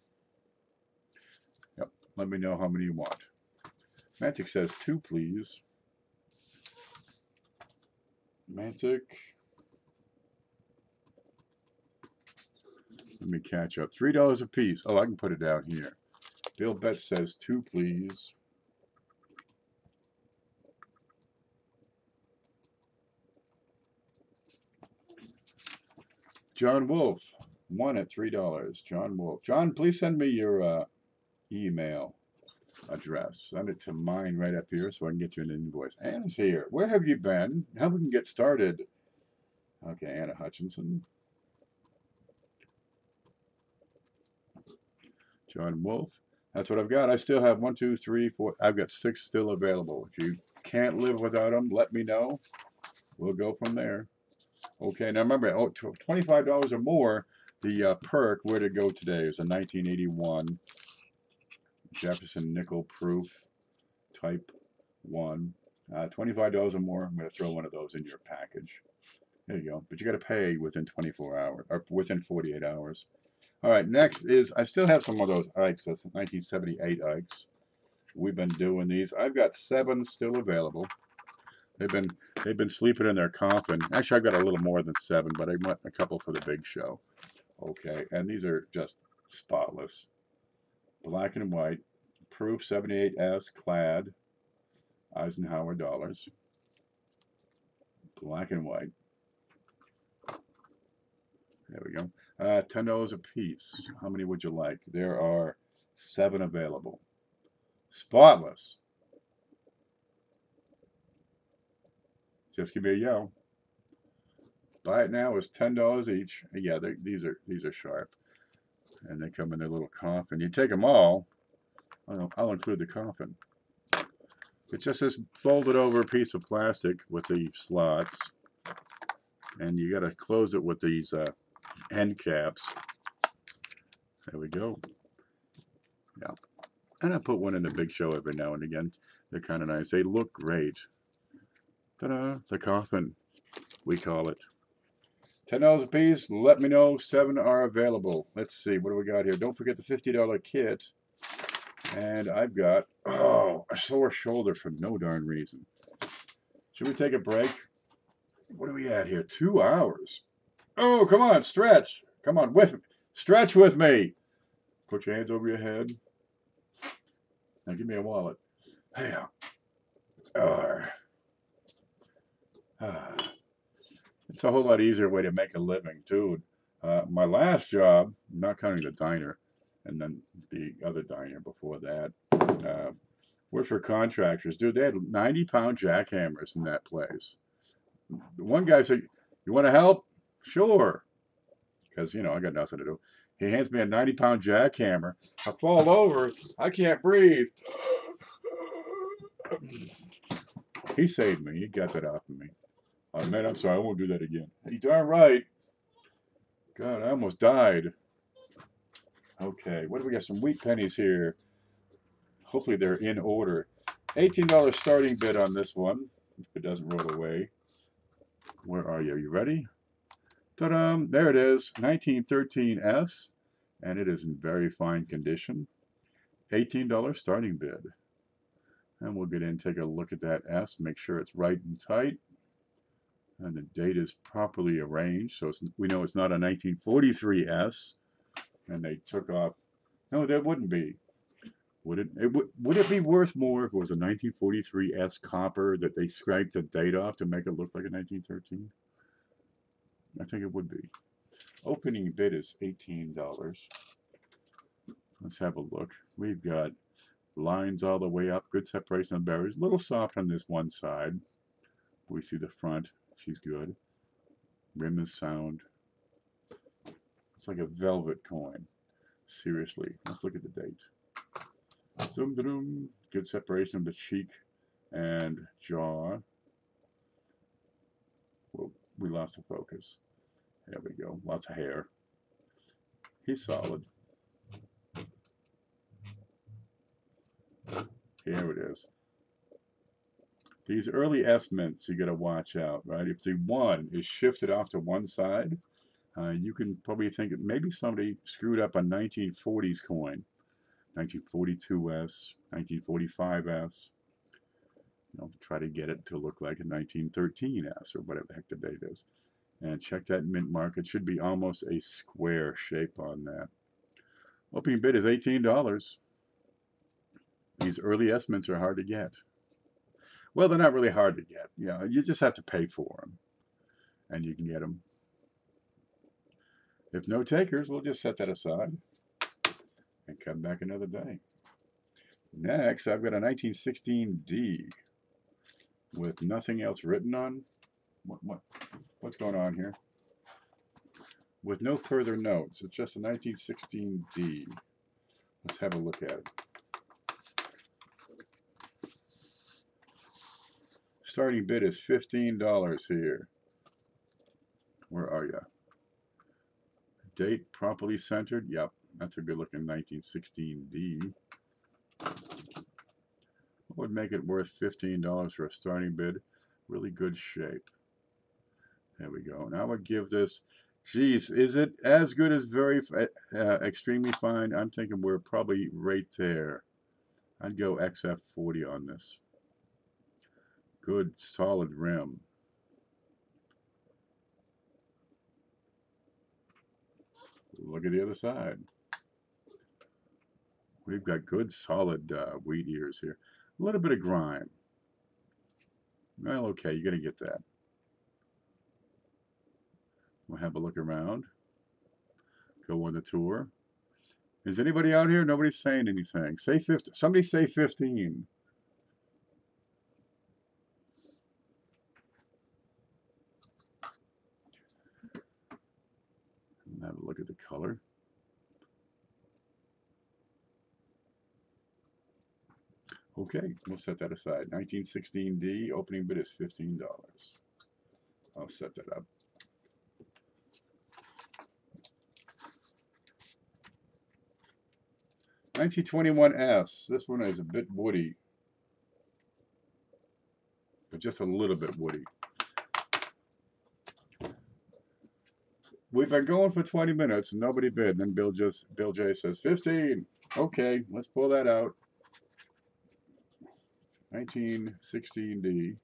Yep. Let me know how many you want. Mantic says 2, please. Mantic. Let me catch up. $3 a piece. Oh, I can put it down here. Bill Betts says 2, please. John Wolf, 1 at $3. John Wolf. John, please send me your email address. Send it to mine right up here so I can get you an invoice. Anna's here. Where have you been? How we can get started? Okay, Anna Hutchinson. John Wolf. That's what I've got. I still have 1, 2, 3, 4. I've got 6 still available. If you can't live without them, let me know. We'll go from there. Okay, now remember, $25 or more, the perk, where to go today, is a 1981 Jefferson nickel proof type 1. $25 or more, I'm going to throw one of those in your package. There you go. But you got to pay within 24 hours, or within 48 hours. All right, next is, I still have some of those Ikes. That's 1978 Ikes. We've been doing these. I've got 7 still available. They've been sleeping in their coffin. Actually, I've got a little more than 7, but I want a couple for the big show. Okay, and these are just spotless. Black and white. Proof 78S clad. Eisenhower dollars. Black and white. There we go. $10 a piece. How many would you like? There are 7 available. Spotless. Just give me a yell. Buy it now is $10 each. Yeah, these are sharp, and they come in their little coffin. You take them all. I'll include the coffin. It's just this folded over piece of plastic with the slots, and you got to close it with these end caps. There we go. Yeah, and I put one in the big show every now and again. They're kind of nice. They look great. Ta-da! The coffin, we call it. $10 a piece. Let me know. 7 are available. Let's see. What do we got here? Don't forget the $50 kit. And I've got, a sore shoulder for no darn reason. Should we take a break? What are we at here? 2 hours. Oh, come on. Stretch. Come on. Stretch with me. Put your hands over your head. Now give me a wallet. Hey. It's a whole lot easier way to make a living, too. My last job, not counting the diner, and then the other diner before that, worked for contractors. Dude, they had 90-pound jackhammers in that place. One guy said, "You want to help?" Sure. Because, I got nothing to do. He hands me a 90-pound jackhammer. I fall over. I can't breathe. He saved me. He got that off of me. Oh, man, I'm sorry. I won't do that again. You darn right. God, I almost died. Okay, what do we got? Some wheat pennies here. Hopefully they're in order. $18 starting bid on this one. If it doesn't roll away. Where are you? Are you ready? Ta-da! There it is. 1913S. And it is in very fine condition. $18 starting bid. And we'll get in and take a look at that S. Make sure it's right and tight. And the date is properly arranged. So we know it's not a 1943S. And they took off. No, that wouldn't be. Would it be worth more if it was a 1943S copper that they scraped the date off to make it look like a 1913? I think it would be. Opening bid is $18. Let's have a look. We've got lines all the way up. Good separation of barriers. A little soft on this one side. We see the front. She's good. Rim is sound. It's like a velvet coin. Seriously. Let's look at the date. Zoom, zoom. Good separation of the cheek and jaw. Well, we lost the focus. There we go. Lots of hair. He's solid. Here it is. These early S mints you got to watch out, right? If the 1 is shifted off to one side, you can probably think that maybe somebody screwed up a 1940s coin, 1942S, 1945S. You know, try to get it to look like a 1913S or whatever the heck the date is. And check that mint mark. It should be almost a square shape on that. Opening bid is $18. These early S mints are hard to get. Well, they're not really hard to get. You know, you just have to pay for them, and you can get them. If no takers, we'll just set that aside and come back another day. Next, I've got a 1916D with nothing else written on. What's going on here? With no further notes. It's just a 1916D. Let's have a look at it. Starting bid is $15 here. Where are you? Date properly centered. Yep, that's a good looking 1916D. What would make it worth $15 for a starting bid? Really good shape. There we go. And I would give this, geez, is it as good as very extremely fine? I'm thinking we're probably right there. I'd go XF40 on this. Good solid rim. Look at the other side. We've got good solid wheat ears here. A little bit of grime. Well, okay, you're going to get that. We'll have a look around. Go on the tour. Is anybody out here? Nobody's saying anything. Say 50. Somebody say 15. Have a look at the color. Okay, we'll set that aside. 1916D, opening bid is $15. I'll set that up. $1921S. This one is a bit woody, but just a little bit woody. We've been going for 20 minutes and nobody bid. And then Bill J says 15. Okay, let's pull that out. 1916D.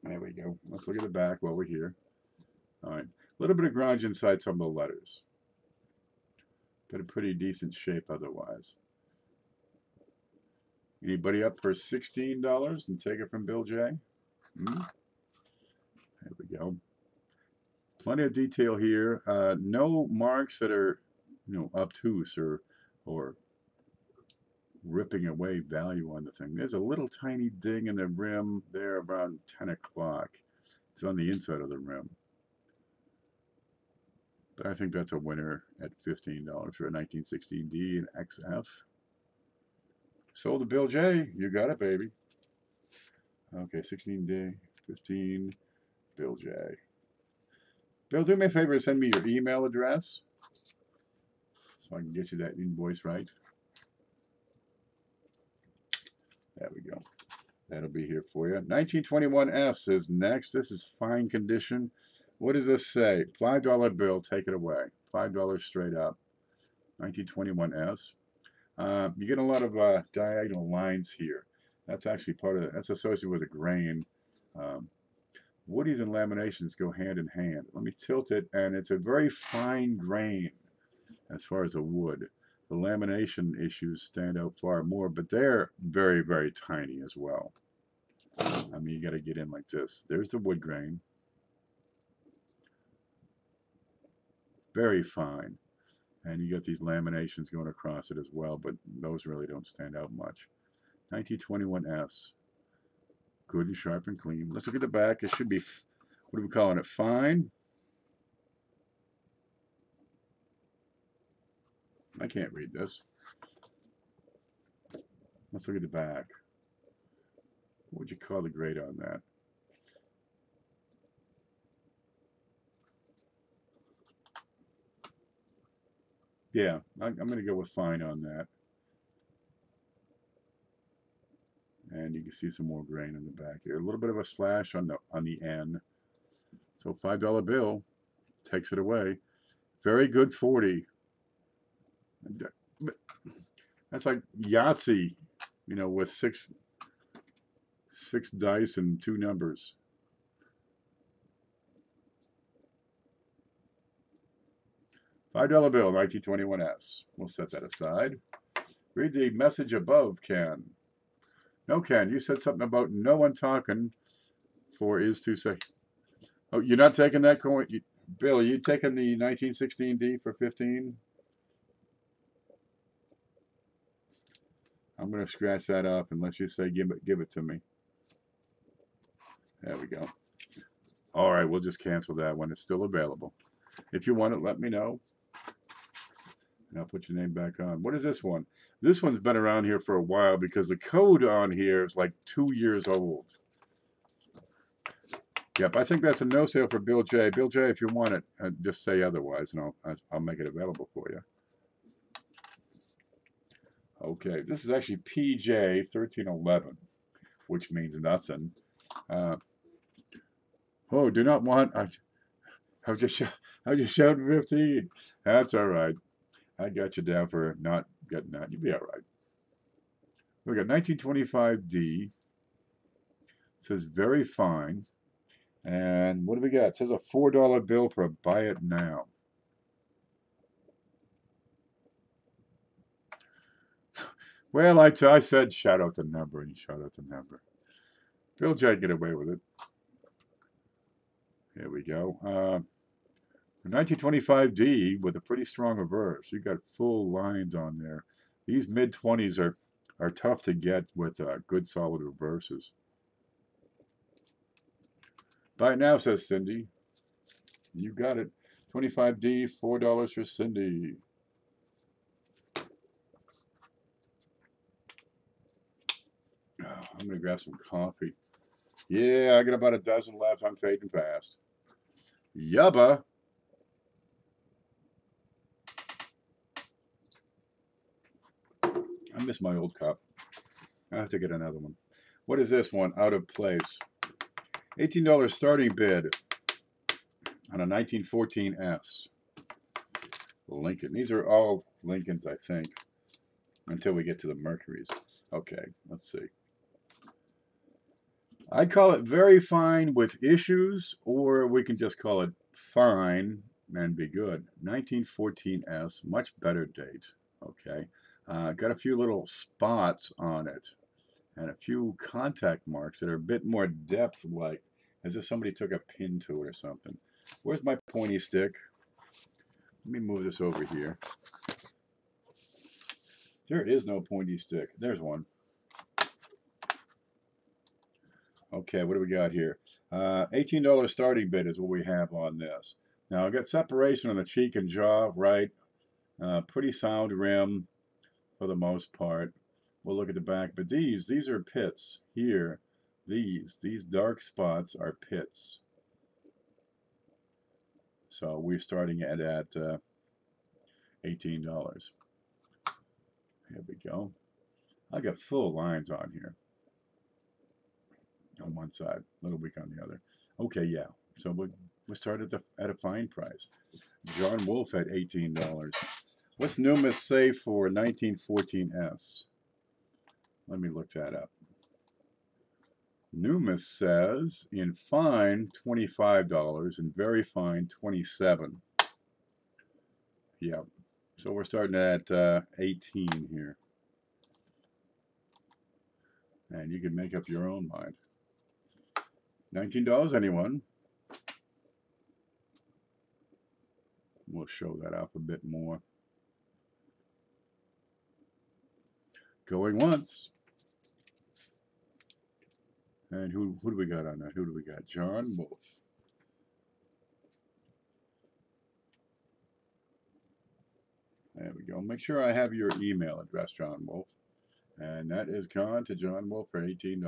There we go. Let's look at the back while we're here. All right, a little bit of grunge inside some of the letters, but a pretty decent shape otherwise. Anybody up for $16 and take it from Bill J? There we go. Plenty of detail here. No marks that are, obtuse or ripping away value on the thing. There's a little tiny ding in the rim there around 10 o'clock. It's on the inside of the rim. But I think that's a winner at $15 for a 1916D and XF. Sold to Bill J. You got it, baby. Okay, 16D, 15, Bill J. Bill, do me a favor and send me your email address so I can get you that invoice right. There we go. That'll be here for you. 1921S is next. This is fine condition. What does this say? $5 bill, take it away. $5 straight up. 1921S. You get a lot of diagonal lines here. That's actually part of it. That's associated with a grain. Woodies and laminations go hand in hand. Let me tilt it, and it's a very fine grain as far as the wood. The lamination issues stand out far more, but they're very, very tiny as well. I mean, you got to get in like this. There's the wood grain. Very fine. And you got these laminations going across it as well, but those really don't stand out much. 1921S. Good and sharp and clean. Let's look at the back. It should be, what are we calling it? Fine. I can't read this. Let's look at the back. What would you call the grade on that? Yeah, I'm going to go with fine on that. And you can see some more grain in the back here. A little bit of a slash on the N. So $5 bill takes it away. Very good 40. That's like Yahtzee, you know, with six dice and 2 numbers. $5 bill, 1921S. We'll set that aside. Read the message above, Ken. No, Ken, you said something about no one talking for is to say. Oh, you're not taking that coin? Bill, are you taking the 1916D for 15? I'm going to scratch that up unless you say give it to me. There we go. All right, we'll just cancel that one. It's still available. If you want it, let me know. And I'll put your name back on. What is this one? This one's been around here for a while because the code on here is like 2 years old. Yep, I think that's a no sale for Bill J. Bill J, if you want it, just say otherwise, and I'll make it available for you. Okay, this is actually PJ 1311, which means nothing. Oh, do not want. I just shouting 15. That's all right. I got you down for not getting that. You'll be all right. We got 1925D. It says very fine. And what do we got? It says a $4 bill for a buy it now. Well, I said shout out the number, and you shout out the number. Bill J, get away with it. Here we go. 1925D with a pretty strong reverse. You got full lines on there. These mid-20s are tough to get with good solid reverses. Buy it now, says Cindy. You got it. 25D, $4 for Cindy. Oh, I'm going to grab some coffee. Yeah, I got about a dozen left. I'm fading fast. Yubba. I miss my old cup. I have to get another one. What is this one? Out of place. $18 starting bid on a 1914S. Lincoln. These are all Lincolns, I think, until we get to the Mercuries. Okay, let's see. I call it very fine with issues, or we can just call it fine and be good. 1914S, much better date. Okay, got a few little spots on it and a few contact marks that are a bit more depth-like, as if somebody took a pin to it or something. Where's my pointy stick? Let me move this over here. There is no pointy stick. There's one. Okay, what do we got here? $18 starting bid is what we have on this. Now, I've got separation on the cheek and jaw, right? Pretty sound rim for the most part. We'll look at the back, but these are pits here. These dark spots are pits. So we're starting at $18. Here we go. I got full lines on here. On one side, a little weak on the other. Okay, yeah. So we start at a fine price. John Wolfe at $18. What's Numis say for 1914S? Let me look that up. Numis says in fine $25 and very fine $27. Yeah. So we're starting at 18 here. And you can make up your own mind. $19, anyone? We'll show that off a bit more. Going once. And who do we got on that? Who do we got? John Wolfe. There we go. Make sure I have your email address, John Wolfe. And that is gone to John Wolfe for $18,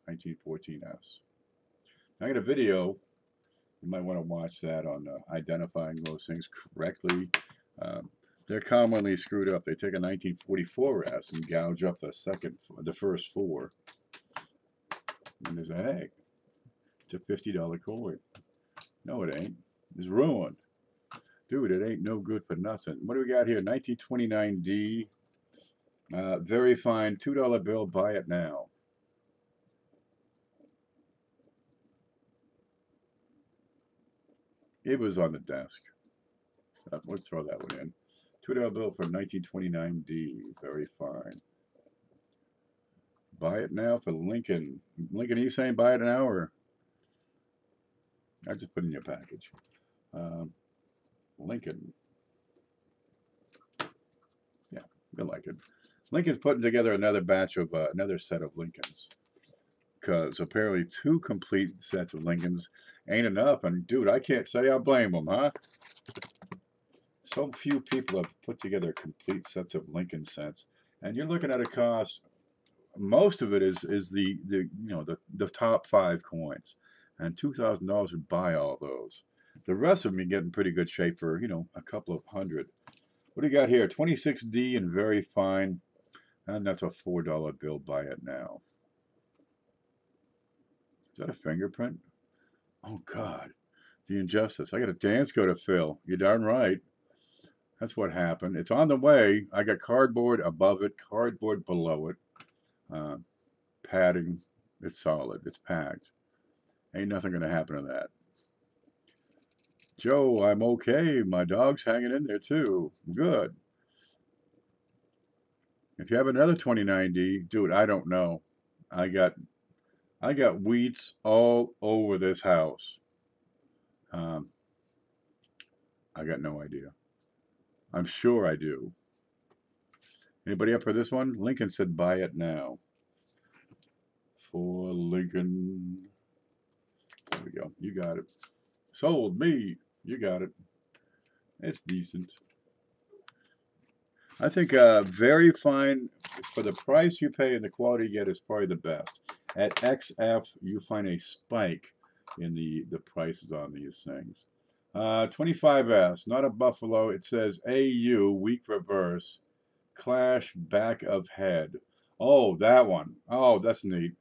1914S. I got a video. You might want to watch that on identifying those things correctly. They're commonly screwed up. They take a 1944 S and gouge up the first four. And there's a hey, it's a $50 coin. No, it ain't. It's ruined. Dude, it ain't no good for nothing. What do we got here? 1929D. Very fine. $2 bill. Buy it now. It was on the desk. Let's throw that one in. $2 bill for 1929D. Very fine. Buy it now for Lincoln. Lincoln, are you saying buy it now, or I just put it in your package? Lincoln. Yeah, we like it. Lincoln's putting together another batch of another set of Lincolns, because apparently 2 complete sets of Lincolns ain't enough. And dude, I can't say I blame them, huh? So few people have put together complete sets of Lincoln sets, and you're looking at a cost. Most of it is the the top 5 coins, and $2,000 would buy all those. The rest of them you get in pretty good shape for a couple of hundred. What do you got here? 26D and very fine, and that's a $4 bill. Buy it now. Is that a fingerprint? Oh God, the injustice! I got a dance go to fill. You're darn right. That's what happened. It's on the way. I got cardboard above it, cardboard below it. Padding. It's solid. It's packed. Ain't nothing going to happen to that. Joe, I'm okay. My dog's hanging in there too. Good. If you have another 29D, dude, I don't know. I got wheats all over this house. I got no idea. I'm sure I do. Anybody up for this one? Lincoln said buy it now. For Lincoln. There we go. You got it. Sold me. You got it. It's decent. I think very fine for the price you pay and the quality you get is probably the best. At XF, you find a spike in the prices on these things. 25S, not a Buffalo. It says AU, weak reverse, clash back of head. Oh, that one. Oh, that's neat.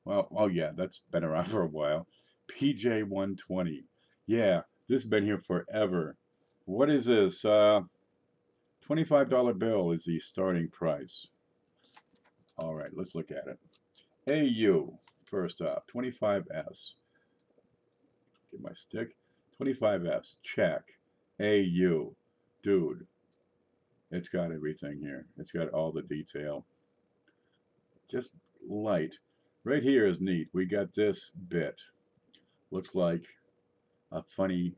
Well, oh yeah, that's been around for a while. PJ 120. Yeah, this has been here forever. What is this? $25 bill is the starting price. All right, let's look at it. AU, first up, 25S. Get my stick. 25S, check. AU, dude, it's got everything here. It's got all the detail. Just light. Right here is neat. We got this bit. Looks like a funny,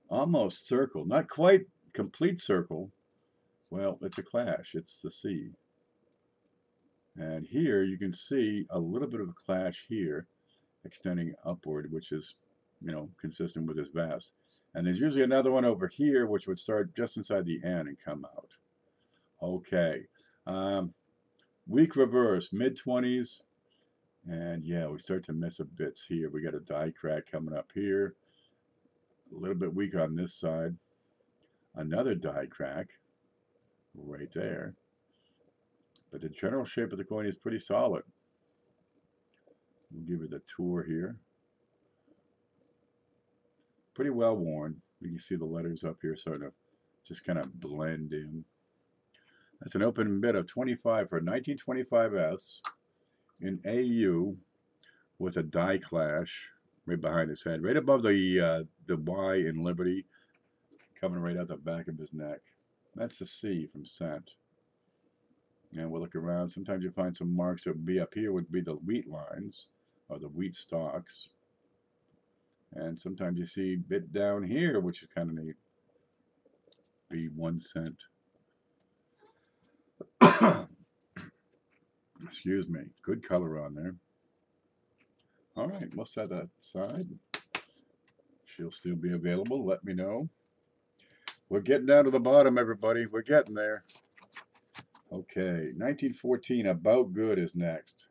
almost circle. Not quite complete circle. Well, it's a clash. It's the C. And here you can see a little bit of a clash here, extending upward, which is, consistent with this vest. And there's usually another one over here, which would start just inside the N and come out. Okay. Weak reverse, mid-20s. And yeah, we start to miss a bits here. We got a die crack coming up here. A little bit weak on this side. Another die crack right there. But the general shape of the coin is pretty solid. We'll give it a tour here. Pretty well worn. You can see the letters up here starting to just kind of blend in. That's an open bid of 25 for 1925S in AU with a die clash right behind his head, right above the Y in Liberty, coming right out the back of his neck. That's the C from Cent. And we'll look around. Sometimes you find some marks that would be up here would be the wheat lines or the wheat stalks. And sometimes you see a bit down here, which is kind of neat. Be 1 cent. Excuse me. Good color on there. All right, we'll set that aside. She'll still be available. Let me know. We're getting down to the bottom, everybody. We're getting there. Okay, 1914, About Good is next.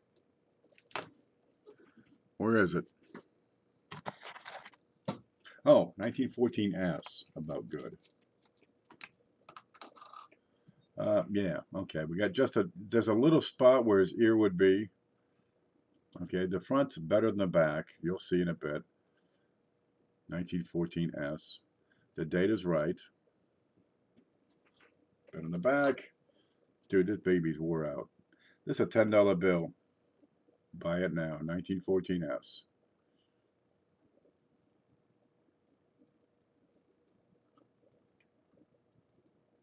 Where is it? Oh, 1914S, About Good. Yeah, okay. We got just there's a little spot where his ear would be. Okay, the front's better than the back. You'll see in a bit. 1914S. The date is right. But in the back, dude, this baby's wore out. This is a $10 bill. Buy it now. 1914S.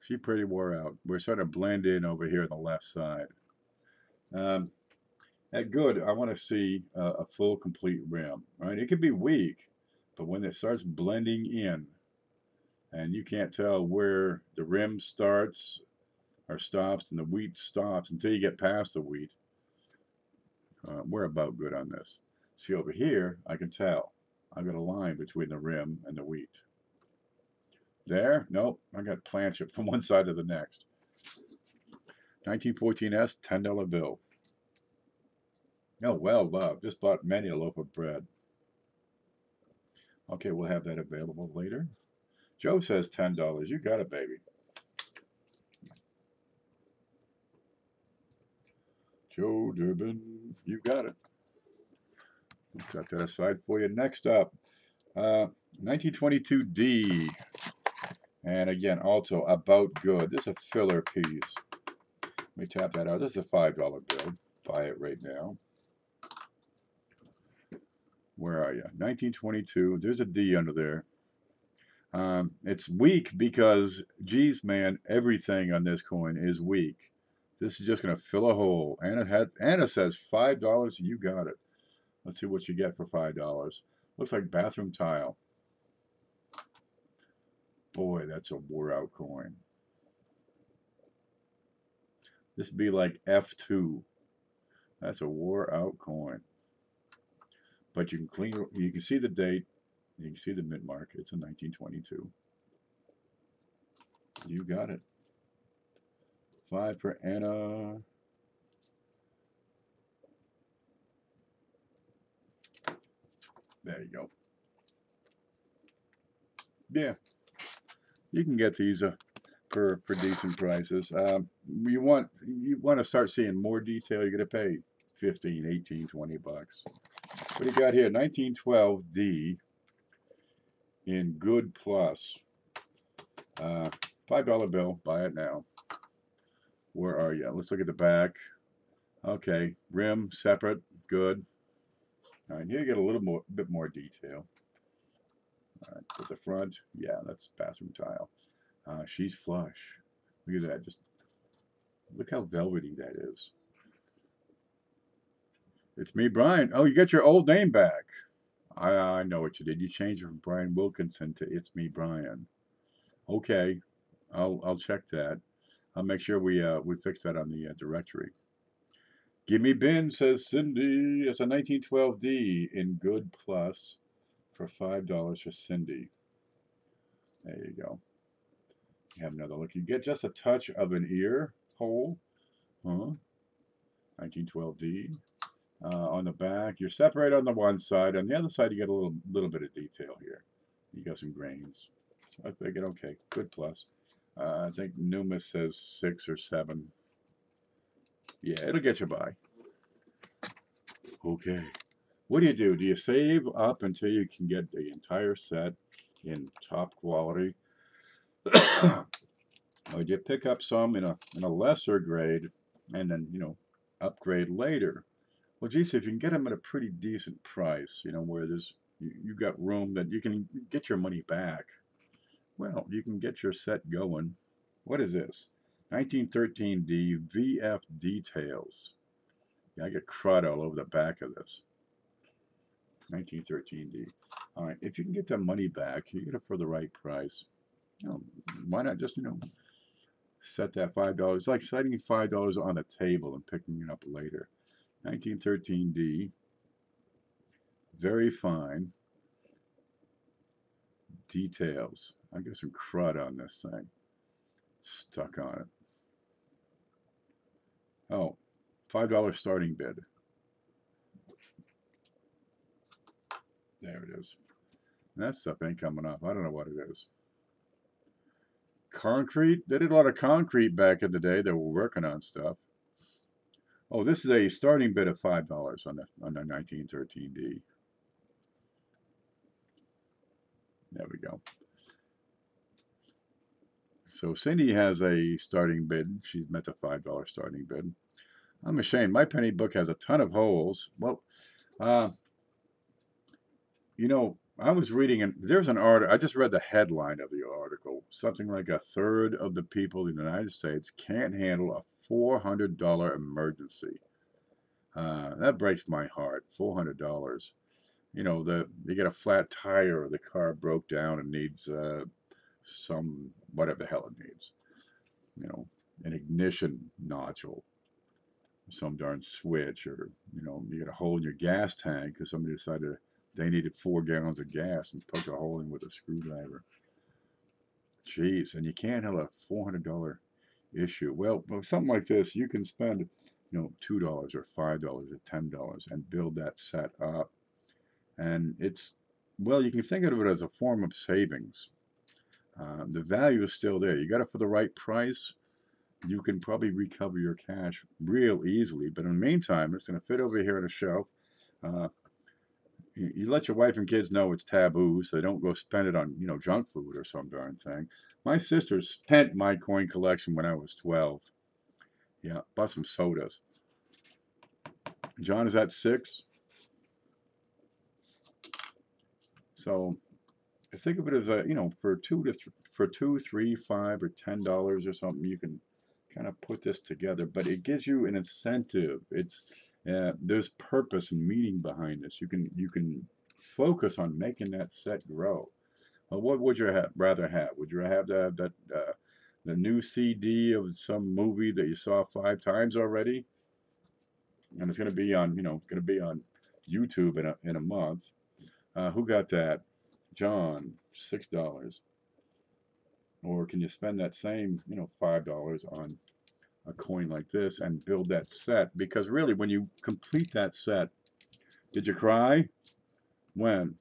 She pretty wore out. We're starting to blend in over here on the left side. At good, I want to see a full, complete rim. Right? It could be weak, but when it starts blending in, and you can't tell where the rim starts or stops and the wheat stops until you get past the wheat, we're about good on this. See over here, I can tell. I've got a line between the rim and the wheat. There, nope, I got plants from one side to the next. 1914S, $10 bill. Oh, well, Bob, just bought many a loaf of bread. Okay, we'll have that available later. Joe says $10. You got it, baby. Joe Durbin, you got it. Set that aside for you. Next up, 1922D. And again, also about good. This is a filler piece. Let me tap that out. This is a $5 bill. Buy it right now. Where are you? 1922. There's a D under there. It's weak because, geez, man, everything on this coin is weak. This is just going to fill a hole. Anna says $5. You got it. Let's see what you get for $5. Looks like bathroom tile. Boy, that's a wore out coin. This would be like F2. That's a wore out coin. But you can see the date. You can see the mint mark. It's a 1922. You got it. 5 for Anna. There you go. Yeah, you can get these for decent prices. You want to start seeing more detail, you're going to pay 15, 18, 20 bucks. What do you got here? 1912D in good plus. $5 bill. Buy it now. Where are you? Let's look at the back. Okay, rim separate. Good. All right, here you get a little bit more detail. All right, at the front, yeah, that's bathroom tile. She's flush. Look at that. Just look how velvety that is. It's me, Brian. Oh, you got your old name back. I know what you did. You changed it from Brian Wilkinson to It's Me, Brian. Okay, I'll check that. I'll make sure we fix that on the directory. Give me bin, says Cindy. It's a 1912D in good plus for $5 for Cindy. There you go. You have another look. You get just a touch of an ear hole. 1912D. On the back, you're separated on the one side. On the other side, you get a little bit of detail here. You got some grains. I figured, okay, good plus. I think Numis says 6 or 7. Yeah, it'll get you by. Okay. What do? Do you save up until you can get the entire set in top quality? Or do you pick up some in a lesser grade and then, upgrade later? Well, geez, if you can get them at a pretty decent price, where you got room that you can get your money back, well, you can get your set going. What is this? 1913D VF Details. Yeah, I get crud all over the back of this. 1913D. All right, if you can get that money back, you get it for the right price. Why not just, set that $5? It's like setting $5 on a table and picking it up later. 1913D. Very fine. Details. I got some crud on this thing. Stuck on it. Oh, $5 starting bid. There it is. And that stuff ain't coming up. I don't know what it is. concrete. They did a lot of concrete back in the day. They were working on stuff. Oh, this is a starting bid of $5 on the 1913D. There we go. So Cindy has a starting bid. She's met the $5 starting bid. I'm ashamed. My penny book has a ton of holes. Well, you know, I was reading, and there's an article. I just read the headline of the article. Something like a third of the people in the United States can't handle a $400 emergency. That breaks my heart. $400. You know, you get a flat tire, or the car broke down and needs some whatever the hell it needs. You know, an ignition nodule, some darn switch, or you know, you get a hole in your gas tank because somebody decided they needed 4 gallons of gas and poked a hole in with a screwdriver. Jeez, and you can't have a $400 issue. Well, with something like this, you can spend, you know, $2 or $5 or $10 and build that set up. And it's, well, you can think of it as a form of savings. The value is still there. You got it for the right price, you can probably recover your cash real easily. But in the meantime, it's going to fit over here on a shelf. You let your wife and kids know it's taboo, so they don't go spend it on, you know, junk food or some darn thing. My sister spent my coin collection when I was 12. Yeah, bought some sodas. John is at 6. So I think of it as a, you know, for $2, $3, $5, or $10 or something, you can kind of put this together. But it gives you an incentive. It's there's purpose and meaning behind this. You can focus on making that set grow. Well, what would you rather have? Would you have the new CD of some movie that you saw 5 times already, and it's going to be on, you know, going to be on YouTube in a month? Who got that? John, $6. Or can you spend that same, you know, $5 on a coin like this and build that set? Because really, when you complete that set, did you cry? When?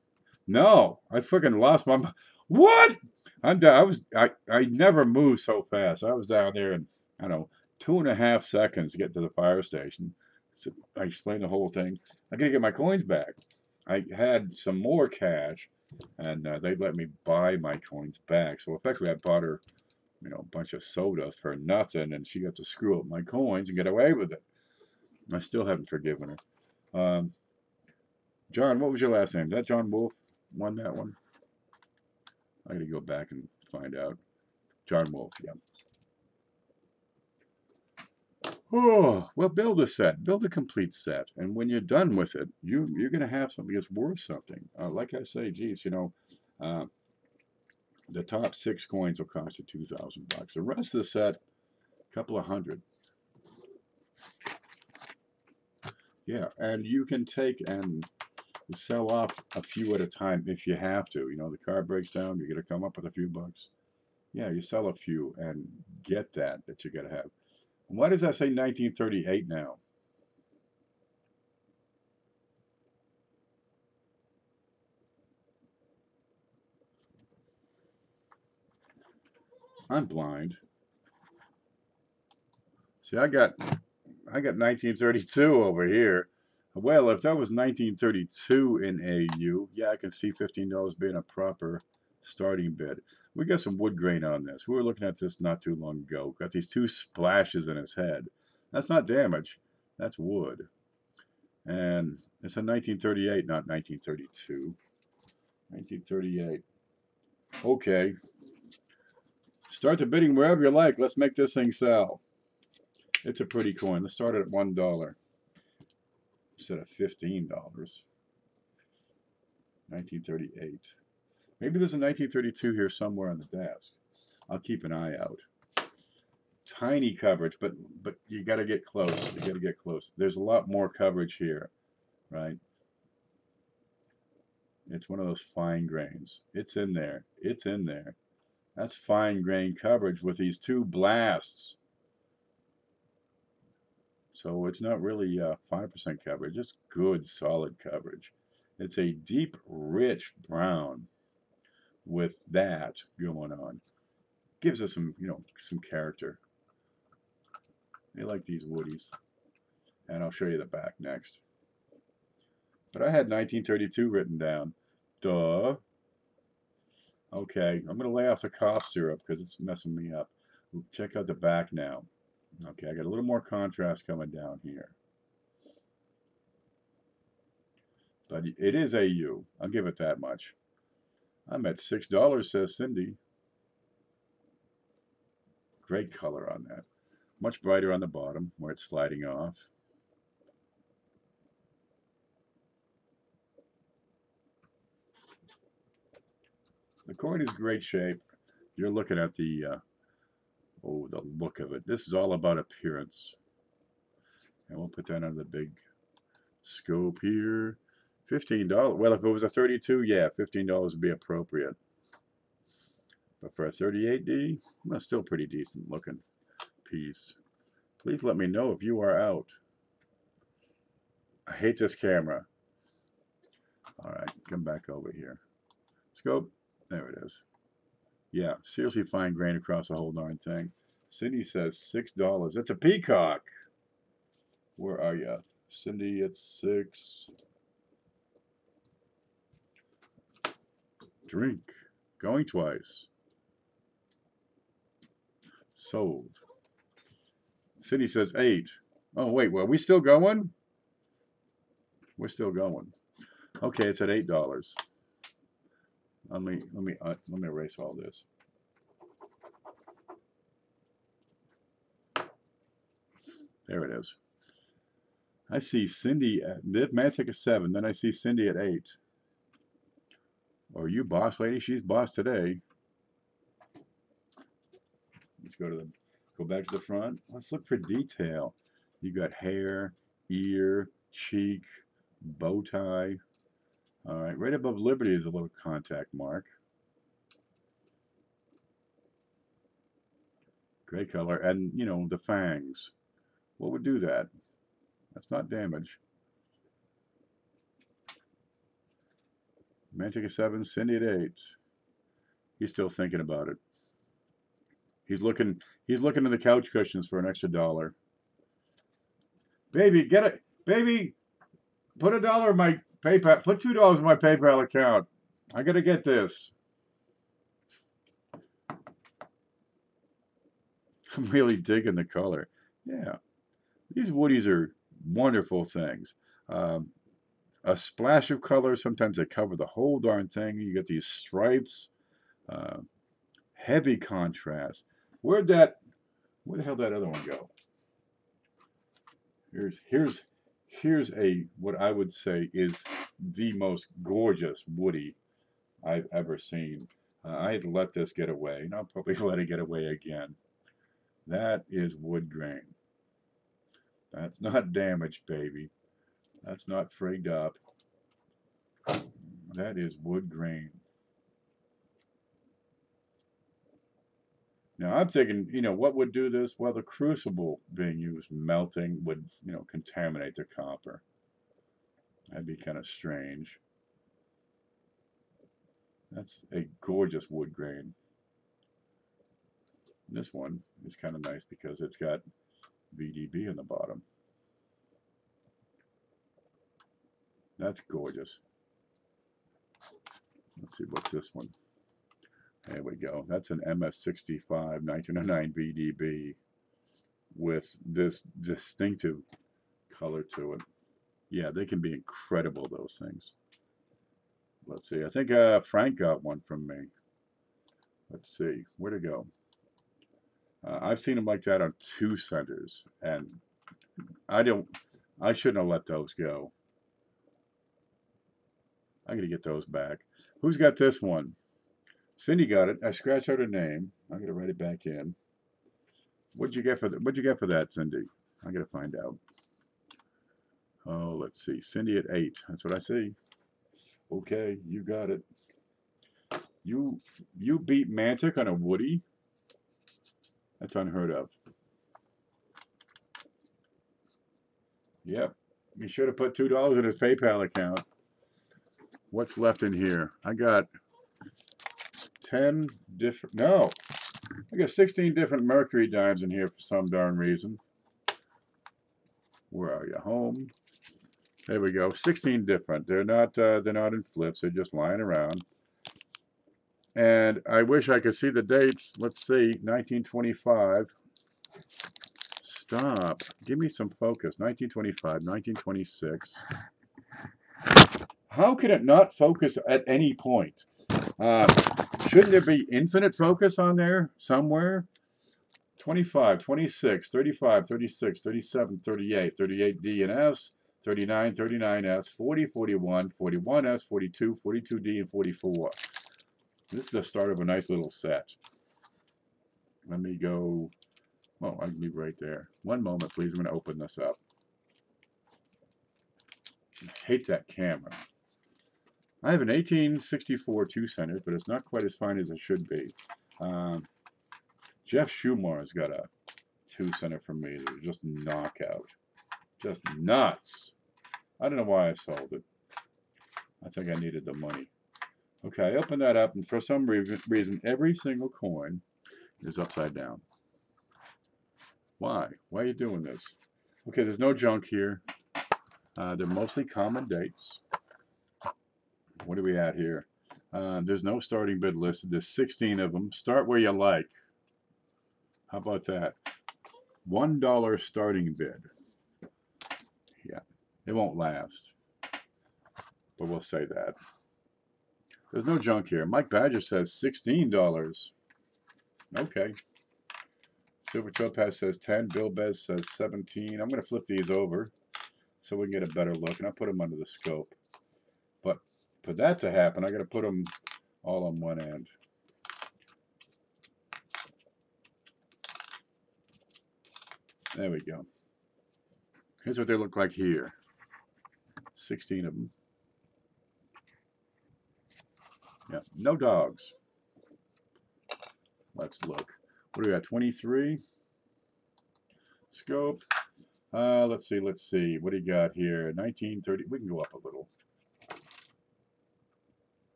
No, I freaking lost my. What? I never moved so fast. I was down there in, I don't know, 2.5 seconds to get to the fire station. So I explained the whole thing. I gotta get my coins back. I had some more cash, and they let me buy my coins back. So effectively, I bought her, you know, a bunch of soda for nothing, and she got to screw up my coins and get away with it. I still haven't forgiven her. John, what was your last name? Is that John Wolf? Won that one? I gotta go back and find out. John Wolf, yeah. Oh, well, build a set. Build a complete set. And when you're done with it, you're going to have something that's worth something. Like I say, geez, you know, the top 6 coins will cost you $2,000. The rest of the set, a couple of hundred. Yeah, and you can take and sell off a few at a time if you have to. You know, the car breaks down, you're going to come up with a few bucks. Yeah, you sell a few and get that you got to have. Why does that say 1938 now? I'm blind. See, I got 1932 over here. Well, if that was 1932 in AU, yeah, I can see $15 being a proper starting bid. We got some wood grain on this. We were looking at this not too long ago. Got these 2 splashes in his head. That's not damage. That's wood. And it's a 1938, not 1932. 1938. Okay. Start the bidding wherever you like. Let's make this thing sell. It's a pretty coin. Let's start it at $1 instead of $15. 1938. Maybe there's a 1932 here somewhere on the desk. I'll keep an eye out. Tiny coverage, but you got to get close. You got to get close. There's a lot more coverage here, right? It's one of those fine grains. It's in there. It's in there. That's fine grain coverage with these 2 blasts. So it's not really 5% coverage. It's good, solid coverage. It's a deep, rich brown with that going on. gives us some, some character. They like these woodies. And I'll show you the back next. But I had 1932 written down. Duh. Okay, I'm going to lay off the cough syrup because it's messing me up. Check out the back now. Okay, I got a little more contrast coming down here. But it is AU. I'll give it that much. I'm at $6, says Cindy. Great color on that. Much brighter on the bottom where it's sliding off. The coin is great shape. You're looking at the the look of it. This is all about appearance. And we'll put that on the big scope here. $15. Well, if it was a 32, yeah, $15 would be appropriate. But for a 38D, well, still pretty decent looking piece. Please let me know if you are out. I hate this camera. All right, come back over here. Scope. There it is. Yeah, seriously fine grain across the whole darn thing. Cindy says $6. That's a peacock. Where are you? Cindy at 6. Drink. Going twice. Sold. Cindy says 8. Oh, wait, well, are we still going? We're still going. Okay, it's at $8. Let me erase all this. There it is. I see Cindy at Mantic at 7. Then I see Cindy at 8. Or you boss lady? She's boss today. Let's go back to the front. Let's look for detail. You got hair, ear, cheek, bow tie. All right, right above Liberty is a little contact mark. Gray color, and the fangs. What would do that? That's not damage. Mantic at 7, Cindy at 8. He's still thinking about it. He's looking at the couch cushions for an extra $1. Baby, get it. Baby, put $1 in my PayPal. Put $2 in my PayPal account. I gotta get this. I'm really digging the color. Yeah, these woodies are wonderful things. A splash of color. Sometimes they cover the whole darn thing. You get these stripes. Heavy contrast. Where the hell did that other one go? Here's what I would say is the most gorgeous woody I've ever seen. I'd let this get away, and I'll probably let it get away again. That is wood grain. That's not damaged, baby. That's not frigged up. That is wood grain. Now I'm thinking, what would do this? Well, the crucible being used, melting, would, contaminate the copper. That'd be kind of strange. That's a gorgeous wood grain. This one is kind of nice because it's got VDB in the bottom. That's gorgeous. Let's see, what's this one? There we go. That's an MS65 1909 VDB with this distinctive color to it. Yeah, they can be incredible, those things. Let's see. I think Frank got one from me. Let's see. Where'd it go? I've seen them like that on 2 centers, and I shouldn't have let those go. I got to get those back. Who's got this one? Cindy got it. I scratched out her name. I'm gonna write it back in. What'd you get for that, Cindy? I'm gonna find out. Oh, let's see. Cindy at 8. That's what I see. Okay, you got it. You beat Mantic on a woody? That's unheard of. Yep. He should have put $2 in his PayPal account. What's left in here? I got 10 different. No. I got 16 different Mercury dimes in here for some darn reason. Where are you? Home. There we go. 16 different. They're not in flips. They're just lying around. And I wish I could see the dates. Let's see. 1925. Stop. Give me some focus. 1925, 1926. How can it not focus at any point? Shouldn't there be infinite focus on there somewhere? 25, 26, 35, 36, 37, 38, 38D and S, 39, 39S, 40, 41, 41S, 42, 42D, and 44. This is the start of a nice little set. Let me go. Oh, I can be right there. One moment, please. I'm going to open this up. I hate that camera. I have an 1864 2-center, but it's not quite as fine as it should be. Jeff Schumar's got a 2-center for me. They're just knockout. Just nuts. I don't know why I sold it. I think I needed the money. Okay, I opened that up, and for some reason, every single coin is upside down. Why? Why are you doing this? Okay, there's no junk here. They're mostly common dates. What are we at here? There's no starting bid listed. There's 16 of them. Start where you like. How about that? $1 starting bid. Yeah, it won't last. But we'll say that. There's no junk here. Mike Badger says $16. Okay. Silver Topaz says 10. Bill Bez says 17. I'm going to flip these over so we can get a better look. And I'll put them under the scope. But for that to happen, I got to put them all on one end. There we go. Here's what they look like here. 16 of them. Yeah, no dogs. Let's look. What do we got? 23. Scope. Let's see. What do you got here? 1930. We can go up a little.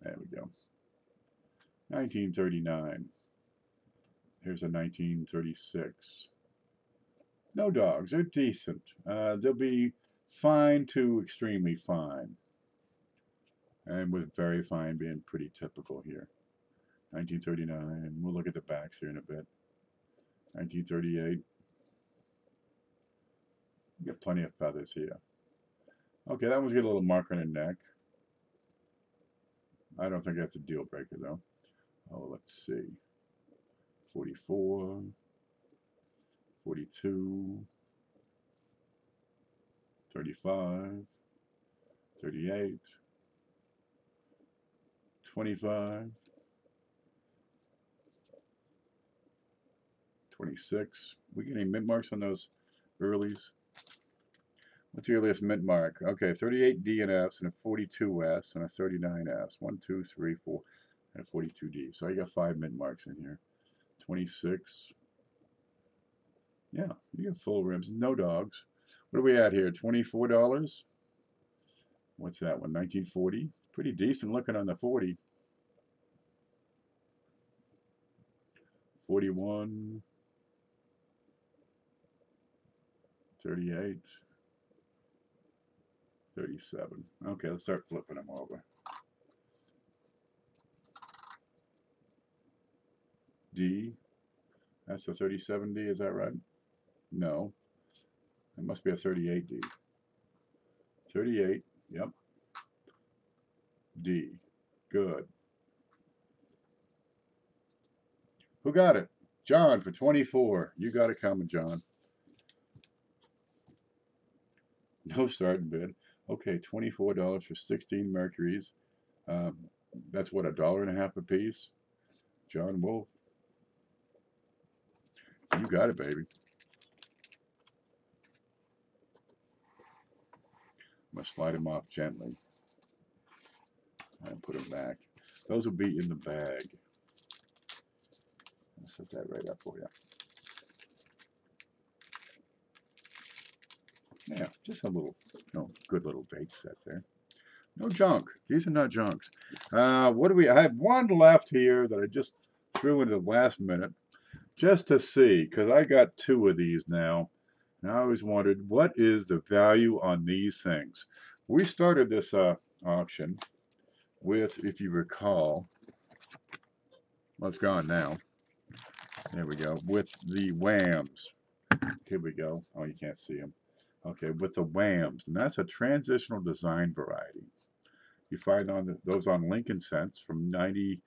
There we go. 1939. Here's a 1936. No dogs. They're decent. They'll be fine to extremely fine. And with very fine being pretty typical here. 1939. We'll look at the backs here in a bit. 1938. You got plenty of feathers here. Okay, that one's got a little mark on the neck. I don't think that's a deal breaker though. Oh, let's see. 44. 42. 35. 38. 25. 26. We get any mint marks on those earlies? What's the earliest mint mark? Okay, 38 DNFs and a 42S and a 39S. 1, 2, 3, 4, and a 42D. So I got 5 mint marks in here. 26. Yeah, you got full rims. No dogs. What are we at here? $24? What's that one? 1940. Pretty decent looking on the 40. 41. 38. 37. Okay, let's start flipping them over. D. That's a 37D, is that right? No. It must be a 38D. 38, yep. D. Good. Who got it? John for 24. You got it coming, John. No starting bid. Okay, $24 for 16 Mercuries. That's what, $1.50 a piece? John Wolf. You got it, baby. I'm going to slide them off gently and put them back. Those will be in the bag. I'll set that right up for you. Yeah, just a little, good little bait set there. No junk. These are not junks. What do we? I have one left here that I just threw in the last minute just to see, because I got 2 of these now, and I always wondered, what is the value on these things? We started this auction with, if you recall, well, it's gone now. There we go, with the whams. Here we go. Oh, you can't see them. Okay, with the whams, and that's a transitional design variety. You find those on Lincoln Cents from 98,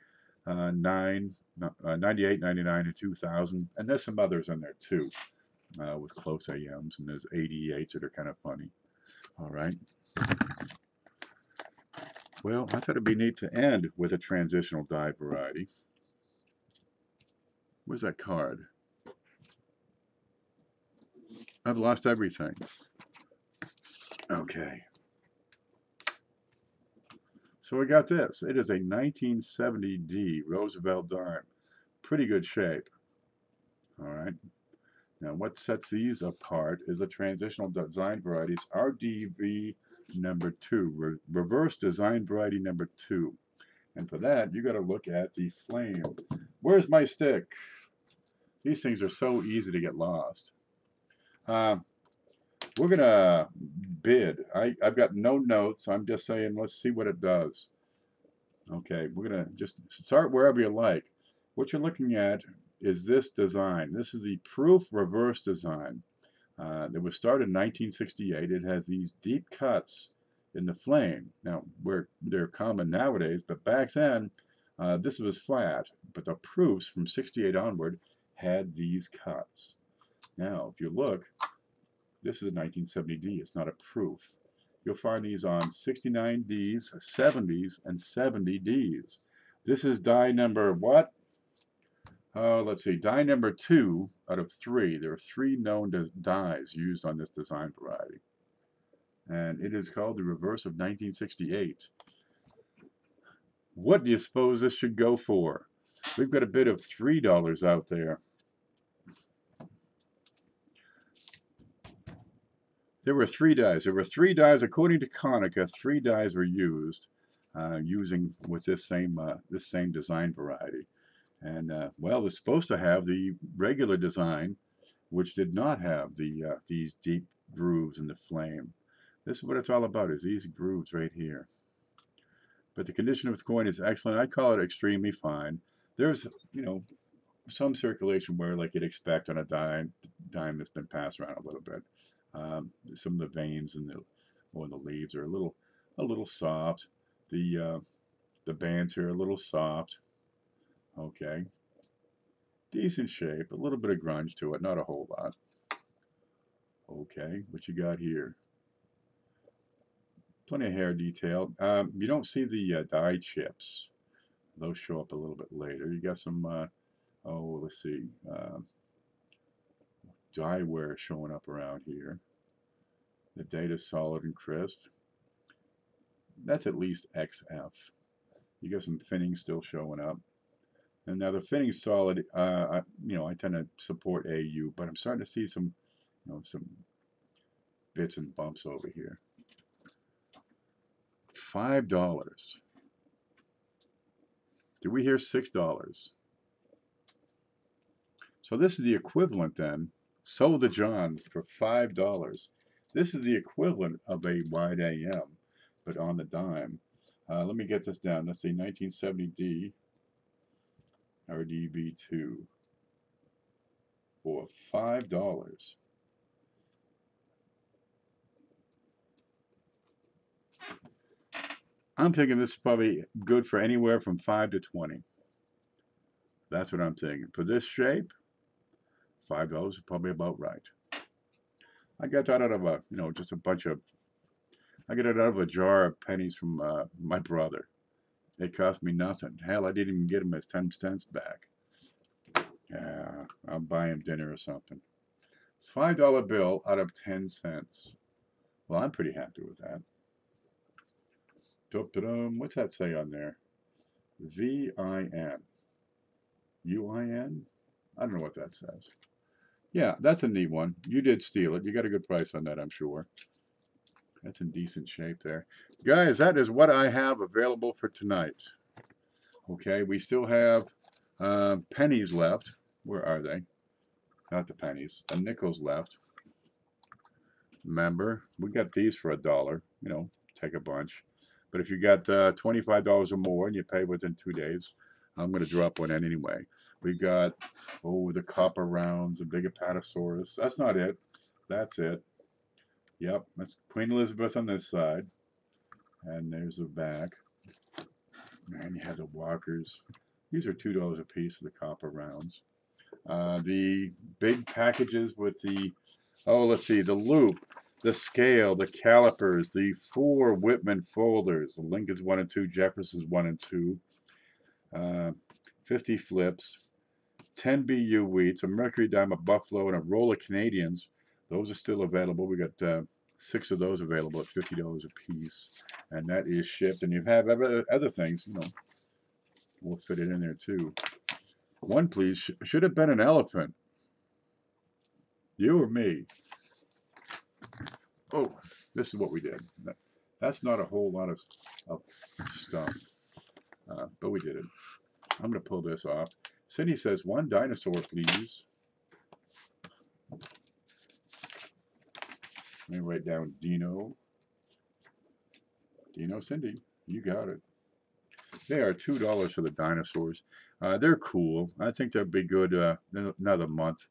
99, and 2000, and there's some others in there too, with close AMs, and there's 88s that are kind of funny. All right. Well, I thought it'd be neat to end with a transitional die variety. Where's that card? I've lost everything. Okay. So we got this. It is a 1970D Roosevelt dime. Pretty good shape. All right. Now what sets these apart is the transitional design varieties RDV number 2, reverse design variety number 2. And for that, you got to look at the flame. Where's my stick? These things are so easy to get lost. We're going to bid. I've got no notes. I'm just saying, let's see what it does. Okay, we're going to just start wherever you like. What you're looking at is this design. This is the proof reverse design. It was started in 1968. It has these deep cuts in the flame. Now, they're common nowadays, but back then, this was flat. But the proofs from 68 onward had these cuts. Now, if you look, this is a 1970D. It's not a proof. You'll find these on 69Ds, 70s, and 70Ds. This is die number what? Let's see, die number 2 out of 3. There are 3 known dies used on this design variety. And it is called the reverse of 1968. What do you suppose this should go for? We've got a bid of $3 out there. There were 3 dies. There were 3 dies, according to Konica. 3 dies were used, using with this same design variety. And well, it's supposed to have the regular design, which did not have these deep grooves in the flame. This is what it's all about, is these grooves right here. But the condition of the coin is excellent. I call it extremely fine. There's, you know, some circulation wear like you'd expect on a dime that's been passed around a little bit. Some of the veins in the leaves are a little soft. The bands here are a little soft. Okay, decent shape, a little bit of grunge to it, not a whole lot. Okay, what you got here? Plenty of hair detail. You don't see the die chips. Those show up a little bit later. You got some, oh, let's see, die wear showing up around here. The data's solid and crisp. That's at least XF. You got some finning still showing up. And now the finning's solid. You know, I tend to support AU, but I'm starting to see some, you know, some bits and bumps over here. $5. Did we hear $6? So this is the equivalent then. So the John for $5. This is the equivalent of a wide AM, but on the dime. Let me get this down. Let's see, 1970D. RDB2 for $5. I'm thinking this is probably good for anywhere from 5 to 20. That's what I'm thinking. For this shape, $5 is probably about right. I got that out of a, you know, just a bunch of, I got it out of a jar of pennies from my brother. They cost me nothing. Hell, I didn't even get them as 10 cents back. Yeah, I'll buy him dinner or something. $5 bill out of 10 cents. Well, I'm pretty happy with that. What's that say on there? VIN. UIN? I don't know what that says. Yeah, that's a neat one. You did steal it. You got a good price on that, I'm sure. That's in decent shape there. Guys, that is what I have available for tonight. Okay, we still have Pennies left. Where are they? Not the pennies. The nickels left. Remember, we got these for $1. You know, take a bunch. But if you got $25 or more and you pay within 2 days, I'm going to drop one in anyway. We got, oh, the copper rounds, the big Apatosaurus. That's not it. That's it. Yep, that's Queen Elizabeth on this side. And there's the back. And you have the walkers. These are $2 a piece for the copper rounds. The big packages with the, oh, let's see, the loop, the scale, the calipers, the 4 Whitman folders, the Lincoln's 1 and 2, Jefferson's 1 and 2, 50 flips, 10 BU wheats, a Mercury Dime, a Buffalo, and a roll of Canadians. Those are still available. We got 6 of those available at $50 a piece, and that is shipped. And you have other things, you know, we'll fit it in there too. One, please. Should have been an elephant. You or me? Oh, this is what we did. That's not a whole lot of stuff, but we did it. I'm going to pull this off. Cindy says, 1 dinosaur, please. Let me write down Dino. Dino, Cindy, you got it. They are $2 for the dinosaurs. They're cool. I think they'll be good another month.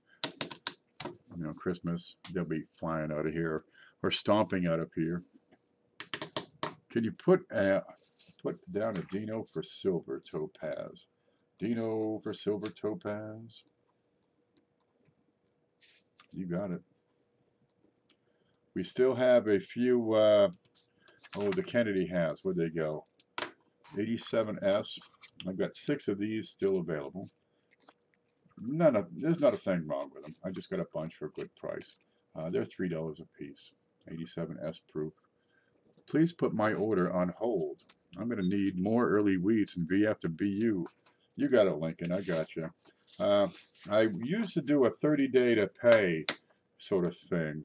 You know, Christmas, they'll be flying out of here or stomping out of here. Can you put down a Dino for silver topaz? Dino for silver topaz. You got it. We still have a few, oh, the Kennedy has. Where'd they go? 87S. I've got 6 of these still available. There's not a thing wrong with them. I just got a bunch for a good price. They're $3 a piece. 87S proof. Please put my order on hold. I'm going to need more early wheats and VF to BU. You got it, Lincoln. I got you. I used to do a 30-day to pay sort of thing,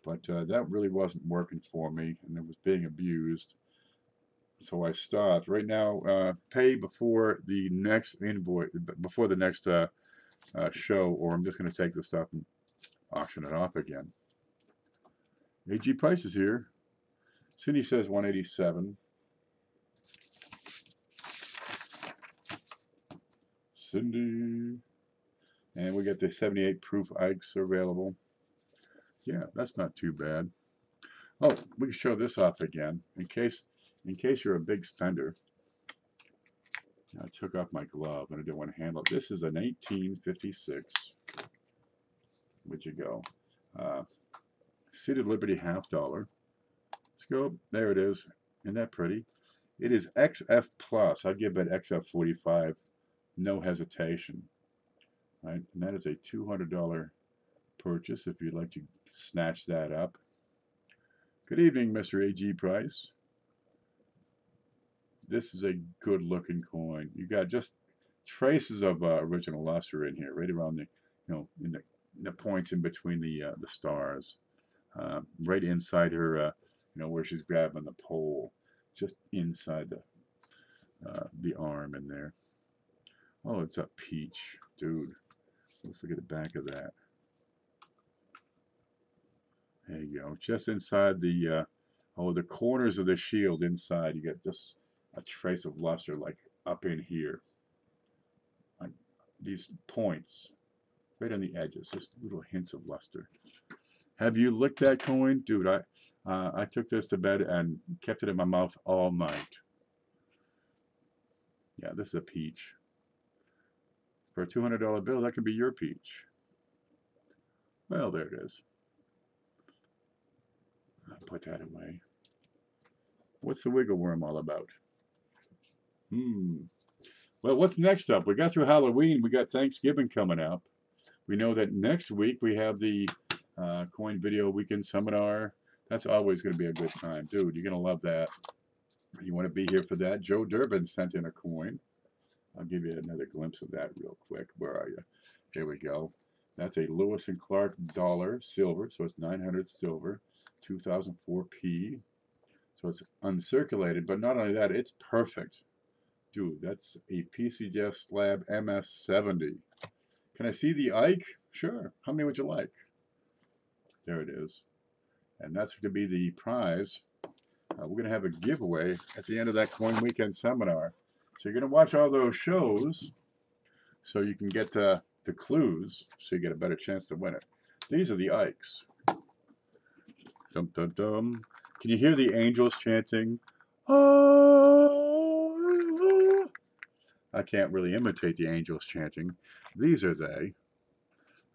but that really wasn't working for me, and it was being abused. So I stopped. Right now, pay before the next invoice, before the next show, or I'm just going to take the stuff and auction it off again. AG Price is here. Cindy says 187. Cindy. And we got the 78 proof Ikes available. Yeah, that's not too bad. Oh, we can show this off again in case you're a big spender. I took off my glove and I didn't want to handle it. This is an 1856. Where'd you go? Seated Liberty $half. Let's go. There it is. Isn't that pretty? It is XF Plus. I'd give it XF 45. No hesitation. Right? And that is a $200 purchase if you'd like to snatch that up. Good evening, Mr. AG Price. This is a good looking coin. You got just traces of original luster in here, right around the, you know, in the points in between the stars, right inside her, you know, where she's grabbing the pole, just inside the arm in there. Oh, it's a peach, dude. Let's look at the back of that. There you go. Just inside the the corners of the shield inside, you get just a trace of luster, like up in here, like these points, right on the edges, just little hints of luster. Have you licked that coin, dude? I took this to bed and kept it in my mouth all night. Yeah, this is a peach. For a $200 bill, that could be your peach. Well, there it is. I'll put that away. What's the wiggle worm all about? Well, what's next up? We got through Halloween. We got Thanksgiving coming up. We know that next week we have the Coin Video Weekend Seminar. That's always going to be a good time. Dude, you're going to love that. You want to be here for that? Joe Durbin sent in a coin. I'll give you another glimpse of that real quick. Where are you? Here we go. That's a Lewis and Clark dollar silver. So it's 900 silver, 2004 P. So it's uncirculated. But not only that, it's perfect. Dude, that's a PCGS Slab MS70. Can I see the Ike? Sure. How many would you like? There it is. And that's going to be the prize. We're going to have a giveaway at the end of that Coin Weekend seminar. So you're going to watch all those shows so you can get the clues so you get a better chance to win it. These are the Ikes. Dum dum dum. Can you hear the angels chanting? Oh. I can't really imitate the angels chanting. These are they.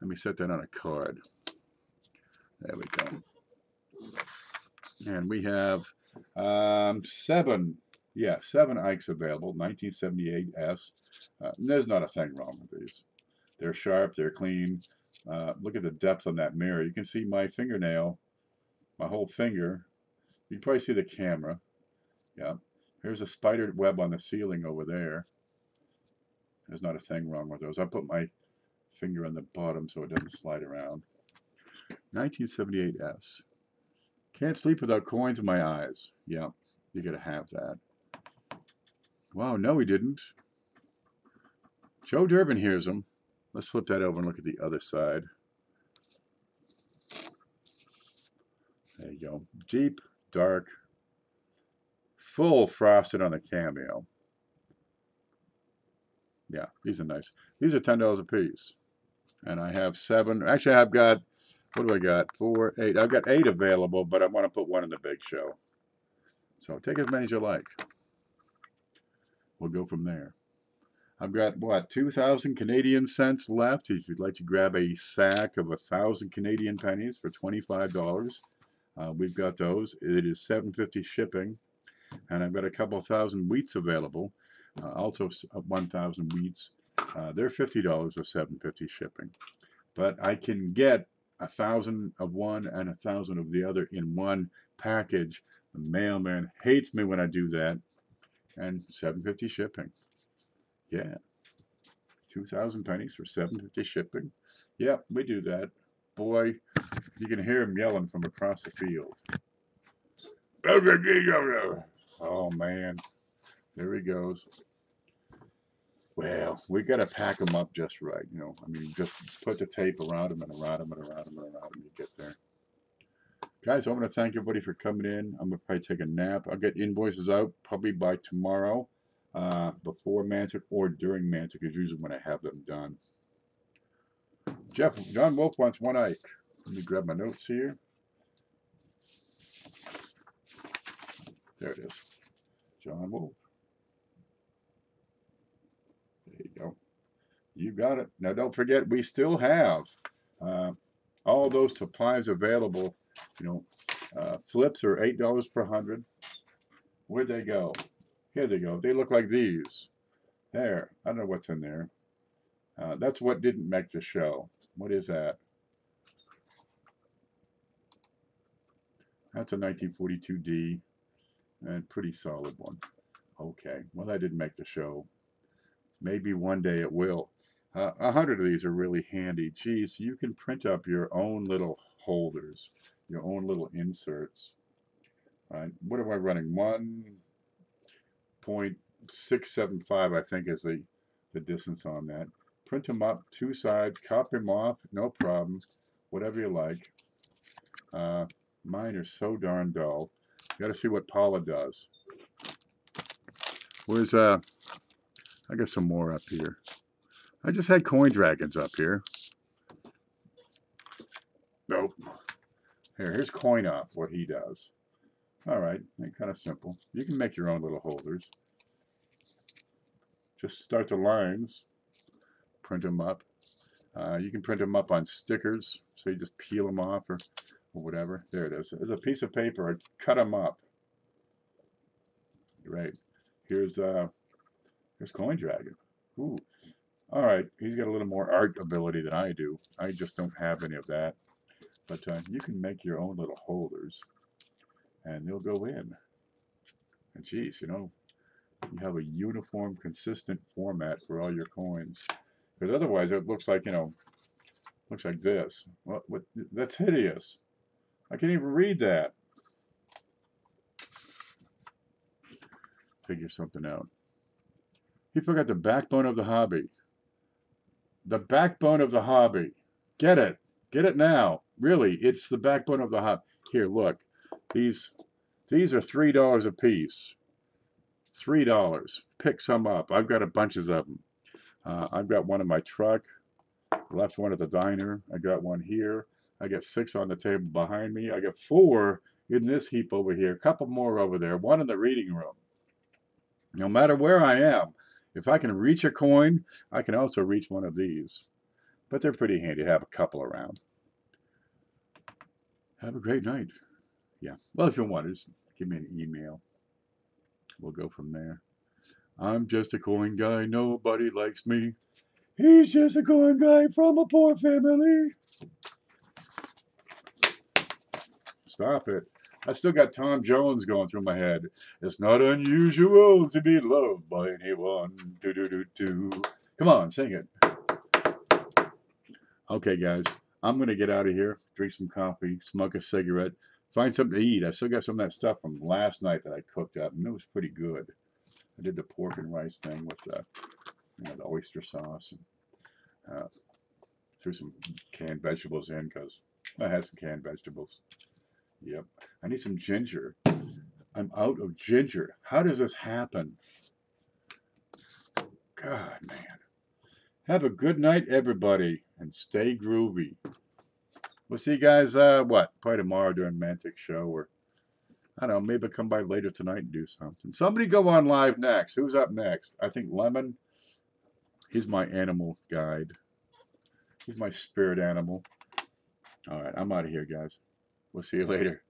Let me set that on a card. There we go. And we have 7 Ikes available, 1978S. There's not a thing wrong with these. They're sharp, they're clean. Look at the depth on that mirror. You can see my fingernail, my whole finger. You can probably see the camera. Yeah. Here's a spider web on the ceiling over there. There's not a thing wrong with those. I put my finger on the bottom so it doesn't slide around. 1978S. Can't sleep without coins in my eyes. Yeah, you gotta have that. Wow, no he didn't. Joe Durbin hears him. Let's flip that over and look at the other side. There you go. Deep, dark, full frosted on the cameo. Yeah, these are nice. These are $10 a piece. And I have 7. Actually, I've got, what do I got? 4, 8. I've got 8 available, but I want to put 1 in the big show. So take as many as you like. We'll go from there. I've got, what, 2,000 Canadian cents left. If you'd like to grab a sack of 1,000 Canadian pennies for $25, we've got those. It is $7.50 shipping. And I've got a couple thousand wheats available. Also 1,000 wheats. They're $50 with $7.50 shipping. But I can get 1,000 of one and 1,000 of the other in one package. The mailman hates me when I do that. And $7.50 shipping. Yeah. 2,000 pennies for $7.50 shipping. Yep, we do that. Boy, you can hear him yelling from across the field. Oh, man. There he goes. Well, we got to pack them up just right, you know. I mean, just put the tape around them and around them and around them and around them. You get there. Guys, I want to thank everybody for coming in. I'm going to probably take a nap. I'll get invoices out probably by tomorrow, before Mantic or during Mantic is usually when I have them done. John Wolf wants 1 Ike. Let me grab my notes here. There it is. John Wolf. There you go. You got it. Now, don't forget, we still have all those supplies available. You know, flips are $8 per 100. Where'd they go? Here they go. They look like these. There. I don't know what's in there. That's what didn't make the show. What is that? That's a 1942D. And pretty solid one. Okay. Well, that didn't make the show. Maybe one day it will. 100 of these are really handy. Geez, you can print up your own little holders, your own little inserts. What am I running? 1.675, I think, is the distance on that. Print them up, 2 sides, copy them off, no problem. Whatever you like. Mine are so darn dull. You got to see what Paula does. Where's I got some more up here. I just had coin dragons up here. Nope. Here's coin off, what he does. All right, kind of simple. You can make your own little holders. Just start the lines, print them up. You can print them up on stickers, so you just peel them off or whatever. There it is. There's a piece of paper. I cut them up. Right. Here's Coin Dragon. Ooh. All right. He's got a little more art ability than I do. I just don't have any of that. But you can make your own little holders, and they'll go in. And geez, you know, you have a uniform, consistent format for all your coins. Because otherwise, it looks like, you know, looks like this. What? That's hideous. I can't even read that. Figure something out. He forgot the backbone of the hobby. The backbone of the hobby. Get it. Get it now. Really, it's the backbone of the hobby. Here, look. These are $3 a piece. $3. Pick some up. I've got a bunches of them. I've got one in my truck. Left one at the diner. I got one here. I got 6 on the table behind me. I got 4 in this heap over here. A couple more over there. One in the reading room. No matter where I am, if I can reach a coin, I can also reach one of these. But they're pretty handy to have a couple around. Have a great night. Yeah. Well, if you want, just give me an email. We'll go from there. I'm just a coin guy. Nobody likes me. He's just a coin guy from a poor family. Stop it. I still got Tom Jones going through my head. It's not unusual to be loved by anyone. Do, do, do, do. Come on, sing it. Okay, guys. I'm going to get out of here, drink some coffee, smoke a cigarette, find something to eat. I still got some of that stuff from last night that I cooked up, and it was pretty good. I did the pork and rice thing with the oyster sauce, and threw some canned vegetables in because I had some canned vegetables. Yep. I need some ginger. I'm out of ginger. How does this happen? God, man. Have a good night, everybody, and stay groovy. We'll see you guys, probably tomorrow during Mantic Show, or, I don't know, maybe come by later tonight and do something. Somebody go on live next. Who's up next? I think Lemon. He's my animal guide. He's my spirit animal. All right, I'm out of here, guys. We'll see you later.